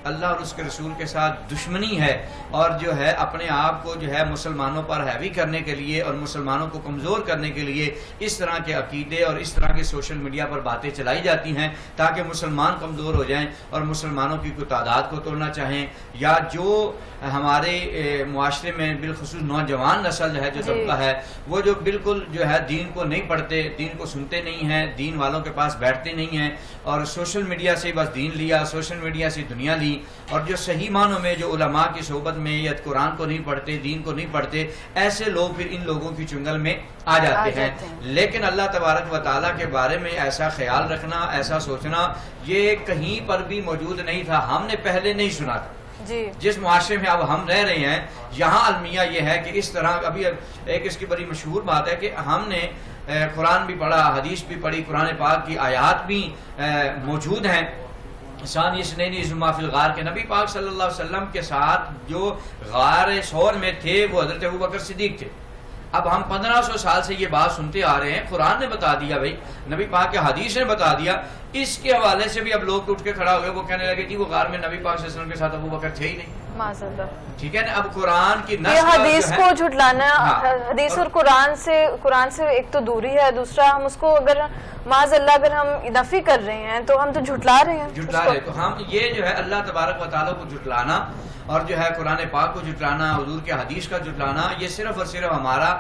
اللہ اور اس کے رسول کے ساتھ دشمنی ہے، اور جو ہے اپنے آپ کو جو ہے مسلمانوں پر ہیوی کرنے کے لیے اور مسلمانوں کو کمزور کرنے کے لیے اس طرح کے عقیدے اور اس طرح کے سوشل میڈیا پر باتیں چلائی جاتی ہیں تاکہ مسلمان کمزور ہو جائیں اور مسلمانوں کی کوئی تعداد کو توڑنا چاہیں، یا جو ہمارے معاشرے میں بالخصوص نوجوان نسل ہے جو طبقہ ہے وہ جو بالکل جو ہے دین کو نہیں پڑھتے، دین کو سنتے نہیں ہیں، دین والوں کے پاس بیٹھتے نہیں ہیں اور سوشل میڈیا سے بس دین لیا، سوشل میڈیا سے دنیا لی. اور جو صحیح معنوں میں جو علماء کی صحبت میں یا قرآن کو نہیں پڑھتے، دین کو نہیں پڑھتے، ایسے لوگ پھر ان لوگوں کی چنگل میں آ جاتے ہیں. لیکن اللہ تبارک و تعالیٰ کے بارے میں ایسا خیال رکھنا، ایسا سوچنا یہ کہیں پر بھی موجود نہیں تھا، ہم نے پہلے نہیں سنا تھا. جس معاشرے میں اب ہم رہ رہے ہیں یہاں المیہ یہ ہے کہ اس طرح ابھی ایک اس کی بڑی مشہور بات ہے کہ ہم نے قرآن بھی پڑھا، حدیث بھی پڑھی، قرآن پاک کی آیات بھی موجود ہیں. ثانی اثنین اذ ہما فی الغار کے نبی پاک صلی اللہ علیہ وسلم کے ساتھ جو غار ثور میں تھے وہ حضرت ابوبکر صدیق تھے. اب ہم 1500 سال سے یہ بات سنتے آ رہے ہیں، قرآن نے بتا دیا بھائی، نبی پاک کے حدیث نے بتا دیا، اس کے حوالے سے بھی اب لوگ اٹھ کے کھڑا ہو گئے، وہ کہنے لگے کہ وہ غار میں نبی پاک صلی اللہ علیہ وسلم کے ساتھ ابوبکر تھے ہی نہیں. ٹھیک ہے نا. اب قرآن کی یہ حدیث کو جھٹلانا، حدیث اور قرآن سے ایک تو دوری ہے، دوسرا ہم اس کو اگر معاذ اللہ اگر ہم نفی کر رہے ہیں تو ہم تو جھٹلا رہے ہیں. تو ہم یہ جو ہے اللہ تبارک و تعالیٰ کو جھٹلانا اور جو ہے قرآن پاک کو جھٹلانا، حضور کے حدیث کا جھٹلانا، یہ صرف اور صرف ہمارا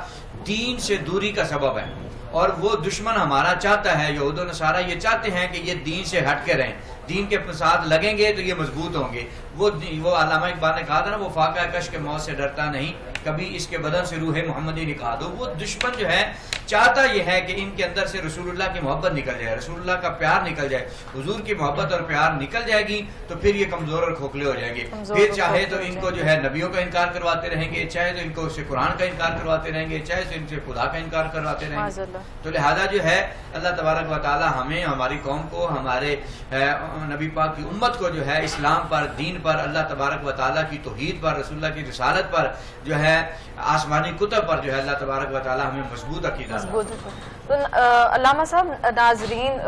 دین سے دوری کا سبب ہے. اور وہ دشمن ہمارا چاہتا ہے، یہود و نصارہ یہ چاہتے ہیں کہ یہ دین سے ہٹ کے رہیں، دین کے ساتھ لگیں گے تو یہ مضبوط ہوں گے. وہ علامہ اقبال نے کہا تھا نا، وہ فاقہ کش کے موت سے ڈرتا نہیں، کبھی اس کے بدن سے روح محمدی نکال دو. وہ دشمن جو ہے چاہتا یہ ہے کہ ان کے اندر سے رسول اللہ کی محبت نکل جائے، رسول اللہ کا پیار نکل جائے. حضور کی محبت اور پیار نکل جائے گی تو پھر یہ کمزور اور کھوکھلے ہو جائیں گے. پھر چاہے تو ان کو جو ہے نبیوں کا انکار کرواتے رہیں گے، چاہے تو ان کو سے قرآن کا انکار کرواتے رہیں گے، چاہے تو ان سے خدا کا انکار کرواتے رہیں گے. تو لہذا جو ہے اللہ تبارک و تعالی ہمیں، ہماری قوم کو، ہمارے نبی پاک کی امت کو جو ہے اسلام پر، دین پر، اللہ تبارک و تعالیٰ کی توحید پر، رسول اللہ کی رسالت پر، جو ہے آسمانی کتب پر جو ہے اللہ تبارک و تعالیٰ ہمیں مضبوط عقیدہ. علامہ صاحب، ناظرین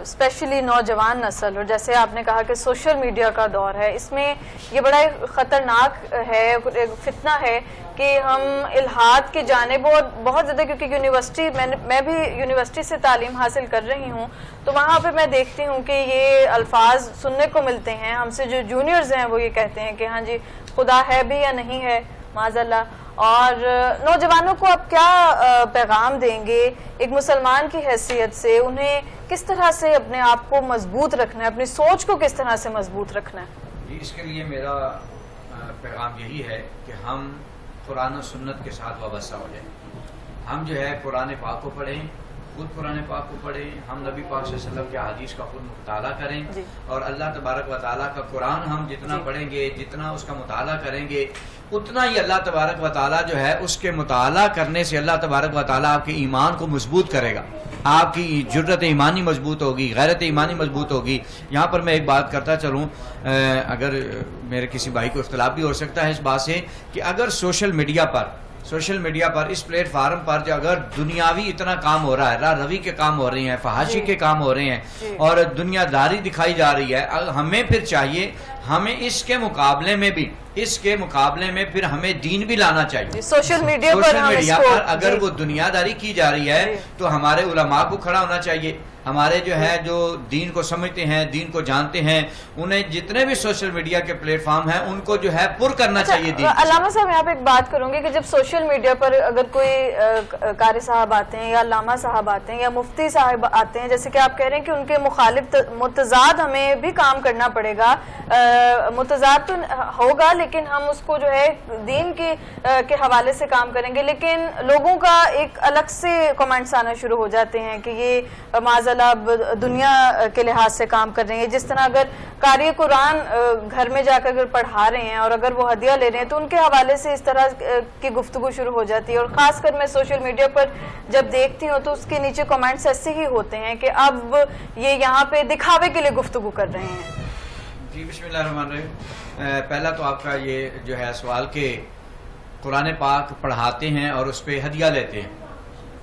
اسپیشلی نوجوان نسل، اور جیسے آپ نے کہا کہ سوشل میڈیا کا دور ہے، اس میں یہ بڑا خطرناک ہے، فتنہ ہے کہ ہم الحاد کی جانب بہت زیادہ، کیونکہ یونیورسٹی میں بھی یونیورسٹی سے تعلیم حاصل کر رہی ہوں تو وہاں پہ میں دیکھتی ہوں کہ یہ الفاظ سننے کو ملتے ہیں. ہم سے جو جونیئرز ہیں وہ یہ کہتے ہیں کہ ہاں جی خدا ہے بھی یا نہیں ہے، معاذ اللہ. اور نوجوانوں کو آپ کیا پیغام دیں گے ایک مسلمان کی حیثیت سے؟ انہیں کس طرح سے اپنے آپ کو مضبوط رکھنا ہے، اپنی سوچ کو کس طرح سے مضبوط رکھنا ہے؟ اس کے لیے میرا پیغام یہی ہے کہ ہم قرآن و سنت کے ساتھ وابستہ ہو جائیں. ہم جو ہے قرآن پاک کو پڑھیں، خود قرآن پاک کو پڑھیں، ہم نبی پاک صلی اللہ علیہ وسلم کے حدیث کا خود مطالعہ کریں. اور اللہ تبارک و تعالیٰ کا قرآن ہم جتنا پڑھیں گے، جتنا اس کا مطالعہ کریں گے، اتنا ہی اللہ تبارک و تعالیٰ جو ہے اس کے مطالعہ کرنے سے اللہ تبارک و تعالیٰ آپ کے ایمان کو مضبوط کرے گا، آپ کی جرت ایمانی مضبوط ہوگی، غیرت ایمانی مضبوط ہوگی. یہاں پر میں ایک بات کرتا چلوں، اگر میرے کسی بھائی کو اختلاف بھی ہو سکتا ہے اس بات سے، کہ اگر سوشل میڈیا پر اس پلیٹ فارم پر جو اگر دنیاوی اتنا کام ہو رہا ہے، راہ روی کے کام ہو رہے ہیں، فحاشی کے کام ہو رہے ہیں اور دنیا داری دکھائی جا رہی ہے، ہمیں پھر چاہیے، ہمیں اس کے مقابلے میں پھر ہمیں دین بھی لانا چاہیے. سوشل میڈیا پر اگر وہ دنیا داری کی جا رہی ہے تو ہمارے علماء کو کھڑا ہونا چاہیے، ہمارے جو ہے جو دین کو سمجھتے ہیں, دین کو جانتے ہیں, انہیں جتنے بھی سوشل میڈیا کے پلیٹ فارم ہیں ان کو جو ہے پر کرنا چاہیے دین. علامہ صاحب یہاں پہ ایک بات کروں گی کہ جب سوشل میڈیا پر اگر کوئی قاری صاحب آتے ہیں یا علامہ صاحب آتے ہیں یا مفتی صاحب آتے ہیں, جیسے کہ آپ کہہ رہے ہیں کہ ان کے مخالف متضاد ہمیں بھی کام کرنا پڑے گا, متضاد تو ہوگا لیکن ہم اس کو جو ہے دین کے حوالے سے کام کریں گے, لیکن لوگوں کا ایک الگ سے کمنٹس آنا شروع ہو جاتے ہیں کہ یہ معاذ اللہ دنیا کے لحاظ سے کام کر رہے ہیں. جس طرح اگر قاری قرآن گھر میں جا کر اگر پڑھا رہے ہیں اور اگر وہ ہدیہ لے رہے ہیں تو ان کے حوالے سے اس طرح کی گفتگو شروع ہو جاتی ہے, اور خاص کر میں سوشل میڈیا پر جب دیکھتی ہوں تو اس کے نیچے کمنٹس ایسے ہی ہوتے ہیں کہ اب یہ یہاں پہ دکھاوے کے لیے گفتگو کر رہے ہیں. جی بسم اللہ الرحمن الرحیم. پہلا تو آپ کا یہ جو ہے سوال کہ قرآن پاک پڑھاتے ہیں اور اس پہ ہدیہ لیتے ہیں,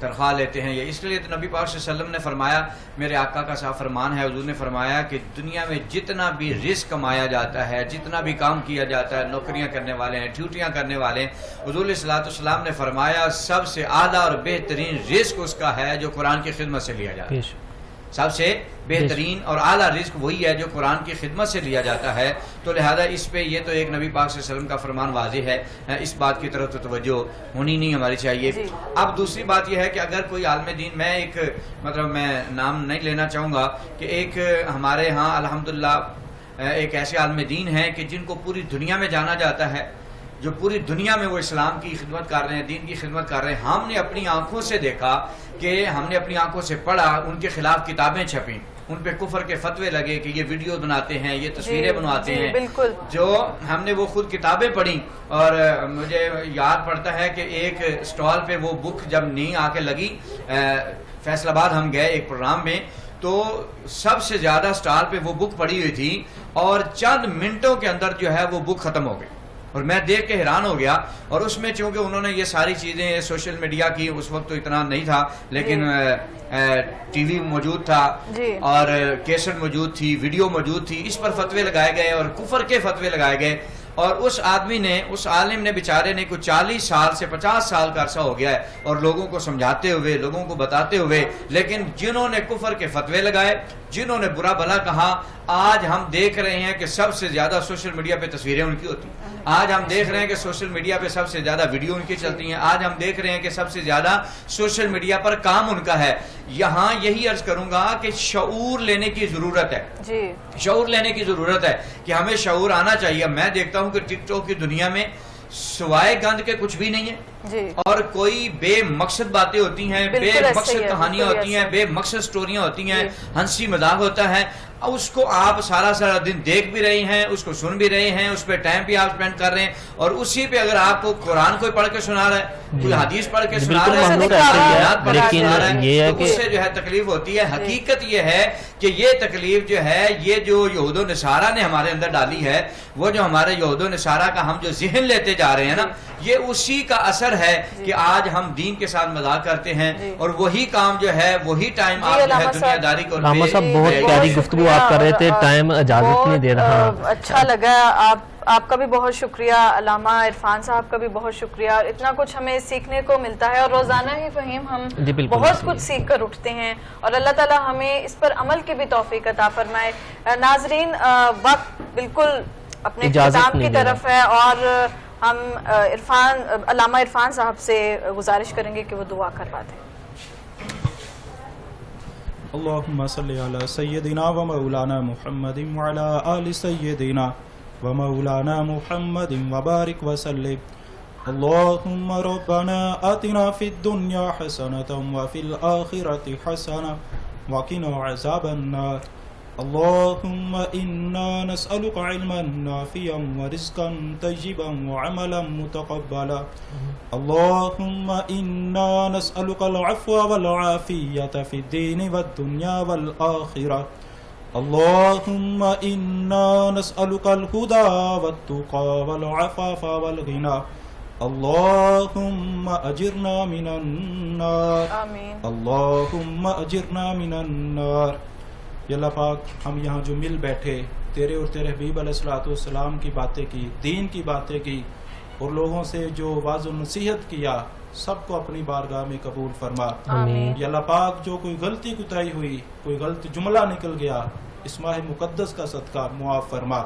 تنخواہ لیتے ہیں, یہ اس لیے تو نبی پاک صلی اللہ علیہ وسلم نے فرمایا, میرے آقا کا صاف فرمان ہے, حضور نے فرمایا کہ دنیا میں جتنا بھی رزق کمایا جاتا ہے, جتنا بھی کام کیا جاتا ہے, نوکریاں کرنے والے ہیں, ڈیوٹیاں کرنے والے ہیں, حضور علیہ السلام نے فرمایا سب سے اعلیٰ اور بہترین رزق اس کا ہے جو قرآن کی خدمت سے لیا جاتا ہے. سب سے بہترین اور اعلیٰ رزق وہی ہے جو قرآن کی خدمت سے لیا جاتا ہے. تو لہذا اس پہ یہ تو ایک نبی پاک صلی اللہ علیہ وسلم کا فرمان واضح ہے, اس بات کی طرف تو توجہ ہونی نہیں ہماری چاہیے. اب دوسری بات یہ ہے کہ اگر کوئی عالم دین, میں ایک مطلب میں نام نہیں لینا چاہوں گا, کہ ایک ہمارے ہاں الحمدللہ ایک ایسے عالم دین ہیں کہ جن کو پوری دنیا میں جانا جاتا ہے, جو پوری دنیا میں وہ اسلام کی خدمت کر رہے ہیں, دین کی خدمت کر رہے ہیں. ہم نے اپنی آنکھوں سے دیکھا کہ ہم نے اپنی آنکھوں سے پڑھا, ان کے خلاف کتابیں چھپیں, ان پہ کفر کے فتوے لگے کہ یہ ویڈیو بناتے ہیں, یہ تصویریں بنواتے ہیں. بالکل جو ہم نے وہ خود کتابیں پڑھی, اور مجھے یاد پڑتا ہے کہ ایک اسٹال پہ وہ بک جب نہیں آ کے لگی, فیصل آباد ہم گئے ایک پروگرام میں, تو سب سے زیادہ اسٹال پہ وہ بک پڑی ہوئی تھی اور چند منٹوں کے اندر جو ہے وہ بک ختم ہو گئی. اور میں دیکھ کے حیران ہو گیا. اور اس میں چونکہ انہوں نے یہ ساری چیزیں سوشل میڈیا کی, اس وقت تو اتنا نہیں تھا لیکن ٹی وی موجود تھا اور کیسٹ موجود تھی, ویڈیو موجود تھی, اس پر فتوے لگائے گئے اور کفر کے فتوے لگائے گئے. اور اس آدمی نے, اس عالم نے بیچارے نے کچھ 40 سال سے 50 سال کا عرصہ ہو گیا ہے, اور لوگوں کو سمجھاتے ہوئے, لوگوں کو بتاتے ہوئے, لیکن جنہوں نے کفر کے فتوے لگائے, جنہوں نے برا بھلا کہا, آج ہم دیکھ رہے ہیں کہ سب سے زیادہ سوشل میڈیا پہ تصویریں ان کی ہوتی ہیں. آج ہم دیکھ رہے ہیں کہ سوشل میڈیا پہ سب سے زیادہ ویڈیو ان کی چلتی ہیں. آج ہم دیکھ رہے ہیں کہ سب سے زیادہ سوشل میڈیا پر کام ان کا ہے. یہاں یہی عرض کروں گا کہ شعور لینے کی ضرورت ہے, شعور لینے کی ضرورت ہے کہ ہمیں شعور آنا چاہیے. میں دیکھتا ہوں کہ ٹک ٹاک کی دنیا میں سوائے گند کے کچھ بھی نہیں ہے, اور کوئی بے مقصد باتیں ہوتی ہیں, بے مقصد کہانیاں ہوتی ہیں, بے مقصد سٹوریاں ہوتی ہیں, ہنسی مذاق ہوتا ہے. اس کو آپ سارا دن دیکھ بھی رہے ہیں, اس کو سن بھی رہے ہیں, اس پہ ٹائم بھی آپ سپینڈ کر رہے ہیں, اور اسی پہ اگر آپ کو قرآن کوئی پڑھ کے سنا رہا ہے, کوئی حدیث پڑھ کے سنا رہا ہے, تو اس سے جو ہے تکلیف ہوتی ہے. حقیقت یہ ہے کہ یہ تکلیف جو ہے, یہ جو یہود و نصارہ نے ہمارے اندر ڈالی ہے, وہ جو ہمارے یہود و نصارہ کا ہم جو ذہن لیتے جا رہے ہیں نا, یہ اسی کا اثر ہے کہ آج ہم دین کے ساتھ مذاق کرتے ہیں, اور وہی کام جو ہے, وہی ٹائم آپ جو ہے دنیا داری کو. علامہ صاحب بہت پیاری گفتگو آپ کر رہے تھے, ٹائم اجازت نہیں دے رہا. اچھا لگا, آپ کا بھی بہت شکریہ, علامہ عرفان صاحب کا بھی بہت شکریہ. اور اتنا کچھ ہمیں سیکھنے کو ملتا ہے, اور روزانہ ہی فہیم ہم بہت کچھ سیکھ کر اٹھتے ہیں, اور اللہ تعالیٰ ہمیں اس پر عمل کی بھی توفیق عطا فرمائے. ناظرین, وقت بالکل اپنے اختتام کی طرف ہے, اور ہم علامہ عرفان صاحب سے گزارش کریں گے کہ وہ دعا کروا دیں. اللہم صلی علی سیدنا و مولانا محمد وعلی آل سیدنا و مولانا محمد وبارک وسلم. اللہم ربنا آتنا فی الدنیا حسنة وفی الآخرة حسنة وقنا عذاب النار. اللہم انا نسألک علما نافعا ورزقا طیبا وعملا متقبلا. اللہم انا نسألک العفو والعافیة فی الدین والدنیا والآخرہ. اللہم انا نسألک الہدى والتقى والعفاف والغنى. اللہم اجرنا من النار. اللہم اجرنا من النار. یا اللہ پاک, ہم یہاں جو مل بیٹھے, تیرے اور تیرے حبیب علیہ الصلوۃ والسلام کی باتیں کی, دین کی باتیں کی, اور لوگوں سے جو واعظ و نصیحت کیا سب کو اپنی بارگاہ میں قبول فرما. آمین. یا اللہ پاک جو کوئی غلطی کوتاہی ہوئی، کوئی غلط جملہ نکل گیا، اس ماہ مقدس کا صدقہ معاف فرما.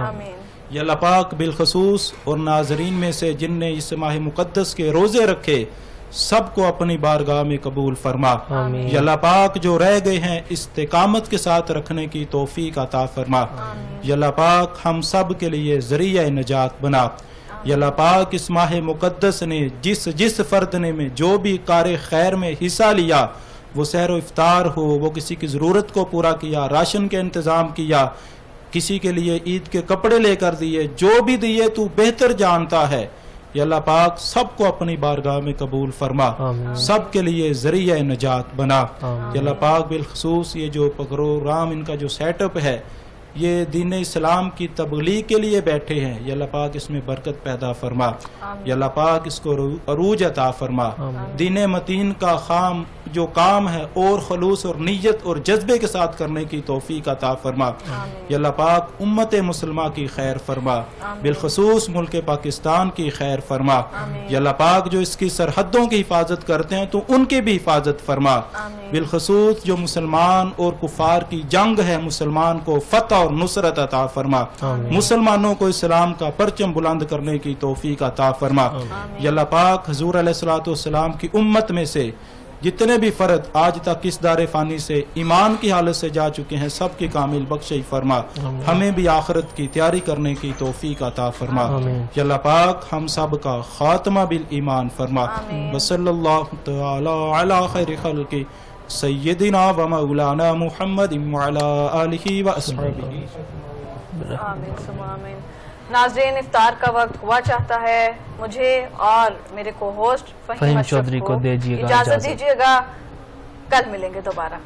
آمین. یا اللہ پاک بالخصوص اور ناظرین میں سے جن نے اس ماہ مقدس کے روزے رکھے سب کو اپنی بارگاہ میں قبول فرما. آمین. یا اللہ پاک جو رہ گئے ہیں استقامت کے ساتھ رکھنے کی توفیق عطا فرما. یا اللہ پاک ہم سب کے لیے ذریعہ نجات بنا. یا اللہ پاک اس ماہ مقدس نے جس فرد نے میں جو بھی کار خیر میں حصہ لیا، وہ سحر و افطار ہو، وہ کسی کی ضرورت کو پورا کیا، راشن کے انتظام کیا، کسی کے لیے عید کے کپڑے لے کر دیے، جو بھی دیے تو بہتر جانتا ہے. یا اللہ پاک سب کو اپنی بارگاہ میں قبول فرما. آمین. سب کے لیے ذریعہ نجات بنا. آمین. یا اللہ پاک بالخصوص یہ جو پروگرام ان کا جو سیٹ اپ ہے، یہ دین اسلام کی تبلیغ کے لیے بیٹھے ہیں. یا اللہ پاک اس میں برکت پیدا فرما. یا اللہ پاک اس کو عروج عطا فرما. دین متین کا جو کام ہے اور خلوص اور نیت اور جذبے کے ساتھ کرنے کی توفیق عطا فرما. یا اللہ پاک امت مسلمہ کی خیر فرما، بالخصوص ملک پاکستان کی خیر فرما. یا اللہ پاک جو اس کی سرحدوں کی حفاظت کرتے ہیں تو ان کی بھی حفاظت فرما. بالخصوص جو مسلمان اور کفار کی جنگ ہے، مسلمان کو فتح اور نصرت عطا فرما. مسلمانوں کو اسلام کا پرچم بلند کرنے کی توفیق عطا فرما. یا اللہ پاک حضور علیہ الصلوۃ والسلام کی امت میں سے جتنے بھی فرد آج تک اس دار فانی سے ایمان کی حالت سے جا چکے ہیں سب کی کامل بخشش فرما. ہمیں بھی آخرت کی تیاری کرنے کی توفیق عطا فرما. یا اللہ پاک ہم سب کا خاتمہ بالایمان فرما. وصلی اللہ تعالی علی خیر خلق سیدنا و مولانا محمد وعلی آلہ و اصحابہ. آمین ثم آمین. ناظرین افطار کا وقت ہوا چاہتا ہے. مجھے اور میرے کو ہوسٹ فہیم چودھری کو دیجیے گا اجازت دیجیے گا. کل ملیں گے دوبارہ.